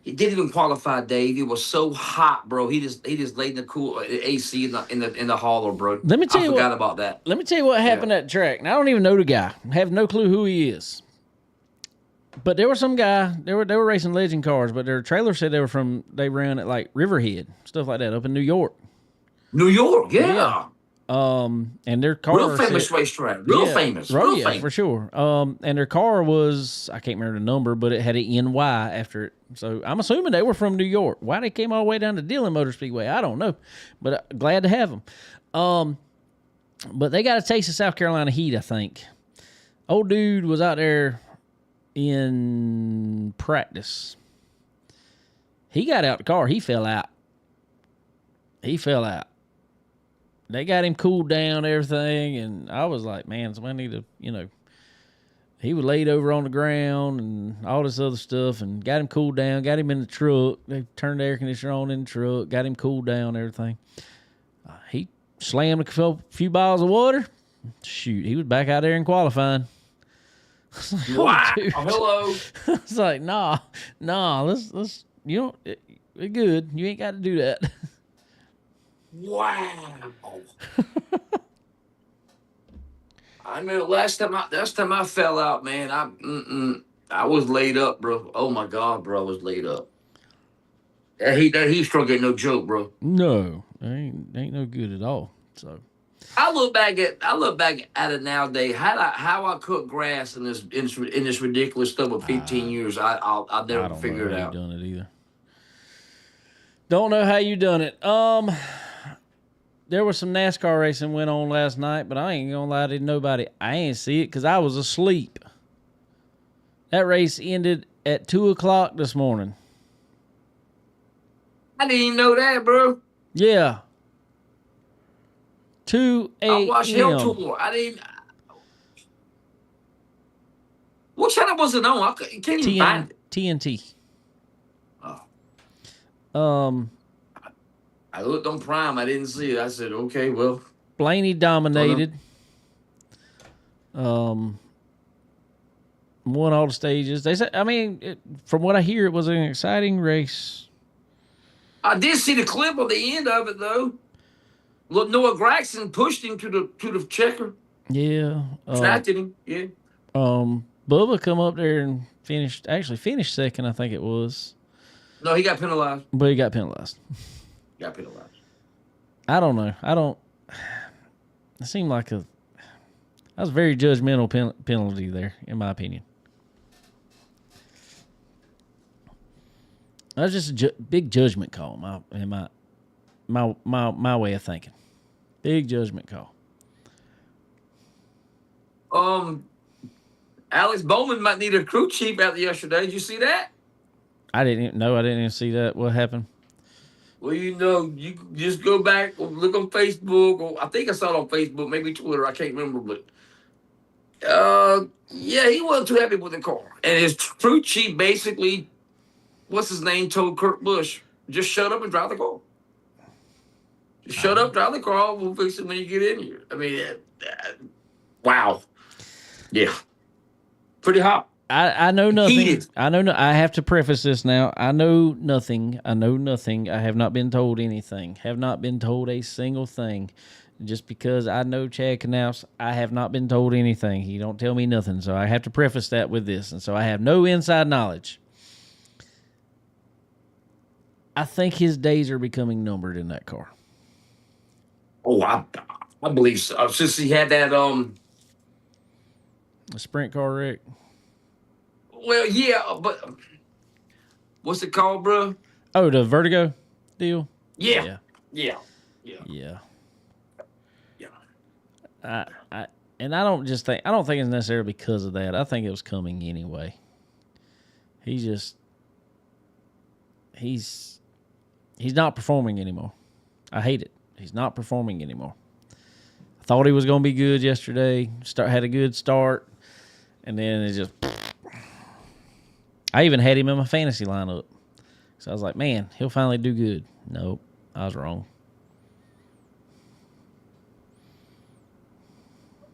He didn't even qualify, Dave. It was so hot, bro. He just laid in the cool AC in the hauler, bro. Let me tell you forgot about that. Let me tell you what happened at the track. And I don't even know the guy. I have no clue who he is. But there was some guy. They were racing legend cars, but their trailer said they ran at like Riverhead, stuff like that, up in New York. New York, yeah. Yeah. And their car Real famous racetrack. Real famous. Real famous. for sure. And their car was, I can't remember the number, but it had an NY after it. So I'm assuming they were from New York. Why they came all the way down to Dillon Motor Speedway, I don't know. But glad to have them. But they got a taste of South Carolina heat, I think. Old dude was out there in practice. He got out the car. He fell out. They got him cooled down, everything, and I was like, man, somebody need to, he was laid over on the ground and all this other stuff, and got him cooled down, got him in the truck. They turned the air conditioner on in the truck, got him cooled down, everything. He slammed a few bottles of water. Shoot, he was back out there in qualifying. Like, wow. dude. Hello. It's like, nah, let's, we're good. You ain't got to do that. Wow. I know last time I fell out, man, I was laid up, bro. Oh my God, bro, I was laid up. That heat stroke ain't no joke, bro. No, ain't no good at all. So I look back at it nowadays. How I cut grass in this ridiculous stuff of 15 years. I'll never figure it out. Done it either. Don't know how you done it. There was some NASCAR racing went on last night, but I ain't gonna lie to nobody. I ain't see it because I was asleep. That race ended at 2:00 this morning. I didn't even know that, bro. Yeah. 2 a.m. I watched Hell Tour. I didn't. What channel was it on? I can't even find it. TNT. Oh. I looked on Prime. I didn't see it. I said, okay, well. Blaney dominated. Won all the stages. They said, from what I hear, it was an exciting race. I did see the clip of the end of it, though. Look, Noah Gragson pushed him to the checker. Yeah. Tracked him. Yeah. Bubba come up there and finished second, I think it was. No, he got penalized. But he got penalized. I don't know. It seemed like that was a very judgmental penalty there, in my opinion. That was just a big judgment call, in my way of thinking. Big judgment call. Alex Bowman might need a crew chief out yesterday. Did you see that? I didn't even see that. What happened? Well, you just go back or look on Facebook, or I think I saw it on Facebook, maybe Twitter. I can't remember, but yeah, he wasn't too happy with the car, and his crew chief basically, what's his name, told Kurt Busch, just shut up and drive the car. Just shut up, drive the car. We'll fix it when you get in here. I mean, wow, yeah, pretty hot. I know nothing. Heated. I have to preface this now. I know nothing. I have not been told anything. Have not been told a single thing. Just because I know Chad Knaus, I have not been told anything. He don't tell me nothing. So I have to preface that with this. And so I have no inside knowledge. I think his days are becoming numbered in that car. Oh, I believe so. Since he had that a sprint car wreck. Well, yeah, but what's it called, bro? Oh, the Vertigo deal? Yeah. I don't think it's necessarily because of that. I think it was coming anyway. He's not performing anymore. I hate it. He's not performing anymore. I thought he was going to be good yesterday. Had a good start, and then it just. I even had him in my fantasy lineup. So I was like, man, he'll finally do good. Nope, I was wrong.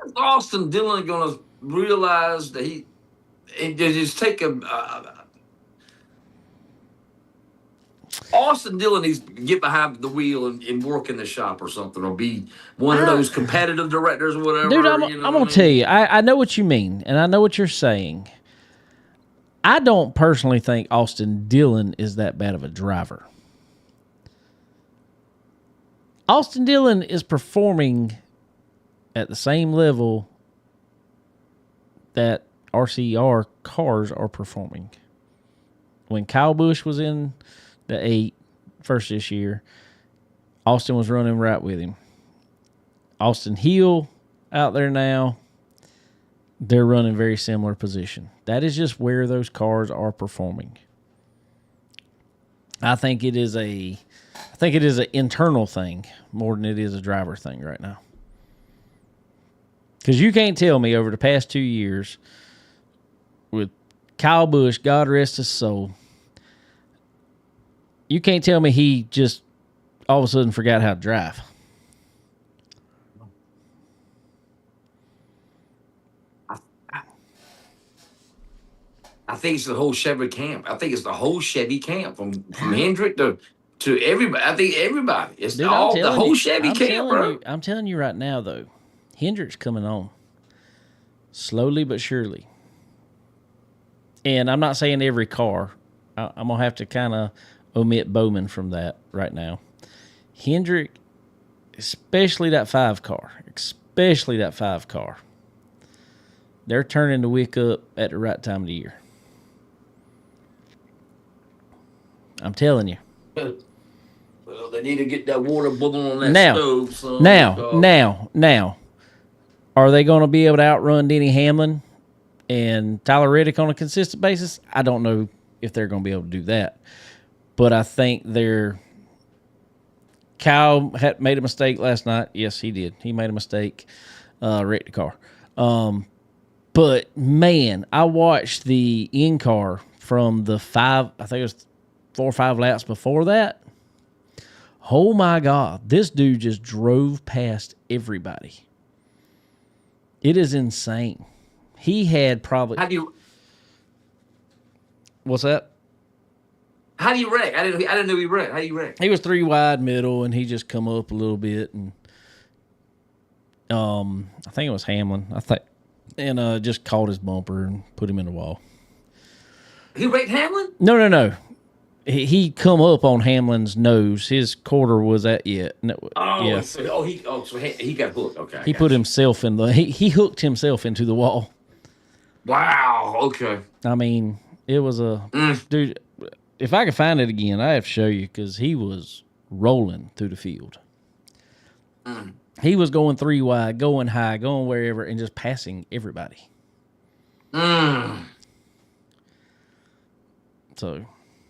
Is Austin Dillon going to realize that he just take Austin Dillon needs to get behind the wheel and work in the shop or something, or be one of those competitive directors or whatever. Dude, I'm going to tell you, I know what you mean, and I know what you're saying. I don't personally think Austin Dillon is that bad of a driver. Austin Dillon is performing at the same level that RCR cars are performing. When Kyle Busch was in the 8 first this year, Austin was running right with him. Austin Hill out there now, they're running very similar position. That is just where those cars are performing. I think it is an internal thing more than it is a driver thing right now. Because you can't tell me over the past 2 years with Kyle Busch, God rest his soul, you can't tell me he just all of a sudden forgot how to drive. I think it's the whole Chevy camp. I think it's the whole Chevy camp from Hendrick to everybody. I think everybody. It's Dude, all the whole Chevy camp, bro. I'm telling you right now, though, Hendrick's coming on slowly but surely. And I'm not saying every car. I'm going to have to kind of omit Bowman from that right now. Hendrick, especially that 5 car, they're turning the wick up at the right time of the year. I'm telling you. Well, they need to get that water bubbling on that Now, stove. Son. Now, are they going to be able to outrun Denny Hamlin and Tyler Reddick on a consistent basis? I don't know if they're going to be able to do that. But I think Kyle had made a mistake last night. Yes, he did. He made a mistake, wrecked the car. But, man, I watched the in-car from the 5, I think it was 4 or 5 laps before that. Oh, my God. This dude just drove past everybody. It is insane. He had probably... What's that? How do you wreck? I didn't know he wrecked. How do you wreck? He was 3 wide middle, and he just come up a little bit, and I think it was Hamlin. And just caught his bumper and put him in the wall. He wrecked Hamlin? No. He come up on Hamlin's nose. His quarter was at He got hooked. Okay. He put himself in he hooked himself into the wall. Wow. Okay. I mean, it was dude. If I could find it again, I have to show you because he was rolling through the field. He was going 3 wide, going high, going wherever, and just passing everybody. So,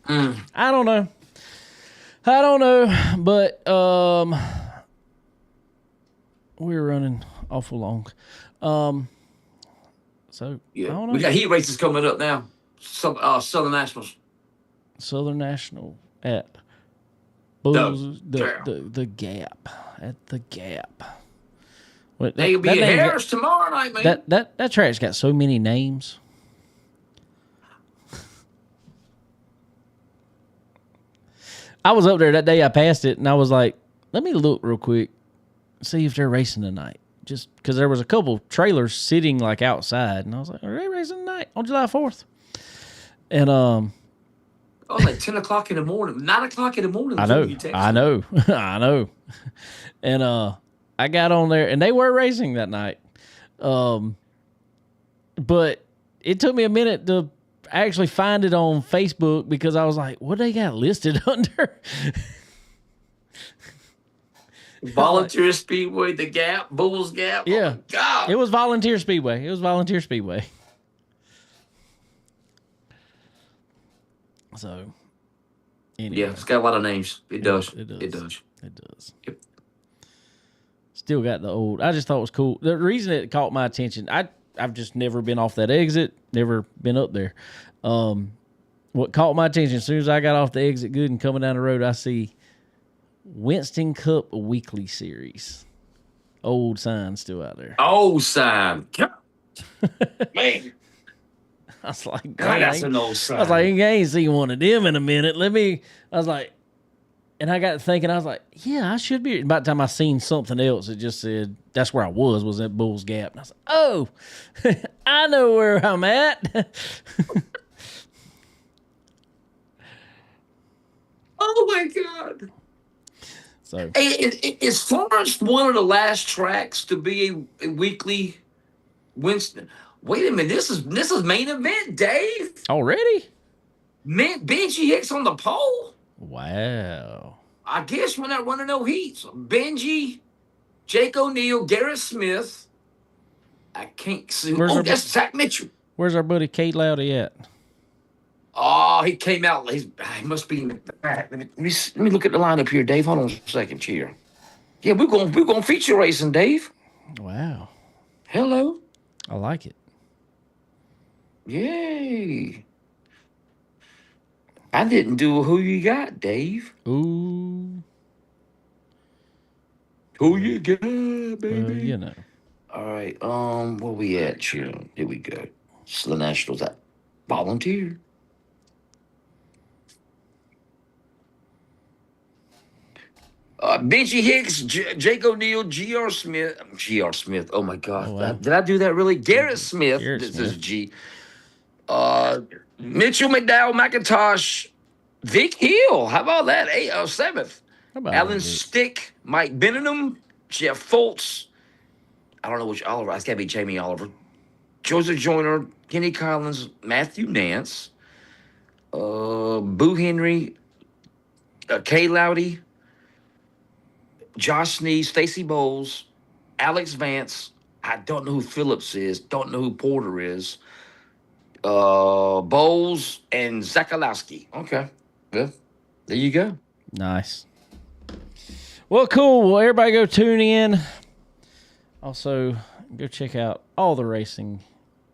I don't know, but we're running awful long. So yeah, I don't know. We got heat races coming up now. Southern Nationals. Southern National at Bulls, the Gap. At the Gap. They'll be at Harris tomorrow night, man. That track's got so many names. I was up there that day. I passed it, and I was like, let me look real quick, see if they're racing tonight. Just because there was a couple trailers sitting like outside, and I was like, are they racing tonight on July 4th? And like 10 o'clock in the morning, 9 o'clock in the morning. I know. And I got on there, and they were racing that night. But it took me a minute to actually find it on Facebook because I was like, what they got listed under? Volunteer Speedway, the Gap, Bulls Gap. Yeah. Oh God. It was Volunteer Speedway. So, anyway. Yeah, it's got a lot of names. It does. It does. Yep. Still got the old. I just thought it was cool. The reason it caught my attention, I've just never been off that exit, never been up there. What caught my attention, as soon as I got off the exit good and coming down the road, I see Winston Cup Weekly Series. Old sign still out there. Old sign. Man. I was like, God, that's an old sign. I was like, I ain't seen one of them in a minute. I was like, and I got thinking, I was like, yeah, I should be. By the time I seen something else, it just said, that's where I was at Bulls Gap. And I was like, oh, I know where I'm at. my God. So Hey, is Florence one of the last tracks to be a weekly Winston? Wait a minute. This is main event, Dave. already? Man, Benji Hicks on the pole. Wow. I guess we're not running no heats. Benji, Jake O'Neill, Garrett Smith. I can't see. Where's Oh, our- that's Zach Mitchell. Where's our buddy Kate Loudy at? Oh, he came out. He must be in the back. Let me look at the lineup here, Dave. Hold on a second here. Yeah, we're going feature racing, Dave. Wow. Hello. I like it. Yay. I didn't do who you got, Dave. Ooh. Who you got, baby? Well, you know. All right. Where we at here? Here we go. It's the Nationals. That volunteer. Benji Hicks, Jake O'Neill, G.R. Smith. G.R. Smith. Oh my God. Oh, wow. Did I do that really? Garrett Smith. Garrett This Smith. is G. Mitchell McDowell, McIntosh, Vic Hill. How about that? 7th. How about Alan it? Stick, Mike Benningham, Jeff Foltz. I don't know which Oliver. It's got to be Jamie Oliver. Joseph Joyner, Kenny Collins, Matthew Nance, Boo Henry, Kay Loudy, Josh Sneed, Stacy Bowles, Alex Vance. I don't know who Phillips is. Don't know who Porter is. Bowles and Zakalowski. Okay, good. There you go. Nice. Well, cool. Well, everybody go tune in. Also, go check out all the racing,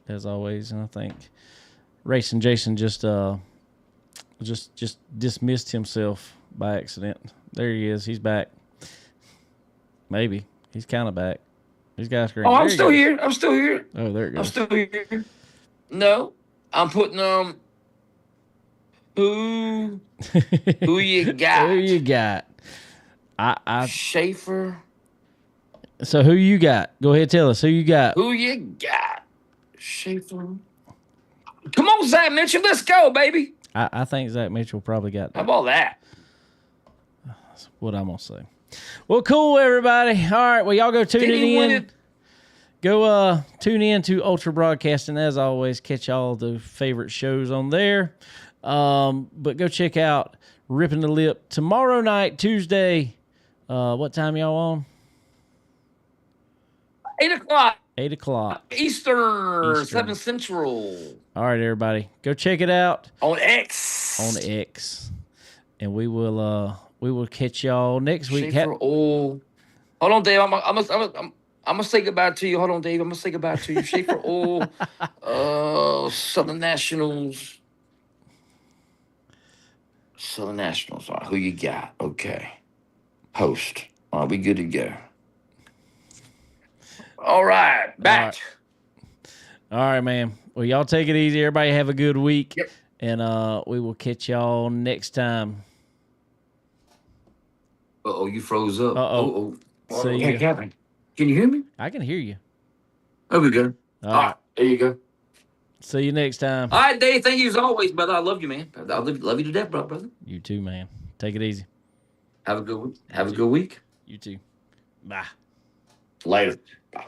as always. And I think Racing Jason just dismissed himself by accident. There he is. He's back. Maybe he's kind of back. He's got screen. Oh, There I'm he still goes. here. I'm still here. Oh, there it I'm goes. still here. No, I'm putting who you got? Who you got? I. Schaefer. So who you got? Go ahead, tell us who you got. Who you got? Schaefer. Come on, Zach Mitchell. Let's go, baby. I think Zach Mitchell probably got How that. about that? That's what I'm gonna say. Well, cool, everybody. All right, well, y'all go tune Did it he win in. it? Go tune in to Ultra Broadcasting. As always, catch all the favorite shows on there. But go check out Ripping the Lip tomorrow night, Tuesday. What time y'all on? 8 o'clock 8 o'clock. Eastern, Eastern. 7 Central All right, everybody. Go check it out on X. on X. And we will catch y'all next week. Schaefer Oil. Hold on, Dave. I'm gonna say goodbye to you. Hold on, Dave. I'm gonna say goodbye to you. Schaefer Oil. Southern Nationals. Southern Nationals. All right, who you got? Okay. Host. All right, we good to go. All right, back. All right, man. Well, y'all take it easy. Everybody have a good week. Yep. And we will catch y'all next time. Uh-oh, you froze up. Uh-oh. Uh-oh. See Hey, ya. Kevin, can you hear me? I can hear you. There we go. All All right, there you go. See you next time. All right, Dave. Thank you as always, brother. I love you, man. I love you to death, brother. You too, man. Take it easy. Have a good week. Have a good week. You too. Bye. Later. Bye.